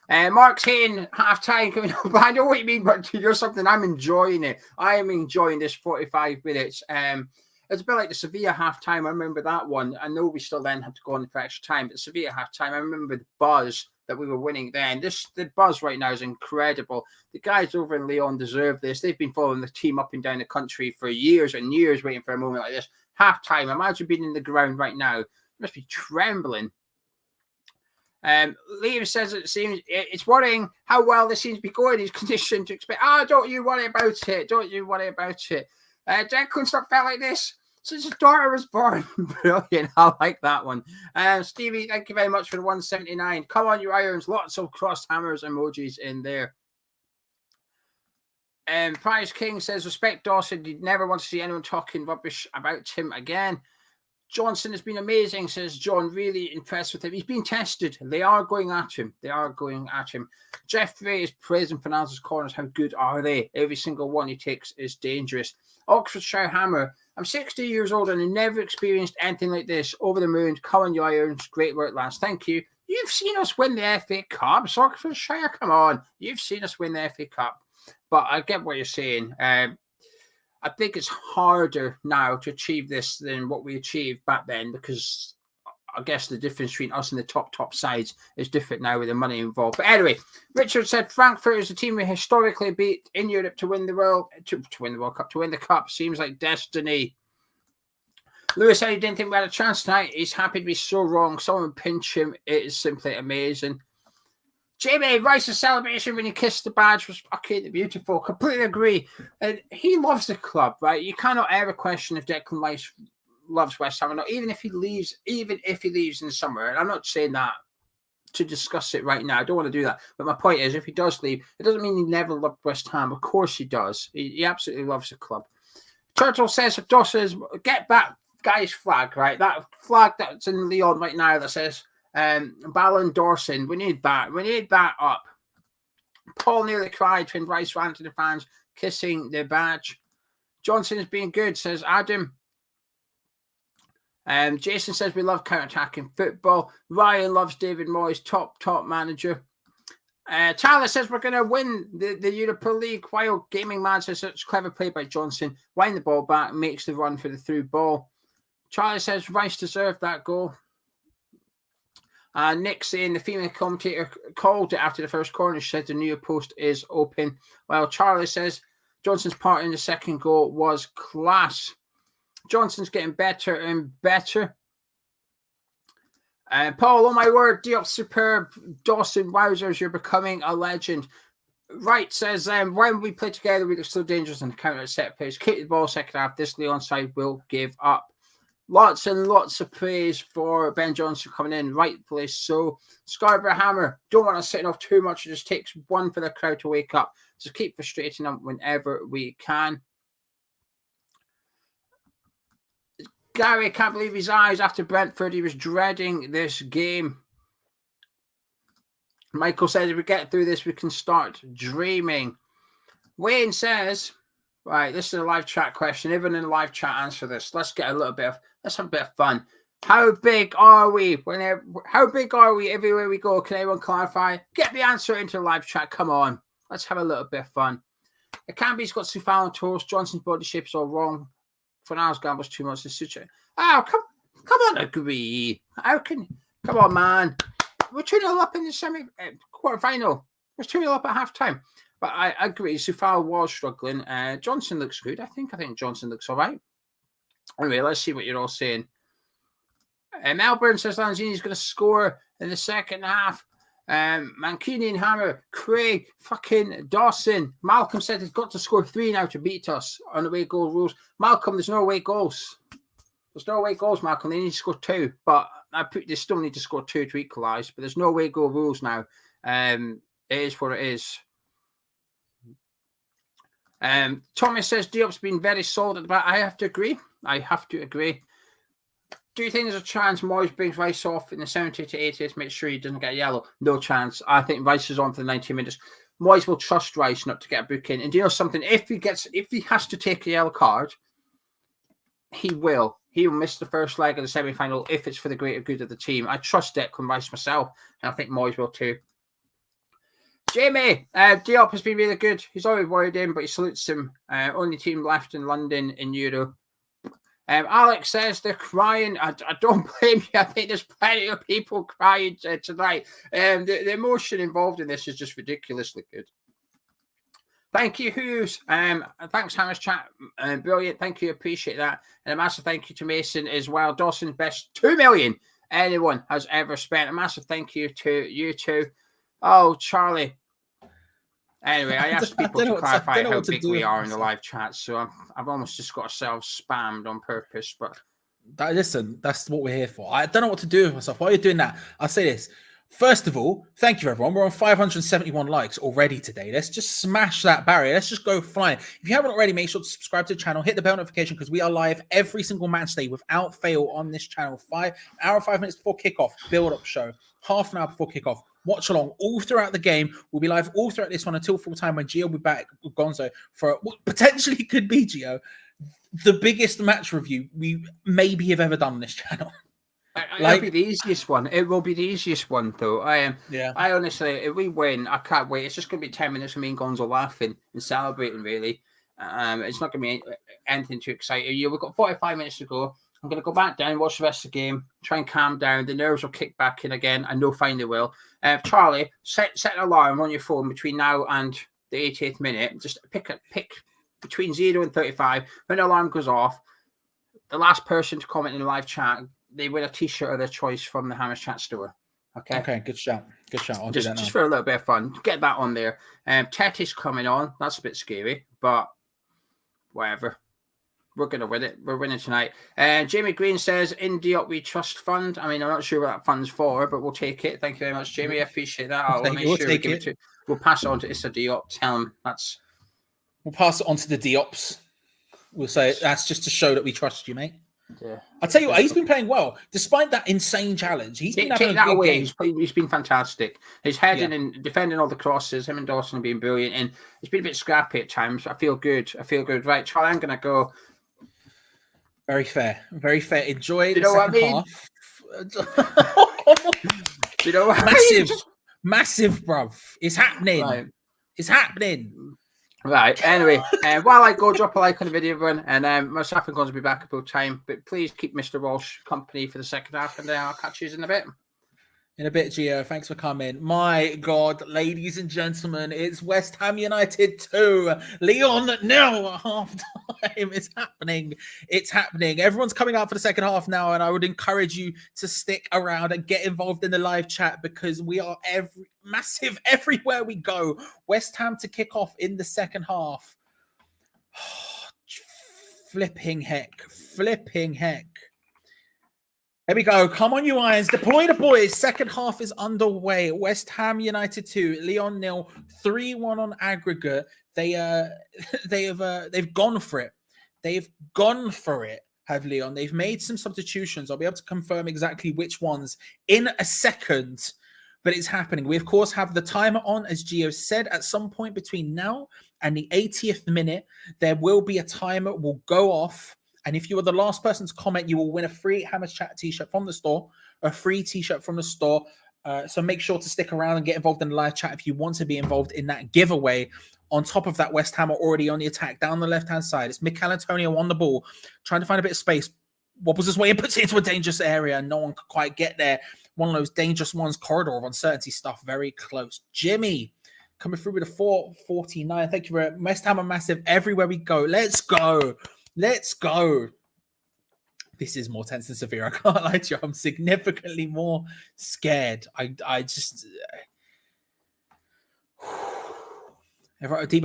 Mark's Hayne, half-time coming up. I know what you mean, but you're something. I'm enjoying it. I am enjoying this 45 minutes. It's a bit like the Sevilla half-time. I remember that one. I know we still then had to go on for extra time, but Sevilla half-time, I remember the buzz that we were winning then. The buzz right now is incredible. The guys over in Lyon deserve this. They've been following the team up and down the country for years and years, waiting for a moment like this. Half-time. Imagine being in the ground right now. You must be trembling. Liam says it's worrying how well this seems to be going. He's conditioned to expect. Don't you worry about it. Don't you worry about it. Declan's not felt like this since his daughter was born. Brilliant. I like that one. Stevie, thank you very much for the 179. Come on, you irons. Lots of crossed hammers emojis in there. Prize King says, respect Dawson. You'd never want to see anyone talking rubbish about him again. Johnson has been amazing, says John. Really impressed with him. He's been tested. They are going at him. Jeffrey is praising Fernando's corners. How good are they? Every single one he takes is dangerous. Oxfordshire Hammer. I'm 60 years old and I never experienced anything like this. Over the moon. Come on, you irons. Great work, lads. Thank you. You've seen us win the FA Cup. Oxfordshire, come on. You've seen us win the FA Cup. But I get what you're saying. I think it's harder now to achieve this than what we achieved back then, because I guess the difference between us and the top sides is different now with the money involved. But anyway, Richard said Frankfurt is the team we historically beat in Europe to win the to win the cup. Seems like destiny. Lewis said he didn't think we had a chance tonight. He's happy to be so wrong. Someone pinch him. It is simply amazing. Jamie, Rice's celebration when he kissed the badge was fucking beautiful. Completely agree. And he loves the club, right? You cannot ever question if Declan Rice loves West Ham or not, even if he leaves in the summer. And I'm not saying that to discuss it right now. I don't want to do that. But my point is, if he does leave, it doesn't mean he never loved West Ham. Of course he does. He absolutely loves the club. Turtle says, Dawson's, get that guy's flag, right? That flag that's in Lyon right now that says, Ballon Dawson, we need that up. Paul nearly cried when Rice ran to the fans kissing the badge. Johnson is being good, says Adam. Jason says we love counter-attacking football. Ryan loves David Moyes, top manager. Tyler says we're going to win the Europa League, while Gaming Man says it's clever play by Johnson. Wind the ball back, makes the run for the through ball. Charlie says Rice deserved that goal. Nick saying the female commentator called it after the first corner. She said the near post is open. While Charlie says Johnson's part in the second goal was class. Johnson's getting better and better. Paul, oh my word, Diop superb. Dawson, wowzers, you're becoming a legend. Right says when we play together, we look so dangerous on the counter set plays. Keep the ball second half. This Lyon side will give up. Lots and lots of praise for Ben Johnson coming in, rightfully so. Scarborough Hammer, don't want to sit off too much. It just takes one for the crowd to wake up. Just keep frustrating them whenever we can. Gary can't believe his eyes after Brentford. He was dreading this game. Michael says if we get through this, we can start dreaming. Wayne says, right, this is a live chat question. Everyone in the live chat answer this. Let's have a bit of fun. How big are we? How big are we everywhere we go? Can anyone clarify? Get the answer into the live chat. Come on. Let's have a little bit of fun. Akambi's got Soufal on toast. Johnson's body shape is all wrong. Fernando's gambles too much. Oh, come on, agree. Come on, man. We're 2-0 up in the quarter-final. We're 2-0 up at half-time. But I agree. Soufal was struggling. Johnson looks good. I think Johnson looks all right. Anyway, let's see what you're all saying. Melbourne says Lanzini's going to score in the second half. Mancini and Hammer, Craig, fucking Dawson. Malcolm said he's got to score 3 now to beat us on away goal rules. Malcolm, there's no away goals. There's no away goals, Malcolm. They need to score 2. But they still need to score 2 to equalise. But there's no away goal rules now. It is what it is. Thomas says Diop's been very solid at the back. I have to agree. Do you think there's a chance Moyes brings Rice off in the 70 to 80 to make sure he doesn't get yellow? No chance. I think Rice is on for the 90 minutes. Moyes will trust Rice not to get a booking. And do you know something? If he has to take a yellow card, he will. He will miss the first leg of the semi-final if it's for the greater good of the team. I trust Declan Rice myself, and I think Moyes will too. Jamie, Diop has been really good. He's always worried him, but he salutes him. Only team left in London in Euro. Alex says they're crying. I don't blame you. I think there's plenty of people crying tonight. The emotion involved in this is just ridiculously good. Thank you, Who's. Thanks, Hammers Chat. Brilliant. Thank you. Appreciate that. And a massive thank you to Mason as well. Dawson's best 2 million anyone has ever spent. A massive thank you to you two. Oh, Charlie. Anyway, I asked people to clarify how big we are in the live chat, so I've almost just got ourselves spammed on purpose. But listen, that's what we're here for. I don't know what to do with myself. While you're doing that, I'll say this. First of all, thank you, everyone. We're on 571 likes already today. Let's just smash that barrier. Let's just go flying. If you haven't already, make sure to subscribe to the channel, hit the bell notification, because we are live every single match day without fail on this channel. 5 minutes before kickoff, build-up show. Half an hour before kickoff. Watch along all throughout the game. We'll be live all throughout this one until full time when Geo will be back with Gonzo for what potentially could be, Geo, the biggest match review we maybe have ever done on this channel. It'll be the easiest one. It will be the easiest one, though. I honestly, if we win, I can't wait. It's just going to be 10 minutes of me and Gonzo laughing and celebrating, really. It's not going to be anything too exciting. We've got 45 minutes to go. I'm going to go back down, watch the rest of the game, try and calm down. The nerves will kick back in again. I know fine they will. Charlie, set an alarm on your phone between now and the 88th minute. Just pick between 0 and 35. When the alarm goes off, the last person to comment in the live chat, they win a T-shirt of their choice from the Hammers Chat store. Okay, good shout. I'll just, do that now. Just for a little bit of fun. Get that on there. Teti's coming on. That's a bit scary, but whatever. We're going to win it. We're winning tonight. Jamie Green says, in Diop we trust fund. I mean, I'm not sure what that fund's for, but we'll take it. Thank you very much, Jamie. I appreciate that. I'll make sure we give it to. We'll pass it on to Issa Diop. Tell him that's. We'll pass it on to the Diops. We'll say that's just to show that we trust you, mate. Yeah. I'll tell you what, he's been playing well. Despite that insane challenge, he's been having a good game. He's been fantastic. He's heading and defending all the crosses. Him and Dawson have been brilliant. And it's been a bit scrappy at times. I feel good. Right, Charlie, I'm going to go. Very fair. Enjoy the second half. Do you know what I mean? Massive, bruv. It's happening. Right. It's happening. Right. Anyway, while I go, drop a like on the video, everyone, and myself and Gonzo will be back at full time. But please keep Mr. Walsh company for the second half, and I'll catch you in a bit. In a bit, Gio. Thanks for coming. My God, ladies and gentlemen, it's West Ham United 2. Lyon 0 at half time. It's happening. It's happening. Everyone's coming out for the second half now, and I would encourage you to stick around and get involved in the live chat because we are massive everywhere we go. West Ham to kick off in the second half. Flipping heck. Here we go. Come on, you Irons. Deploy the boys. Second half is underway. West Ham United 2, Lyon 0, 3-1 on aggregate. They've gone for it. Have Lyon. They've made some substitutions. I'll be able to confirm exactly which ones in a second, but it's happening. We, of course, have the timer on, as Gio said, at some point between now and the 80th minute. There will be a timer. Will go off. And if you are the last person to comment, you will win a free Hammers Chat t-shirt from the store, So make sure to stick around and get involved in the live chat if you want to be involved in that giveaway. On top of that, West Ham are already on the attack down the left-hand side. It's Mikel Antonio on the ball, trying to find a bit of space. Wobbles his way and puts it into a dangerous area. No one could quite get there. One of those dangerous ones, corridor of uncertainty stuff, very close. Jimmy coming through with a 449. Thank you very much. West Ham are massive everywhere we go. Let's go. This is more tense than severe. I can't lie to you. I'm significantly more scared. I just... Deep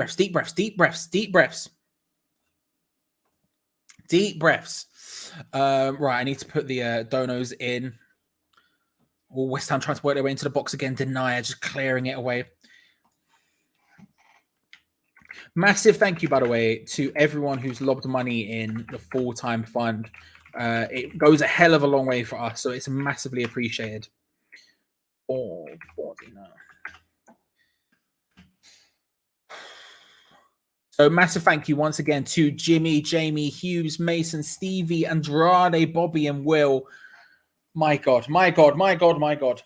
breaths. Right, I need to put the donos in. West Ham trying to work their way into the box again. Denier, just clearing it away. Massive thank you, by the way, to everyone who's lobbed money in the full-time fund. It goes a hell of a long way for us, so it's massively appreciated. 449. So massive thank you once again to Jimmy, Jamie, Hughes, Mason, Stevie, Andrade, Bobby, and Will. My God, my God, my God, my God.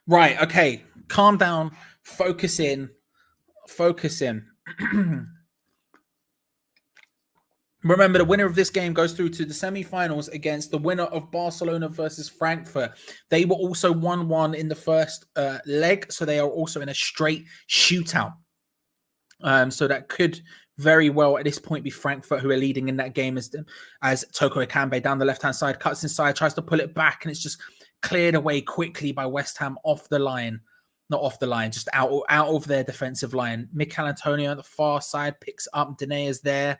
Right, okay. Calm down. Focus in. Focus in. Remember, the winner of this game goes through to the semi-finals against the winner of Barcelona versus Frankfurt. They were also 1-1 in the first leg, so they are also in a straight shootout. So that could very well at this point be Frankfurt who are leading in that game as Toko Ekambi down the left-hand side, cuts inside, tries to pull it back, and it's just cleared away quickly by West Ham off the line. Not off the line, just out of their defensive line. Mikel Antonio on the far side picks up. Dene is there.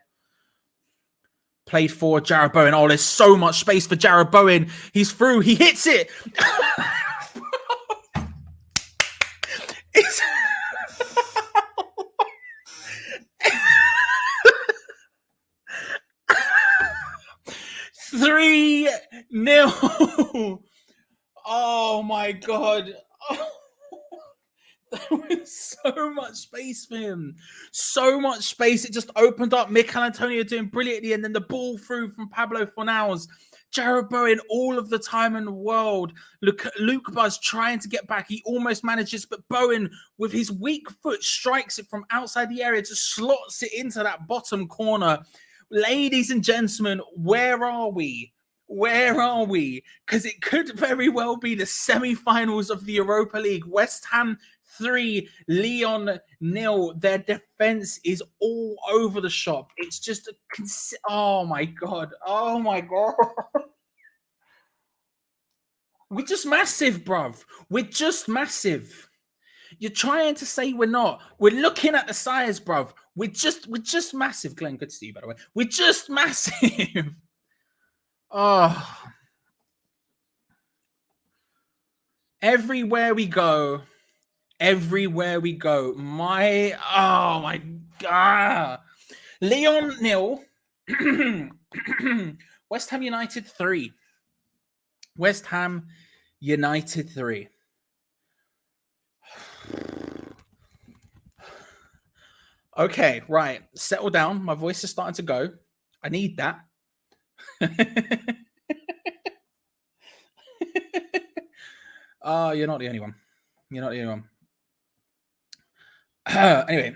Played for Jarrod Bowen. Oh, there's so much space for Jarrod Bowen. He's through. He hits it. It's... 3-0. Oh my God. Oh. There was so much space for him. So much space. It just opened up. Mikel Antonio doing brilliantly. And then the ball through from Pablo Fornals. Jarrod Bowen all of the time in the world. Luke Buzz trying to get back. He almost manages, but Bowen with his weak foot strikes it from outside the area, just slots it into that bottom corner. Ladies and gentlemen, where are we? Where are we? Because it could very well be the semi-finals of the Europa League. West Ham 3, Lyon 0. Their defense is all over the shop. It's just oh my God. Oh my God. We're just massive, bruv. We're just massive. You're trying to say we're not. We're looking at the size, bruv. We're just massive. Glenn, good to see you, by the way. We're just massive. Oh. Everywhere we go, oh my God. Lyon 0. West Ham United 3. West Ham United 3. Okay, right. Settle down. My voice is starting to go. I need that. Oh, you're not the only one. You're not the only one. Anyway,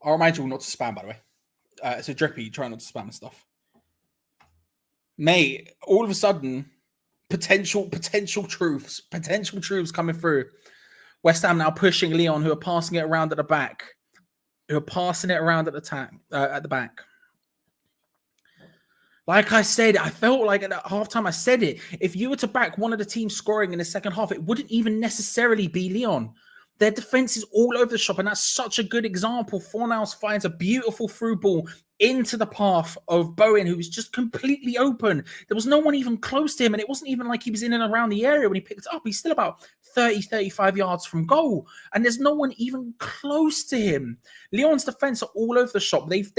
I'll remind you all not to spam, by the way. It's a drippy. Try not to spam and stuff. Mate, all of a sudden, potential truths coming through. West Ham now pushing Lyon, who are passing it around at the back. At the back. Like I said, I felt like at halftime I said it. If you were to back one of the teams scoring in the second half, it wouldn't even necessarily be Lyon. Their defense is all over the shop, and that's such a good example. Fornals finds a beautiful through ball into the path of Bowen, who was just completely open. There was no one even close to him, and it wasn't even like he was in and around the area when he picked it up. He's still about 30, 35 yards from goal, and there's no one even close to him. Lyon's defense are all over the shop. They've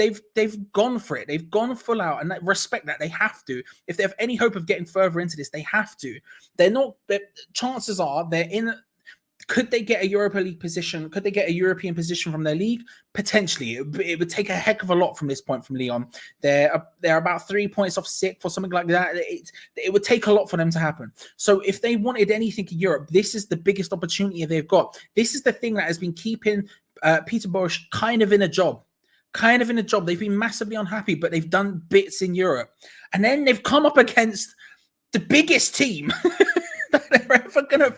gone for it. They've gone full out, and respect that. They have to. If they have any hope of getting further into this, they have to. Chances are they're in. Could they get a Europa League position? Could they get a European position from their league? Potentially. It would take a heck of a lot from this point from Lyon. They're about 3 points off sixth or something like that. It would take a lot for them to happen. So if they wanted anything in Europe, this is the biggest opportunity they've got. This is the thing that has been keeping Peter Bosz kind of in a job. They've been massively unhappy, but they've done bits in Europe. And then they've come up against the biggest team that they're ever going to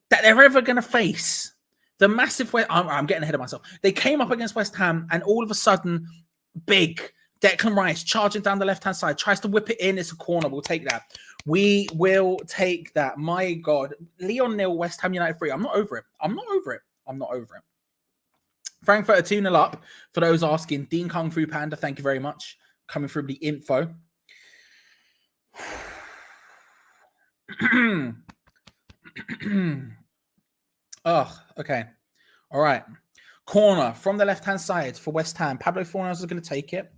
that they're ever going to face. The massive way. I'm getting ahead of myself. They came up against West Ham, and all of a sudden, big Declan Rice charging down the left-hand side, tries to whip it in. It's a corner. We'll take that. We will take that. My God. Lyon 0, West Ham United 3. I'm not over it. Frankfurt are 2-0 up. For those asking, Dean Kung Fu Panda, thank you very much. Coming through the info. Oh, okay. All right. Corner from the left-hand side for West Ham. Pablo Fornals is going to take it.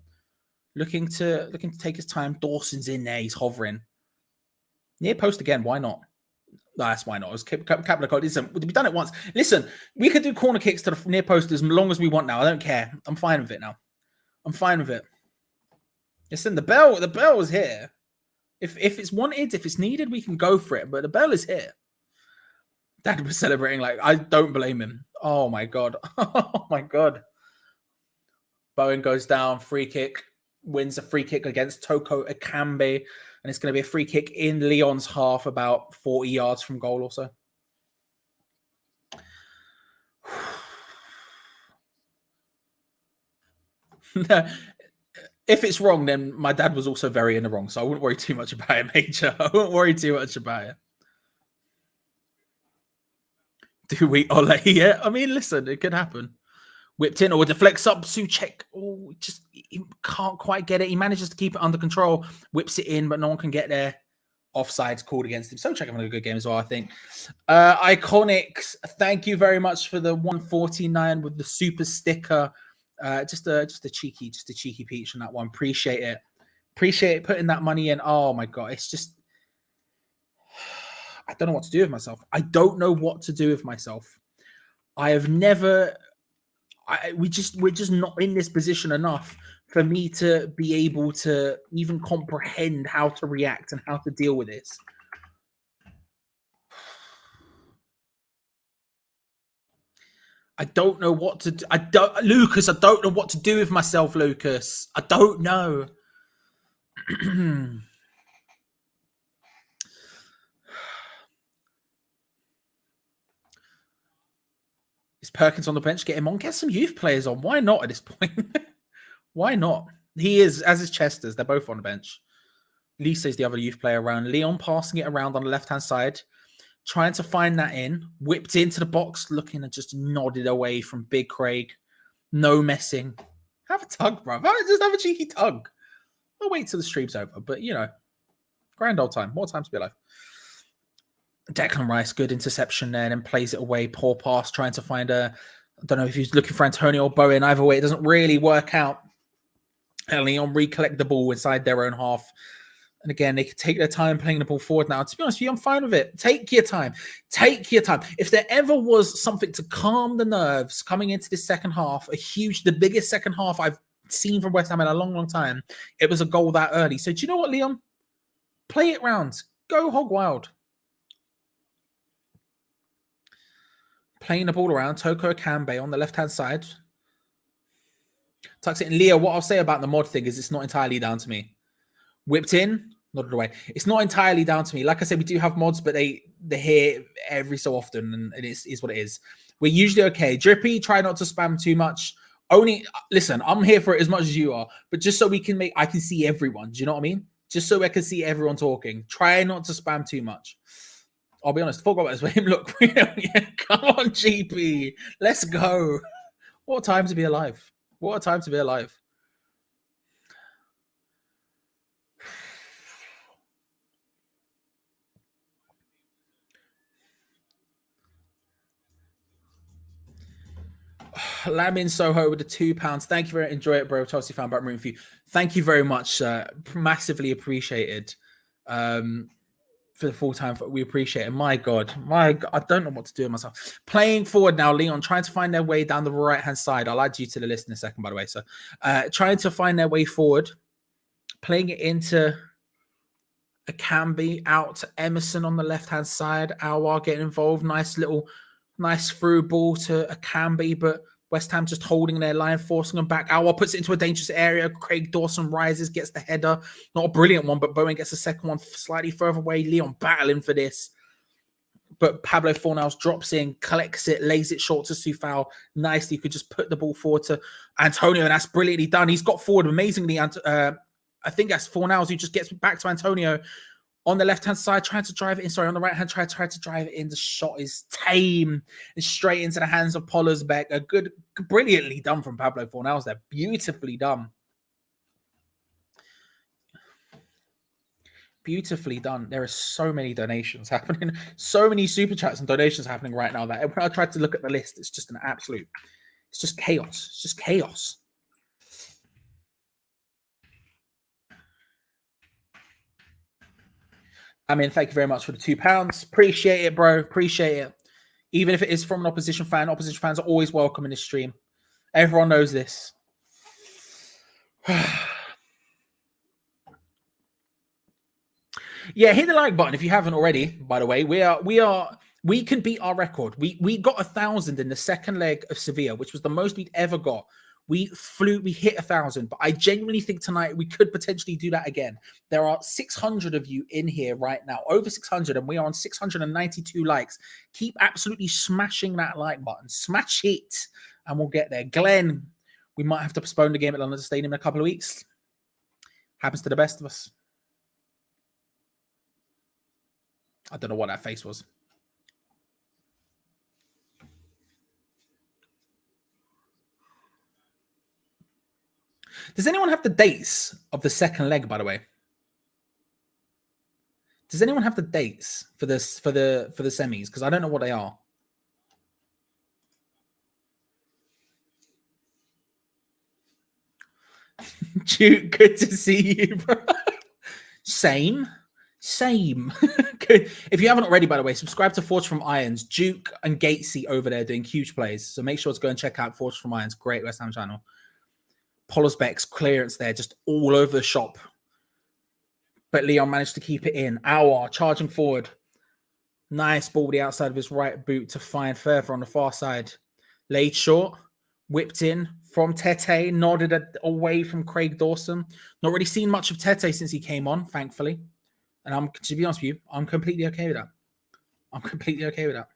Looking to take his time. Dawson's in there. He's hovering. Near post again. Why not? No, that's why not. It was couple of. Listen, we've done it once. Listen, we could do corner kicks to the near post as long as we want now. I don't care. I'm fine with it now. I'm fine with it. Listen, the bell is here. If it's wanted, if it's needed, we can go for it. But the bell is here. Dad was celebrating like I don't blame him. Oh my god. Oh my god. Bowen goes down, free kick, wins a free kick against Toko Ekambi, and it's going to be a free kick in Lyon's half, about 40 yards from goal or so. If it's wrong, then my dad was also very in the wrong, so I wouldn't worry too much about it, Major. I wouldn't worry too much about it. Do we Ole? Yeah, I mean, listen, it could happen. Whipped in or deflects up. Souček, he can't quite get it. He manages to keep it under control. Whips it in, but no one can get there. Offside's called against him. Souček having a good game as well, I think. Iconics, thank you very much for the 149 with the super sticker. Just a cheeky peach on that one. Appreciate it. Appreciate putting that money in. Oh my god, it's just I don't know what to do with myself. I don't know what to do with myself. I have never. We're just not in this position enough for me to be able to even comprehend how to react and how to deal with this. I don't know what to do. Lucas, I don't know what to do with myself, Lucas. I don't know. Is Perkins on the bench? Get him on. Get some youth players on. Why not at this point? Why not? He is, as is Chester's. They're both on the bench. Lisa is the other youth player around. Leon passing it around on the left-hand side. Trying to find that in. Whipped into the box. Looking and just nodded away from Big Craig. No messing. Have a tug, bro. Just have a cheeky tug. I'll wait till the stream's over. But, you know, grand old time. More time to be alive. Declan Rice, good interception there, and then plays it away. Poor pass, trying to find I don't know if he's looking for Antonio or Bowen. Either way, it doesn't really work out. And Lyon recollect the ball inside their own half. And again, they could take their time playing the ball forward now. To be honest with you, I'm fine with it. Take your time. Take your time. If there ever was something to calm the nerves coming into this second half, the biggest second half I've seen from West Ham in a long, long time, it was a goal that early. So do you know what, Leon? Play it round. Go hog wild. Playing the ball around. Toko Ekambi on the left-hand side. Tucks it in. Leo, what I'll say about the mod thing is it's not entirely down to me. Whipped in, nodded away. It's not entirely down to me. Like I said, we do have mods, but they're here every so often, and it is what it is. We're usually okay. Drippy, try not to spam too much. Listen, I'm here for it as much as you are, but just so I can see everyone. Do you know what I mean? Just so I can see everyone talking. Try not to spam too much. I'll be honest, forgot about this game. Look, come on, GP. Let's go. What a time to be alive. What a time to be alive. Lamin Soho with the £2. Thank you very much. Enjoy it, bro. Chelsea fan, but I'm rooting for you. Thank you very much. Massively appreciated. For the full time, we appreciate it. My God, I don't know what to do with myself. Playing forward now, Leon, trying to find their way down the right-hand side. I'll add you to the list in a second, by the way. So, trying to find their way forward, playing it into Ekambi, out to Emerson on the left-hand side. Awar getting involved. Nice through ball to Ekambi, but West Ham just holding their line, forcing them back. Awar puts it into a dangerous area. Craig Dawson rises, gets the header. Not a brilliant one, but Bowen gets the second one slightly further away. Leon battling for this. But Pablo Fornals drops in, collects it, lays it short to Soufal. Nicely, you could just put the ball forward to Antonio, and that's brilliantly done. He's got forward amazingly. I think that's Fornals who just gets back to Antonio. On the left-hand side, trying to drive it in. Sorry, on the right-hand, tried to drive it in. The shot is tame. It's straight into the hands of Pollersbeck. Brilliantly done from Pablo Fornals there. Beautifully done. Beautifully done. There are so many donations happening. So many super chats and donations happening right now that when I tried to look at the list, it's just it's just chaos. It's just chaos. I mean, thank you very much for the £2. Appreciate it, bro. Appreciate it. Even if it is from an opposition fans are always welcome in this stream. Everyone knows this. Yeah, hit the like button if you haven't already. By the way, we can beat our record. We got 1,000 in the second leg of Sevilla, which was the most we'd ever got. We hit 1,000, but I genuinely think tonight we could potentially do that again. There are 600 of you in here right now, over 600, and we are on 692 likes. Keep absolutely smashing that like button. Smash it, and we'll get there. Glenn, we might have to postpone the game at London Stadium in a couple of weeks. Happens to the best of us. I don't know what that face was. Does anyone have the dates of the second leg, by the way? Does anyone have the dates for this for the semis? Because I don't know what they are. Duke, good to see you, bro. Same. Good. If you haven't already, by the way, subscribe to Forge from Irons. Duke and Gatesy over there doing huge plays. So make sure to go and check out Forge from Irons. Great West Ham channel. Polosbeck's clearance there, just all over the shop. But Lyon managed to keep it in. Our charging forward. Nice ball with the outside of his right boot to find Further on the far side. Laid short. Whipped in from Tete. Nodded away from Craig Dawson. Not really seen much of Tete since he came on, thankfully. And to be honest with you, I'm completely okay with that. I'm completely okay with that.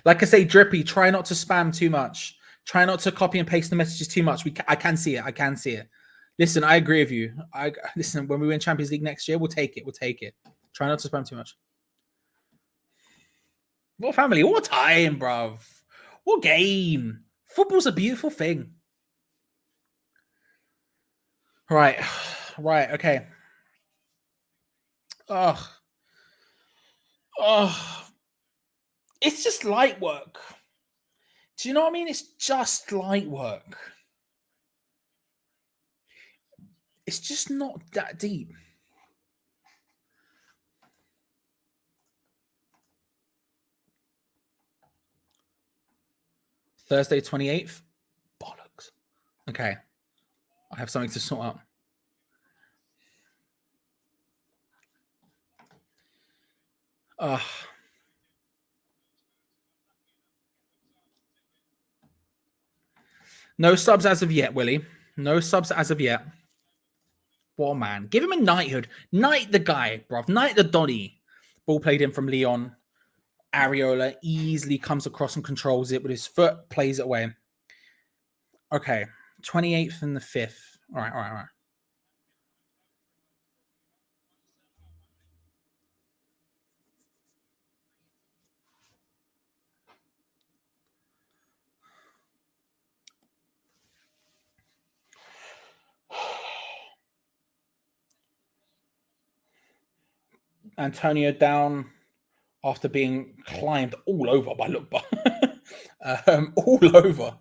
Like I say, Drippy, try not to spam too much. Try not to copy and paste the messages too much. I can see it. I can see it. Listen, I agree with you. Listen, when we win Champions League next year, we'll take it. We'll take it. Try not to spam too much. What family? What time, bruv? What game? Football's a beautiful thing. Right. Right. Okay. Oh. It's just light work. Do you know what I mean? It's just light work. It's just not that deep. Thursday, 28th? Bollocks. Okay. I have something to sort out. No subs as of yet, Willie. No subs as of yet. What a man. Give him a knighthood. Knight the guy, bruv. Knight the Donny. Ball played in from Lyon. Areola easily comes across and controls it with his foot, plays it away. Okay. 28th and the 5th. All right. Antonio down after being climbed all over by Lukba. All over.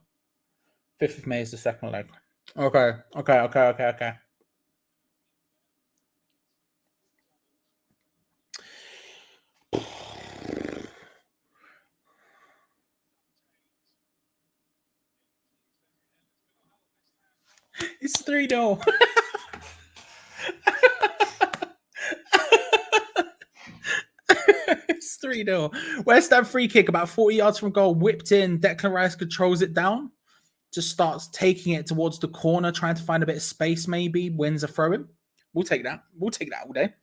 5th of May is the second leg. Okay. It's 3-0. It's 3-0. West Ham free kick about 40 yards from goal. Whipped in. Declan Rice controls it down. Just starts taking it towards the corner, trying to find a bit of space maybe. Wins a throw-in. We'll take that. We'll take that all day.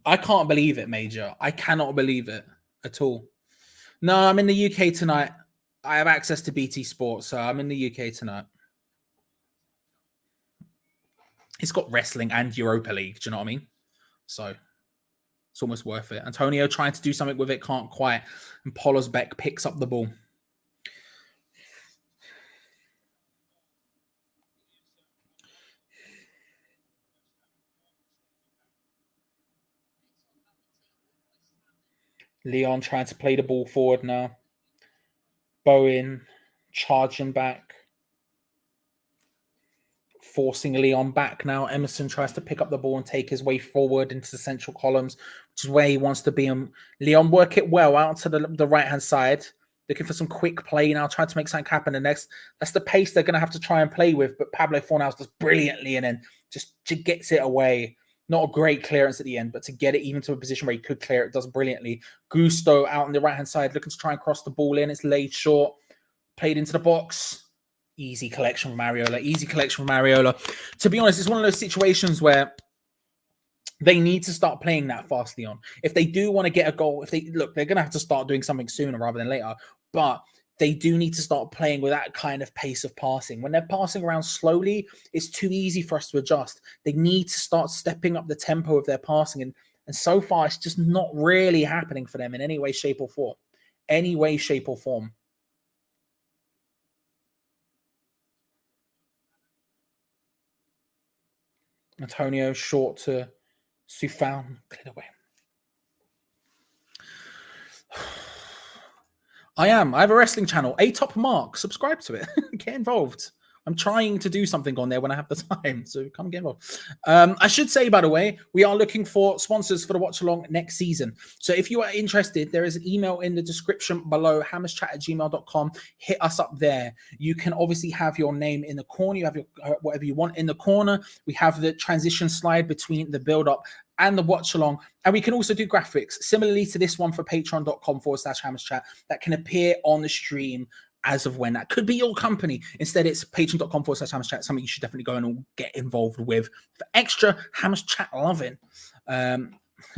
I can't believe it, Major. I cannot believe it at all. No, I'm in the UK tonight. I have access to BT Sports, so I'm in the UK tonight. It's got wrestling and Europa League. Do you know what I mean? So it's almost worth it. Antonio trying to do something with it, can't quite. And Polosbeck picks up the ball. Lyon trying to play the ball forward now. Bowen charging back. forcing Lyon back now. Emerson tries to pick up the ball and take his way forward into the central columns, which is where he wants to be. Lyon work it well out to the right-hand side, looking for some quick play now, trying to make something happen. And that's the pace they're going to have to try and play with. But Pablo Fornals does brilliantly and then just gets it away. Not a great clearance at the end, but to get it even to a position where he could clear it, does brilliantly. Gusto out on the right-hand side, looking to try and cross the ball in. It's laid short, played into the box. Easy collection from Areola. Easy collection from Areola. To be honest, it's one of those situations where they need to start playing that fast, Lyon. If they do want to get a goal, they're going to have to start doing something sooner rather than later. But they do need to start playing with that kind of pace of passing. When they're passing around slowly, it's too easy for us to adjust. They need to start stepping up the tempo of their passing. And so far, it's just not really happening for them in any way, shape, or form. Any way, shape, or form. Antonio short to Soufan, cleared away. I have a wrestling channel, A Top Mark. Subscribe to it. Get involved. I'm trying to do something on there when I have the time, so come get involved. I should say, by the way, we are looking for sponsors for the watch along next season. So if you are interested, there is an email in the description below, hammerschat@gmail.com. Hit us up there. You can obviously have your name in the corner. You have your whatever you want in the corner. We have the transition slide between the build-up and the watch along. And we can also do graphics, similarly to this one for patreon.com/hammerschat that can appear on the stream as of when. That could be your company. Instead, it's patreon.com/hammerschat, something you should definitely go and get involved with for extra Hammerschat loving.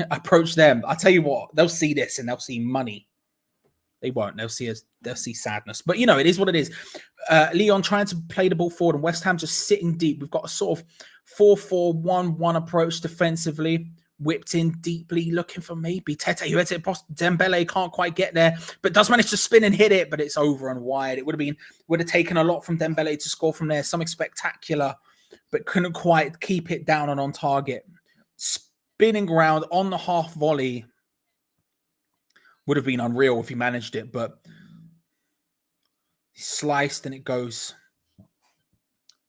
Approach them. I tell you what, they'll see this and they'll see money. They won't. They'll see sadness. But you know, it is what it is. Lyon trying to play the ball forward and West Ham just sitting deep. We've got a sort of 4-4-1-1 approach defensively. Whipped in deeply, looking for maybe Tete, who hits it. Dembele can't quite get there, but does manage to spin and hit it, but it's over and wide. It would have taken a lot from Dembele to score from there. Something spectacular, but couldn't quite keep it down and on target. Spinning around on the half volley would have been unreal if he managed it, but sliced and it goes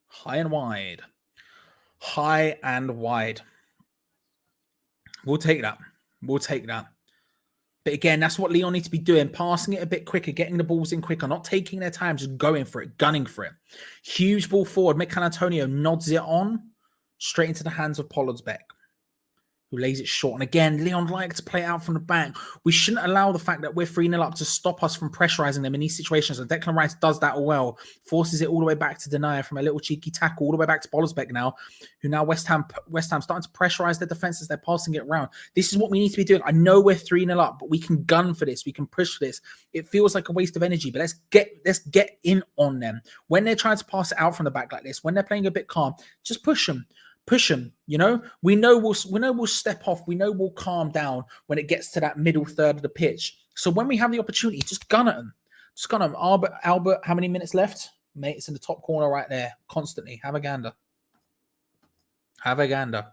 high and wide. High and wide. We'll take that. We'll take that. But again, that's what Lyon need to be doing. Passing it a bit quicker, getting the balls in quicker, not taking their time, just going for it, gunning for it. Huge ball forward. Mikel Antonio nods it on straight into the hands of Pollardsbeck, who lays it short. And again, Lyon like to play it out from the back. We shouldn't allow the fact that we're 3-0 up to stop us from pressurizing them in these situations. And Declan Rice does that well. Forces it all the way back to Denier from a little cheeky tackle, all the way back to Pollardsbeck now, who now West Ham starting to pressurize their defense as they're passing it around. This is what we need to be doing. I know we're 3-0 up, but we can gun for this. We can push for this. It feels like a waste of energy, but let's get in on them. When they're trying to pass it out from the back like this, when they're playing a bit calm, just push them. Push them, you know. We know we'll step off. We know we'll calm down when it gets to that middle third of the pitch. So when we have the opportunity, just gun at them. Just gun at them. Albert, how many minutes left? Mate, it's in the top corner right there. Constantly. Have a gander. Have a gander.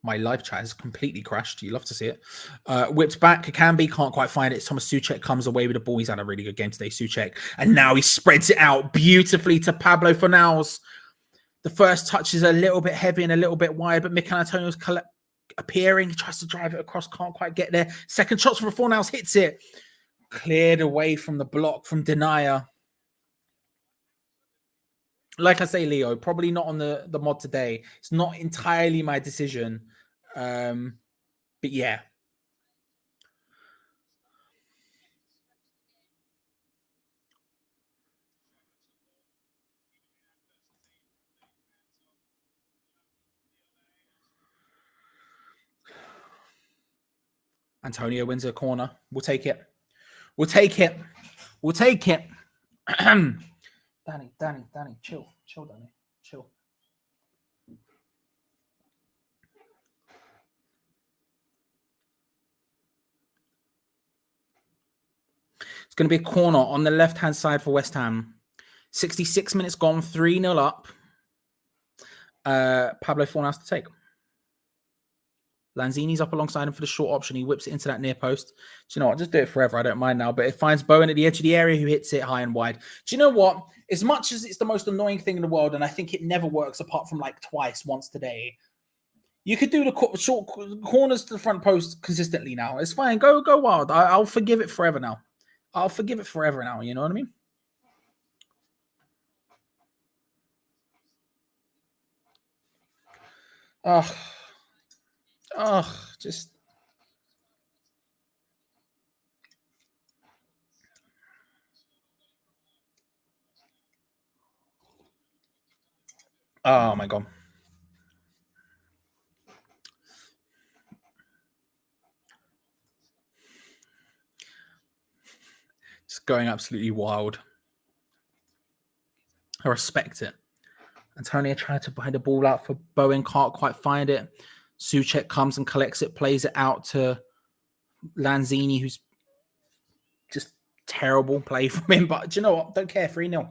My live chat has completely crashed. You love to see it. Whipped back. Akambi can't quite find it. Thomas Souček comes away with the ball. He's had a really good game today, Souček. And now he spreads it out beautifully to Pablo Fornals. The first touch is a little bit heavy and a little bit wide, but Mikel Antonio's appearing. He tries to drive it across. Can't quite get there. Second shot from Fornals hits it. Cleared away from the block from Denier. Like I say, Leo, probably not on the mod today. It's not entirely my decision. But yeah. Antonio wins a corner. We'll take it. We'll take it. We'll take it. Danny, chill, Danny, chill. It's going to be a corner on the left-hand side for West Ham. 66 minutes gone, 3-0 up. Pablo Fornals to take. Lanzini's up alongside him for the short option. He whips it into that near post. Do you know what? Just do it forever. I don't mind now. But it finds Bowen at the edge of the area, who hits it high and wide. Do you know what? As much as it's the most annoying thing in the world, and I think it never works apart from like once today, you could do the short corners to the front post consistently now. It's fine. Go wild. I'll forgive it forever now. I'll forgive it forever now. You know what I mean? Just. Oh my God. Just going absolutely wild. I respect it. Antonio tried to buy the ball out for Bowen, can't quite find it. Souček comes and collects it, plays it out to Lanzini, who's just terrible play from him. But do you know what? Don't care, 3-0.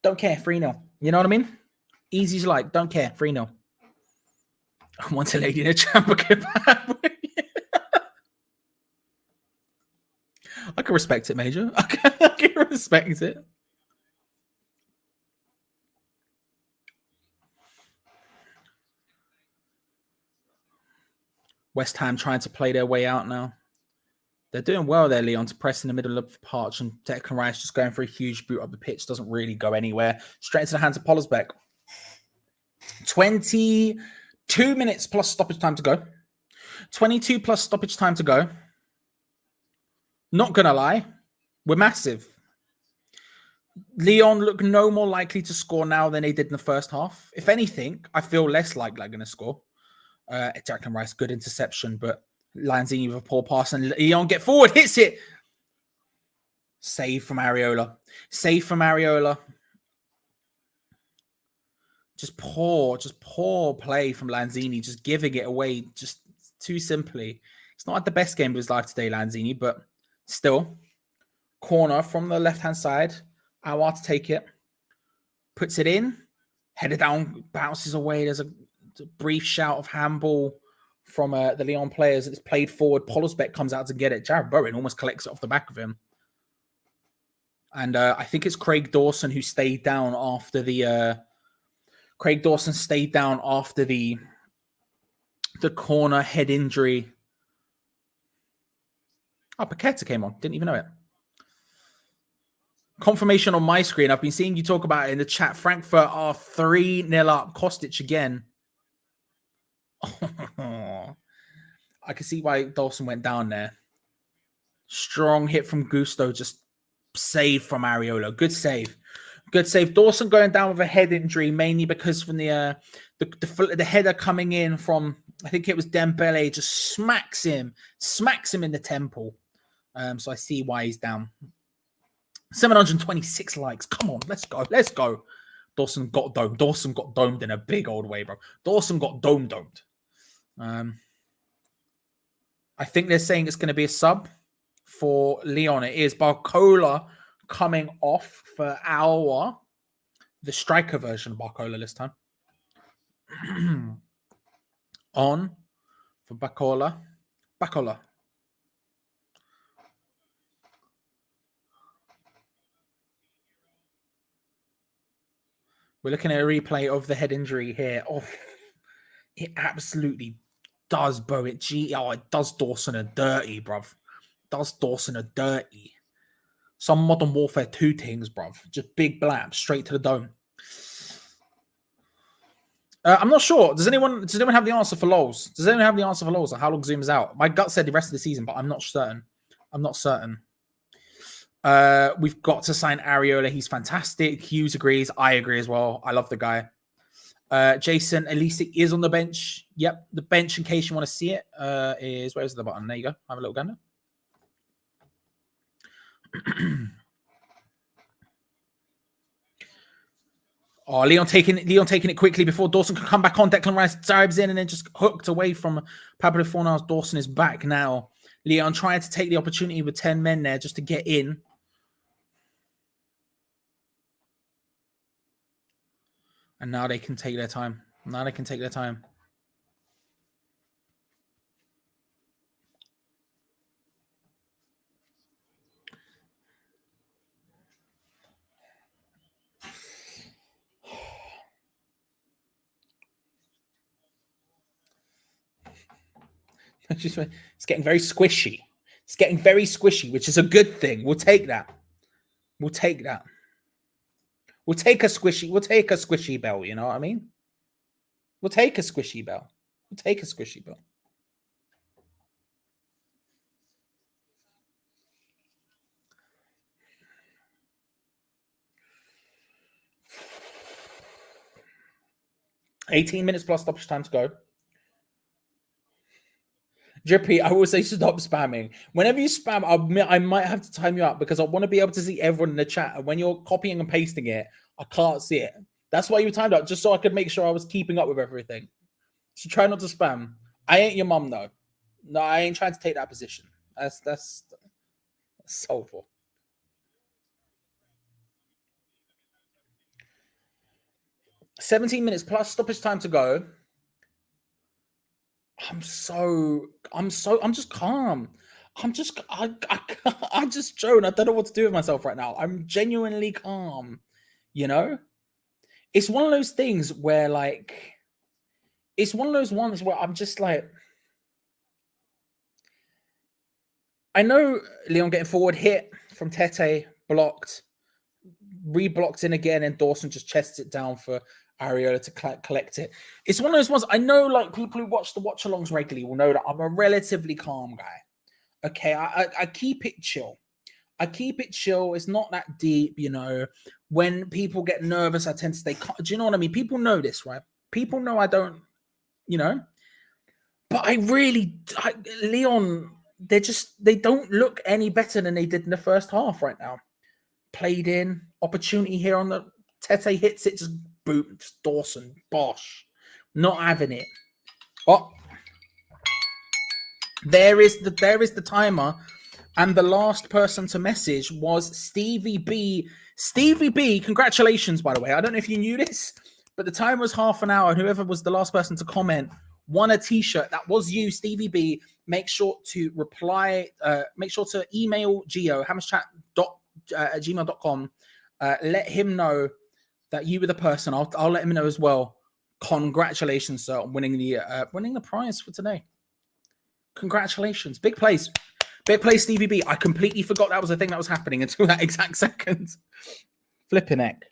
Don't care, 3-0. You know what I mean? Easy as you like. Don't care, 3-0. I want a lady in a chamber kebab. I can respect it, Major. I can respect it. West Ham trying to play their way out now. They're doing well there, Lyon, to press in the middle of the parch, and Declan Rice just going for a huge boot up the pitch. Doesn't really go anywhere. Straight into the hands of Pollersbeck. 22 minutes plus stoppage time to go. 22 plus stoppage time to go. Not going to lie, we're massive. Lyon look no more likely to score now than they did in the first half. If anything, I feel less likely they're going to score. Declan Rice, good interception, but Lanzini with a poor pass, and Lyon get forward, hits it. Save from Areola. Save from Areola. Just poor play from Lanzini, just giving it away just too simply. It's not had the best game of his life today, Lanzini, but still. Corner from the left-hand side. Aouar to take it. Puts it in. Headed down, bounces away. There's a brief shout of handball from the Lyon players. It's played forward. Pollersbeck comes out to get it. Jared Bowen almost collects it off the back of him. And I think it's Craig Dawson who stayed down after the... Craig Dawson stayed down after the corner head injury. Oh, Paqueta came on. Didn't even know it. Confirmation on my screen. I've been seeing you talk about it in the chat. Frankfurt are 3-0 up. Kostic again. Oh, I can see why Dawson went down there. Strong hit from Gusto. Just save from Areola. Good save. Good save. Dawson going down with a head injury, mainly because from the header coming in from, I think it was Dembele, just smacks him in the temple. So I see why he's down. 726 likes. Come on, let's go. Dawson got domed. Dawson got domed in a big old way, bro. Dawson got domed. I think they're saying it's going to be a sub for Lyon. It is Barcola coming off for Aouar, the striker version of Barcola this time. On for Barcola. We're looking at a replay of the head injury here. Oh, it absolutely does bow it. It does Dawson a dirty, bruv. Does Dawson a dirty. Some Modern Warfare 2 things, bruv. Just big blab straight to the dome. I'm not sure. Does anyone have the answer for Lols? Does anyone have the answer for Lols on how long Zoom is out? My gut said the rest of the season, but I'm not certain. We've got to sign Areola. He's fantastic. Hughes agrees. I agree as well. I love the guy. Jason Elisic is on the bench. Yep, the bench, in case you want to see it, is... Where's the button? There you go. Have a little gander. Oh, Lyon taking it quickly before Dawson can come back on. Declan Rice dives in and then just hooked away from Pablo Fornals. Dawson is back now. Lyon trying to take the opportunity with 10 men there just to get in. And now they can take their time. It's getting very squishy. It's getting very squishy, which is a good thing. We'll take that. We'll take that. We'll take a squishy. We'll take a squishy bell. You know what I mean? We'll take a squishy bell. We'll take a squishy bell. $18 minutes plus stoppage time to go. Drippy, I will say stop spamming. Whenever you spam, I might have to time you up because I want to be able to see everyone in the chat. And when you're copying and pasting it, I can't see it. That's why you timed out, just so I could make sure I was keeping up with everything. So try not to spam. I ain't your mum, though. No, I ain't trying to take that position. That's soulful. $17 minutes plus stoppage time to go. I'm just calm. I just Joan. I don't know what to do with myself right now. I'm genuinely calm. You know, it's one of those things where it's one of those ones where I'm just like, I know Lyon getting forward hit from Tete, blocked, reblocked in again, and Dawson just chests it down for Areola to collect it. It's one of those ones. I know, like, people who watch the watch-alongs regularly will know that I'm a relatively calm guy. Okay, I keep it chill. I keep it chill. It's not that deep, you know. When people get nervous, I tend to stay calm. Do you know what I mean? People know this, right? People know I don't, you know. But Lyon, they don't look any better than they did in the first half right now. Played in, opportunity here on the Tete hits it, just boom, just Dawson, bosh, not having it. Oh, there is the timer, and the last person to message was Stevie B. Stevie B, congratulations, by the way. I don't know if you knew this, but the time was half an hour, and whoever was the last person to comment won a t-shirt. That was you, Stevie B. Make sure to reply, make sure to email Geo, hammerschat@gmail.com. Let him know that you were the person. I'll let him know as well. Congratulations, sir, on winning the prize for today. Congratulations. Big place. Big place, Stevie B. I completely forgot that was a thing that was happening until that exact second. Flipping heck.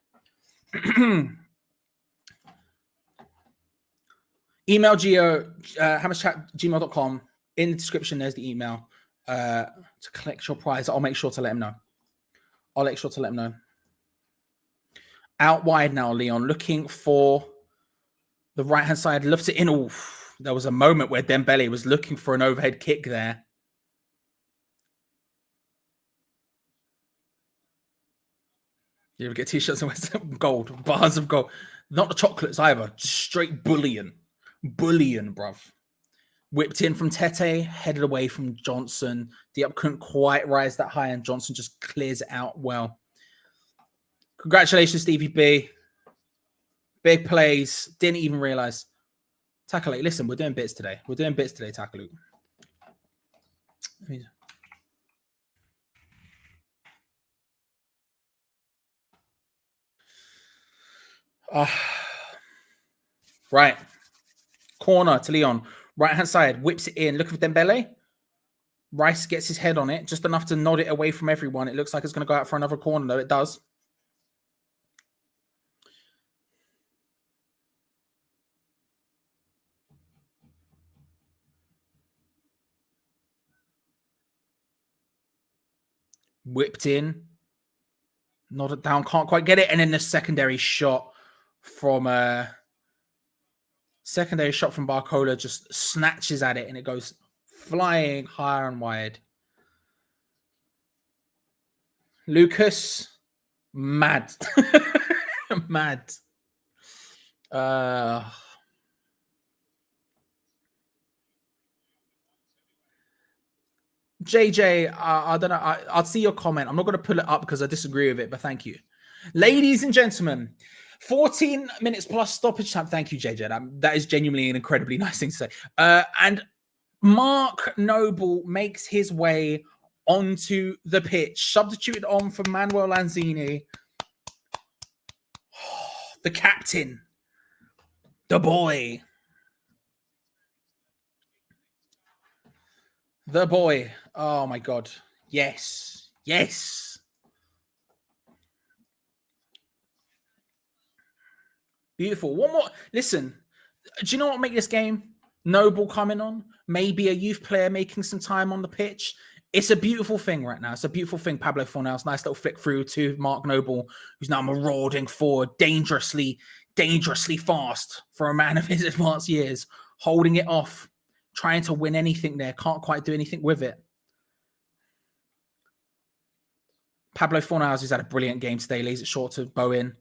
Email Geo, hammerschat@gmail.com. In the description, there's the email to collect your prize. I'll make sure to let him know. Out wide now, Lyon, looking for the right-hand side. Lifts it in. Oof. There was a moment where Dembele was looking for an overhead kick there. You ever get t-shirts in West Ham? Gold, bars of gold. Not the chocolates either. Just straight bullion. Bullion, bruv. Whipped in from Tete, headed away from Johnson. Diop couldn't quite rise that high, and Johnson just clears it out well. Congratulations, Stevie B. Big plays. Didn't even realize. Tackle. Listen, we're doing bits today. Tackle. Right. Corner to Lyon. Right-hand side. Whips it in. Looking for Dembele. Rice gets his head on it. Just enough to nod it away from everyone. It looks like it's going to go out for another corner, though. It does. Whipped in. Nodded down. Can't quite get it. And then the secondary shot from Barcola just snatches at it, and it goes flying higher and wide. Lucas, mad. Mad. JJ, I don't know. I'll see your comment. I'm not going to pull it up because I disagree with it, but thank you. Ladies and gentlemen, 14 minutes plus stoppage time. Thank you, JJ. That is genuinely an incredibly nice thing to say. And Mark Noble makes his way onto the pitch, substituted on for Manuel Lanzini. The captain, the boy. The boy. Oh my God. Yes. Yes. Beautiful. One more. Listen, do you know what make this game? Noble coming on, maybe a youth player making some time on the pitch. It's a beautiful thing right now. It's a beautiful thing. Pablo Fornals, nice little flick through to Mark Noble, who's now marauding forward, dangerously fast for a man of his advanced years, holding it off, trying to win anything there. Can't quite do anything with it. Pablo Fornals has had a brilliant game today. Lays it short to Bowen,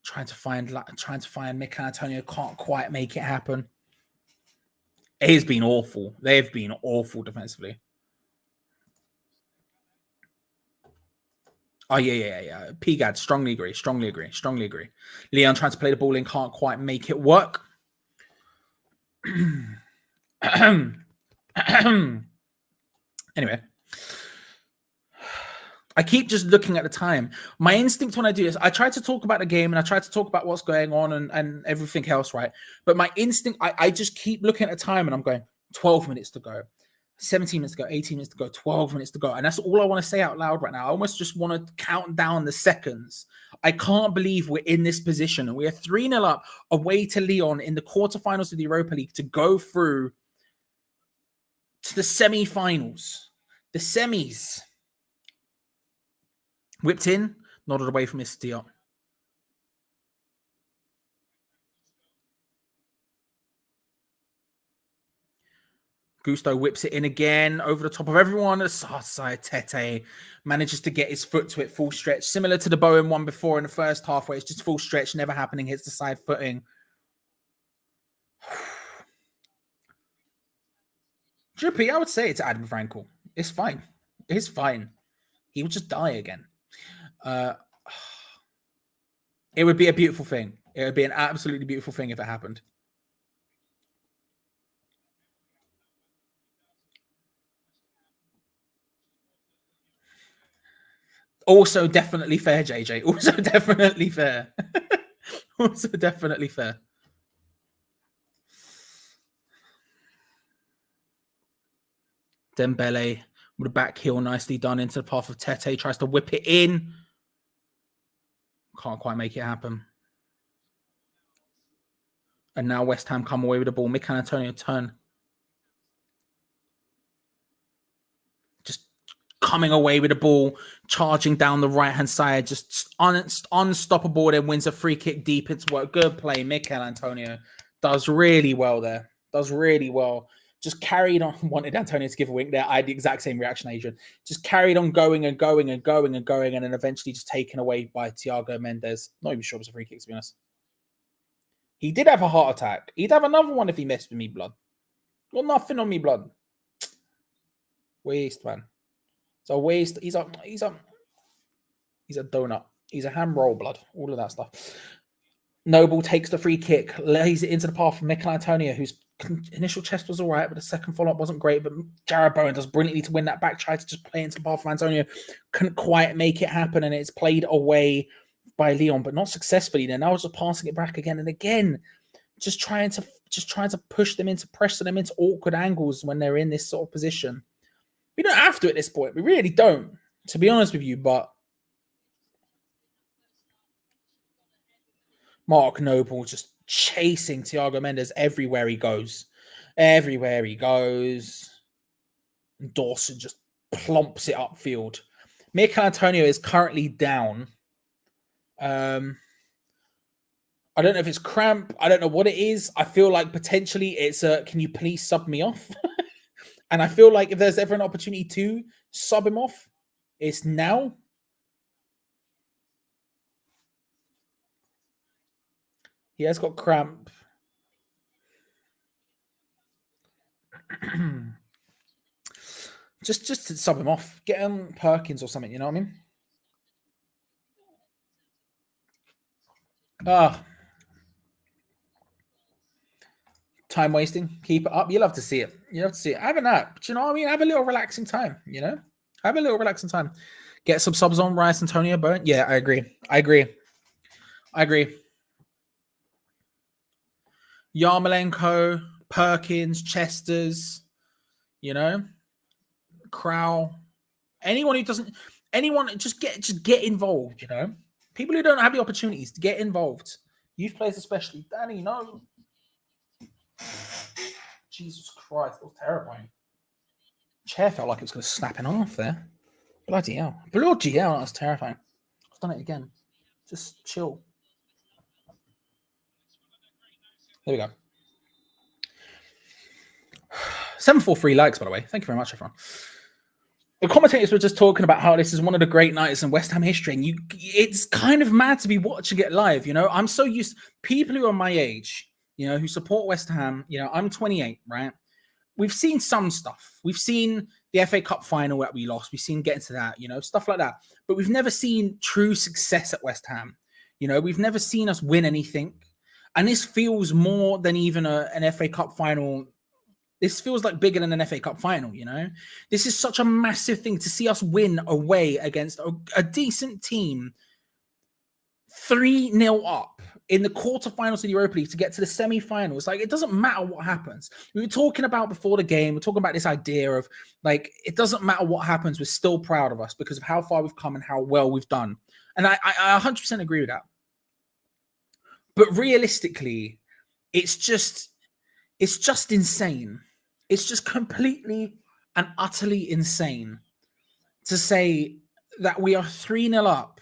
trying to find Mikel Antonio. Can't quite make it happen. It has been awful. They've been awful defensively. Oh, yeah. Pigad, strongly agree. Lyon trying to play the ball in, can't quite make it work. Anyway. I keep just looking at the time. My instinct when I do this, I try to talk about the game and I try to talk about what's going on and everything else, right? But my instinct, I just keep looking at the time and I'm going, 12 minutes to go, 17 minutes to go, 18 minutes to go, 12 minutes to go. And that's all I want to say out loud right now. I almost just want to count down the seconds. I can't believe we're in this position and we are 3-0 up away to Lyon in the quarterfinals of the Europa League to go through to the semi-finals. The semis. Whipped in, nodded away from his Diop. Gusto whips it in again over the top of everyone. Aside Tete manages to get his foot to it full stretch, similar to the Bowen one before in the first half, where it's just full stretch, never happening, hits the side footing. Drippy, I would say it's Adam Frankel. It's fine. It's fine. He would just die again. It would be a beautiful thing. It would be an absolutely beautiful thing if it happened. Also definitely fair, JJ. Also definitely fair. Also definitely fair. Dembele with a back heel nicely done into the path of Tete. Tries to whip it in. Can't quite make it happen. And now West Ham come away with the ball. Mikel Antonio turn. Just coming away with the ball, charging down the right-hand side, just unstoppable, then wins a free kick deep into work. Good play. Mikel Antonio does really well there. Does really well. Just carried on. Wanted Antonio to give a wink there. I had the exact same reaction, Adrian. Just carried on going, and then eventually just taken away by Thiago Mendes. Not even sure it was a free kick, to be honest. He did have a heart attack. He'd have another one if he messed with me, blood. Got nothing on me, blood. Waste, man. It's a waste. He's a donut. He's a ham roll, blood. All of that stuff. Noble takes the free kick, lays it into the path of Mikel Antonio, whose initial chest was all right, but the second follow-up wasn't great. But Jared Bowen does brilliantly to win that back. Tried to just play into the path of Antonio. Couldn't quite make it happen, and it's played away by Lyon, but not successfully. Then I was just passing it back again and again, just trying to push them into, pressure them into awkward angles when they're in this sort of position. We don't have to at this point. We really don't, to be honest with you, but Mark Noble just chasing Thiago Mendes everywhere he goes. Everywhere he goes. And Dawson just plumps it upfield. Mikel Antonio is currently down. I don't know if it's cramp. I don't know what it is. I feel like potentially it's a, can you please sub me off? And I feel like if there's ever an opportunity to sub him off, it's now. He has got cramp. just to sub him off. Get him Perkins or something, you know what I mean? Time wasting. Keep it up. You love to see it. You love to see it. Have a nap. Do you know what I mean? Have a little relaxing time, you know? Have a little relaxing time. Get some subs on Rice Antonio Bowen. Yeah, I agree. Yarmolenko, Perkins, Chesters, you know? Crow, anyone who doesn't, anyone just get involved. You know, people who don't have the opportunities to get involved, youth players especially. Danny, no, Jesus Christ, that was terrifying. Chair felt like it was going to snap in half there. Bloody hell, that's terrifying. I've done it again. Just chill. There we go. 743 likes, by the way. Thank you very much, everyone. The commentators were just talking about how this is one of the great nights in West Ham history, and it's kind of mad to be watching it live. You know, I'm so used. People who are my age, you know, who support West Ham. You know, I'm 28, right? We've seen some stuff. We've seen the FA Cup final that we lost. We've seen getting to that, you know, stuff like that. But we've never seen true success at West Ham. You know, we've never seen us win anything. And this feels more than even an FA Cup final. This feels like bigger than an FA Cup final, you know? This is such a massive thing to see us win away against a decent team 3-0 up in the quarterfinals of the Europa League to get to the semi-finals. Like, it doesn't matter what happens. We were talking about before the game, we're talking about this idea of, like, it doesn't matter what happens, we're still proud of us because of how far we've come and how well we've done. And I 100% agree with that. But realistically, it's just insane. It's just completely and utterly insane to say that we are 3-0 up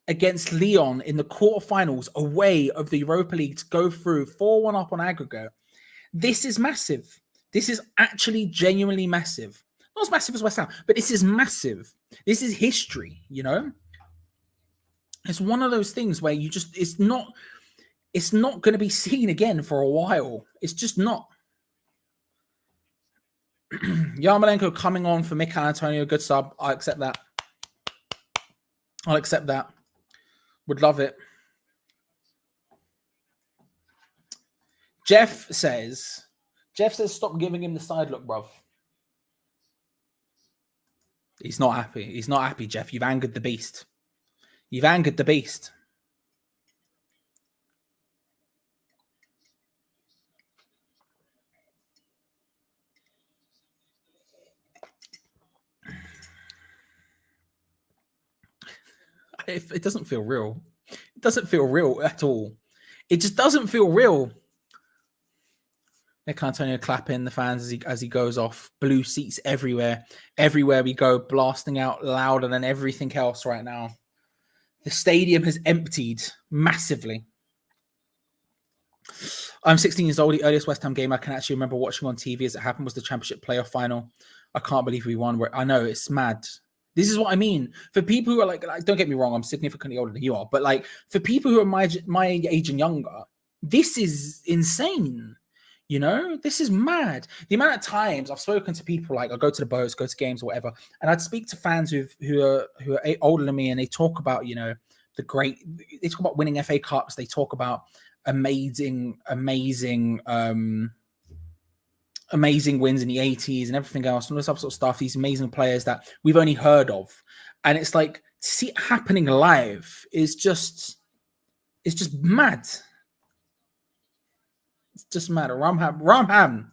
against Lyon in the quarterfinals away of the Europa League to go through 4-1 up on aggregate. This is massive. This is actually genuinely massive. Not as massive as West Ham, but this is massive. This is history, you know? It's one of those things where you just, it's not going to be seen again for a while. It's just not. Yarmolenko coming on for Mikel Antonio, good sub. I accept that. I'll accept that. Would love it. Jeff says, stop giving him the side look, bruv. He's not happy. He's not happy, Jeff. You've angered the beast. You've angered the beast. It doesn't feel real. It doesn't feel real at all. It just doesn't feel real. Mikel Antonio clapping the fans as he goes off. Blue seats everywhere. Everywhere we go, blasting out louder than everything else right now. The stadium has emptied massively. I'm 16 years old. The earliest West Ham game I can actually remember watching on TV as it happened was the Championship playoff final. I can't believe we won. I know, it's mad. This is what I mean. For people who are like, don't get me wrong, I'm significantly older than you are, but like for people who are my age and younger, this is insane. You know, this is mad. The amount of times I've spoken to people, like I go to the boats, go to games or whatever, and I'd speak to fans who are older than me, and they talk about, you know, they talk about winning FA Cups, they talk about amazing wins in the 80s and everything else, and all this other sort of stuff, these amazing players that we've only heard of. And it's like, to see it happening live is just, it's just mad. It's just mad. Ramham.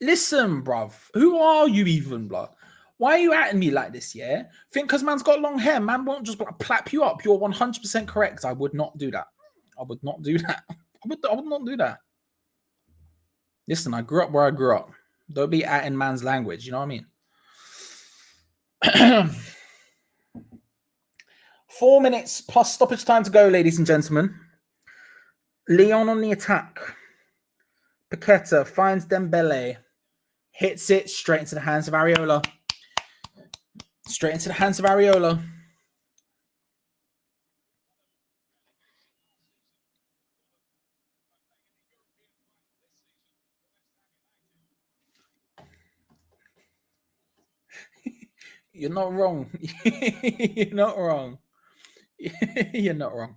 Listen, bruv. Who are you even, blood? Why are you at me like this, yeah? Think because man's got long hair, man won't just like, plap you up. You're 100% correct. I would not do that. I would not do that. I would not do that. Listen, I grew up where I grew up. Don't be at in man's language. You know what I mean? 4 minutes plus stoppage time to go, ladies and gentlemen. Lyon on the attack. Paqueta finds Dembele. Hits it straight into the hands of Areola. Straight into the hands of Areola. You're not wrong. You're not wrong. You're not wrong.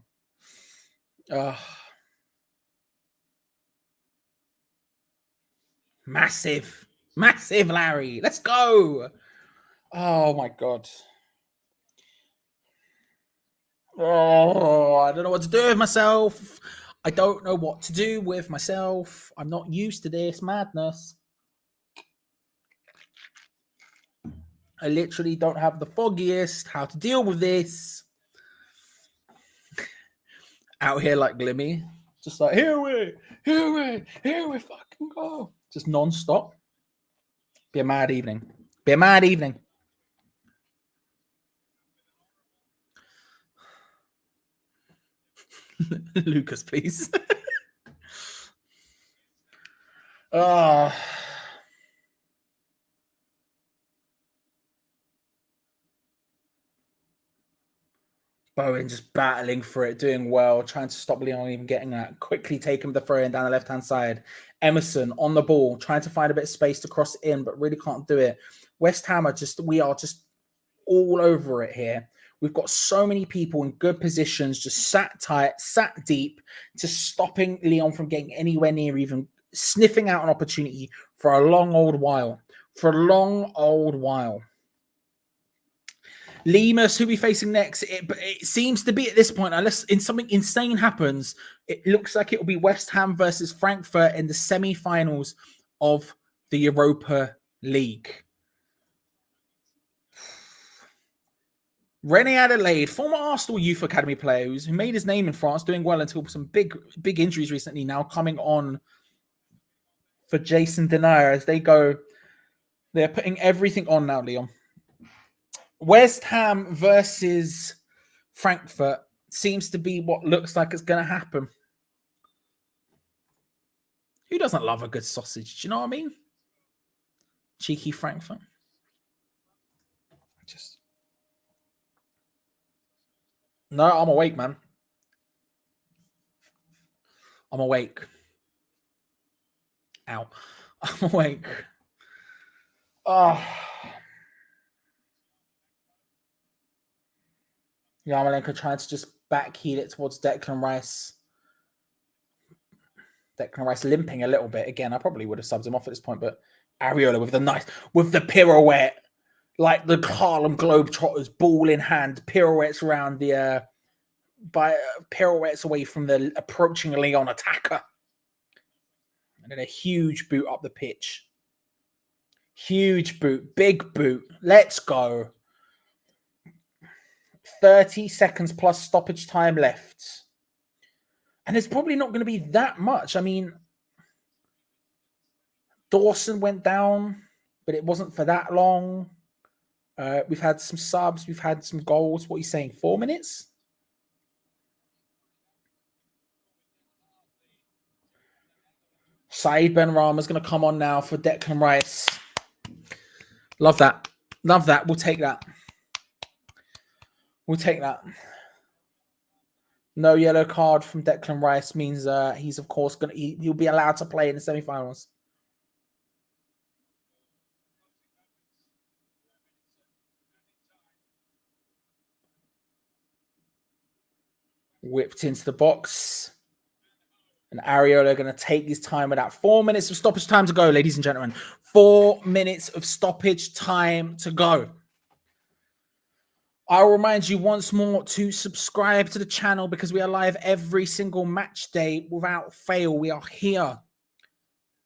Massive, Larry. Let's go. Oh my God. Oh, I don't know what to do with myself. I don't know what to do with myself. I'm not used to this madness. I literally don't have the foggiest how to deal with this. Out here like Glimmy. Just like, here we fucking go. Just non-stop. Be a mad evening. Be a mad evening. Lucas, please. Bowen just battling for it, doing well, trying to stop Lyon even getting that. Quickly taking the throw in down the left-hand side. Emerson on the ball, trying to find a bit of space to cross in, but really can't do it. West Ham we are just all over it here. We've got so many people in good positions, just sat tight, sat deep, just stopping Lyon from getting anywhere near even sniffing out an opportunity for a long old while. Lemus, who we facing next? It seems to be at this point, unless something insane happens, it looks like it will be West Ham versus Frankfurt in the semi-finals of the Europa League. René Adelaide, former Arsenal Youth Academy player who made his name in France, doing well until some big injuries recently, now coming on for Jason Denayer as they go. They're putting everything on now, Lyon. West Ham versus Frankfurt seems to be what looks like it's going to happen. Who doesn't love a good sausage? Do you know what I mean? Cheeky Frankfurt. No, I'm awake, man. I'm awake. Ow. I'm awake. Oh. Yarmolenko trying to just backheel it towards Declan Rice. Declan Rice limping a little bit. Again, I probably would have subbed him off at this point, but Areola with the pirouette, like the Harlem Globetrotters, ball in hand, pirouettes around the pirouettes away from the approaching Lyon attacker. And then a huge boot up the pitch. Huge boot, big boot. Let's go. 30 seconds plus stoppage time left. And it's probably not going to be that much. I mean, Dawson went down, but it wasn't for that long. We've had some subs. We've had some goals. What are you saying? 4 minutes? Saeed Benrahma's going to come on now for Declan Rice. Love that. Love that. We'll take that. We'll take that. No yellow card from Declan Rice means he's, of course, he'll be allowed to play in the semi-finals. Whipped into the box. And Areola going to take his time with that. 4 minutes of stoppage time to go, ladies and gentlemen. 4 minutes of stoppage time to go. I'll remind you once more to subscribe to the channel because we are live every single match day without fail. We are here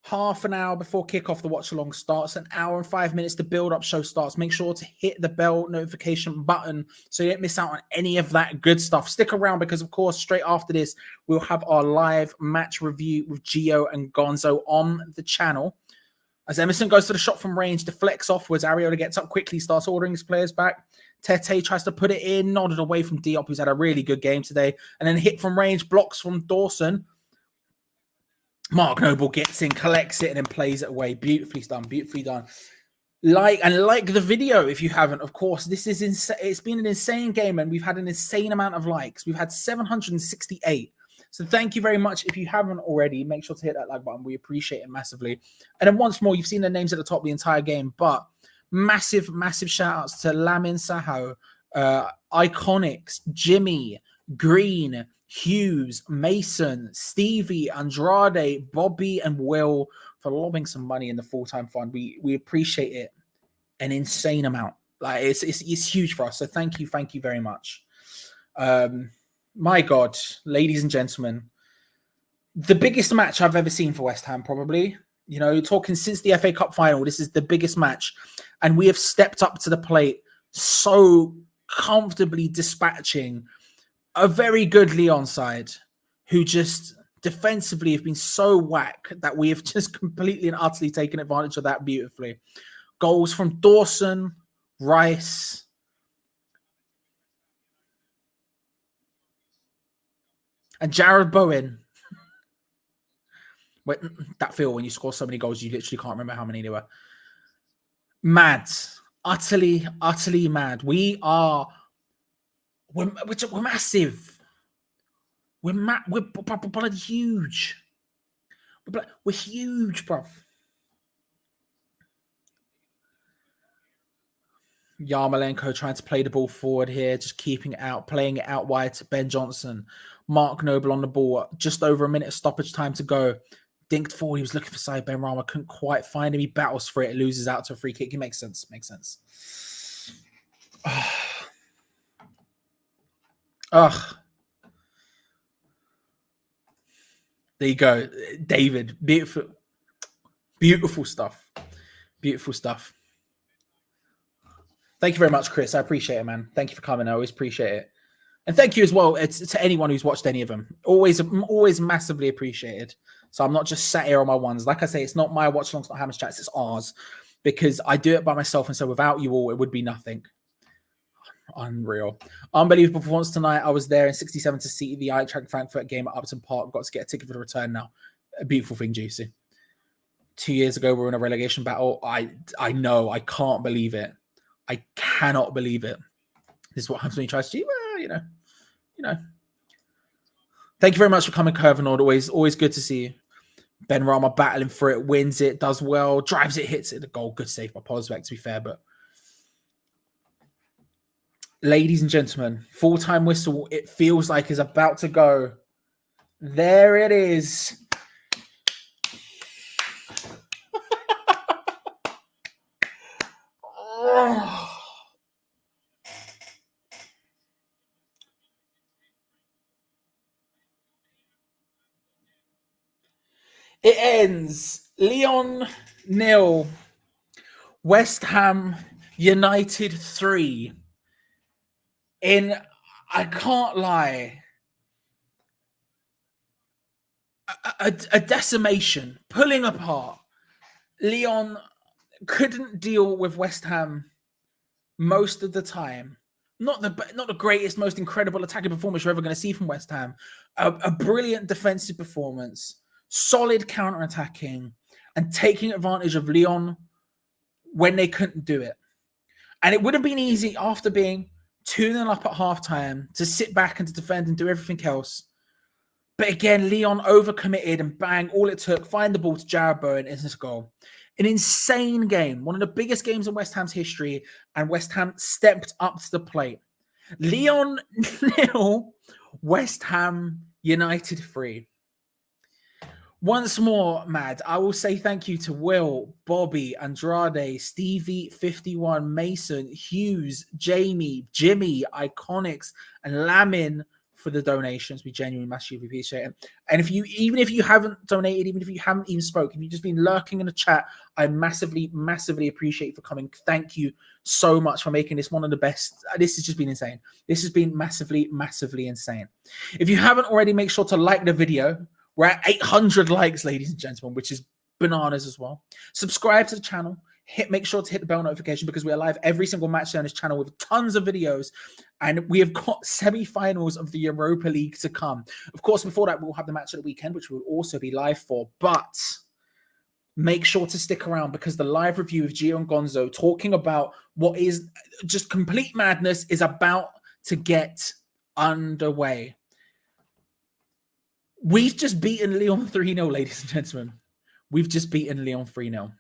half an hour before kickoff. The watch along starts. An hour and 5 minutes the build up show starts. Make sure to hit the bell notification button so you don't miss out on any of that good stuff. Stick around because, of course, straight after this, we'll have our live match review with Geo and Gonzo on the channel. As Emerson goes for the shot from range, deflects offwards. Areola gets up quickly, starts ordering his players back. Tete tries to put it in, nodded away from Diop, who's had a really good game today. And then hit from range, blocks from Dawson. Mark Noble gets in, collects it, and then plays it away. Beautifully done, beautifully done. Like the video if you haven't, of course. This is insane. It's been an insane game, and we've had an insane amount of likes. We've had 768. So thank you very much. If you haven't already, make sure to hit that like button. We appreciate it massively. And then once more, you've seen the names at the top the entire game, but massive, massive shout outs to Lamin Saho, Iconics, Jimmy, Green, Hughes, Mason, Stevie, Andrade, Bobby, and Will for lobbing some money in the full-time fund. We appreciate it an insane amount. Like it's huge for us. So thank you very much. My God, ladies and gentlemen, The biggest match I've ever seen for West Ham, probably. You know, talking since the FA Cup final, this is the biggest match. And we have stepped up to the plate so comfortably, dispatching a very good Lyon side who just defensively have been so whack that we have just completely and utterly taken advantage of that beautifully. Goals from Dawson, Rice, and Jared Bowen. Wait, that feel when you score so many goals, you literally can't remember how many there were. Mad. Utterly, utterly mad. We're massive. We're bloody huge. We're huge, bruv. Yarmolenko trying to play the ball forward here, just keeping it out, playing it out wide to Ben Johnson. Mark Noble on the ball, just over a minute of stoppage time to go. Dinked forward, he was looking for side Ben Rama, couldn't quite find him. He battles for it, loses out to a free kick. It makes sense, makes sense. Ugh. There you go, David. Beautiful, beautiful stuff. Beautiful stuff. Thank you very much, Chris. I appreciate it, man. Thank you for coming. I always appreciate it. And thank you as well to anyone who's watched any of them. Always massively appreciated. So I'm not just sat here on my ones. Like I say, it's not my watch alongs, not Hammers Chats, it's ours. Because I do it by myself, and so without you all, it would be nothing. Unreal. Unbelievable performance tonight. I was there in 67 to see the Eintracht Frankfurt game at Upton Park. Got to get a ticket for the return now. A beautiful thing, Juicy. 2 years ago, we were in a relegation battle. I know. I can't believe it. I cannot believe it. This is what happens when you try to cheat. Well, you know. Thank you very much for coming, Curvin. Always good to see you. Ben Rama battling for it, wins it, does well, drives it, hits it. The goal, good save by Polsbeck, to be fair. But ladies and gentlemen, full-time whistle, it feels like is about to go. There it is. It ends Lyon 0, West Ham United 3. I can't lie, a decimation, pulling apart. Lyon couldn't deal with West Ham most of the time. Not the greatest, most incredible attacking performance you're ever going to see from West Ham. A brilliant defensive performance, solid counter-attacking, and taking advantage of Lyon when they couldn't do it. And it would have been easy after being 2-0 up at halftime to sit back and to defend and do everything else. But again, Lyon overcommitted and bang, all it took, find the ball to Jared Bowen, and it's a goal. An insane game, one of the biggest games in West Ham's history, and West Ham stepped up to the plate. Lyon 0, West Ham United 3. Once more, Mad, I will say thank you to Will, Bobby, Andrade, Stevie, 51, Mason, Hughes, Jamie, Jimmy, Iconics, and Lamin for the donations. We genuinely massively appreciate it. And even if you haven't donated, even if you haven't even spoken, if you've just been lurking in the chat, I massively, massively appreciate you for coming. Thank you so much for making this one of the best. This has just been insane. This has been massively, massively insane. If you haven't already, make sure to like the video. We're at 800 likes, ladies and gentlemen, which is bananas as well. Subscribe to the channel. Make sure to hit the bell notification because we are live every single match on this channel with tons of videos. And we have got semi-finals of the Europa League to come. Of course, before that, we'll have the match of the weekend, which we'll also be live for. But make sure to stick around because the live review of Geo Gonzo talking about what is just complete madness is about to get underway. We've just beaten Lyon 3-0, ladies and gentlemen. We've just beaten Lyon 3-0.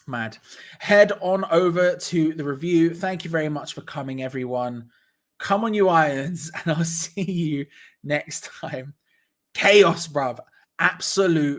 Mad. Head on over to the review. Thank you very much for coming, everyone. Come on, you irons, and I'll see you next time. Chaos, bruv. Absolute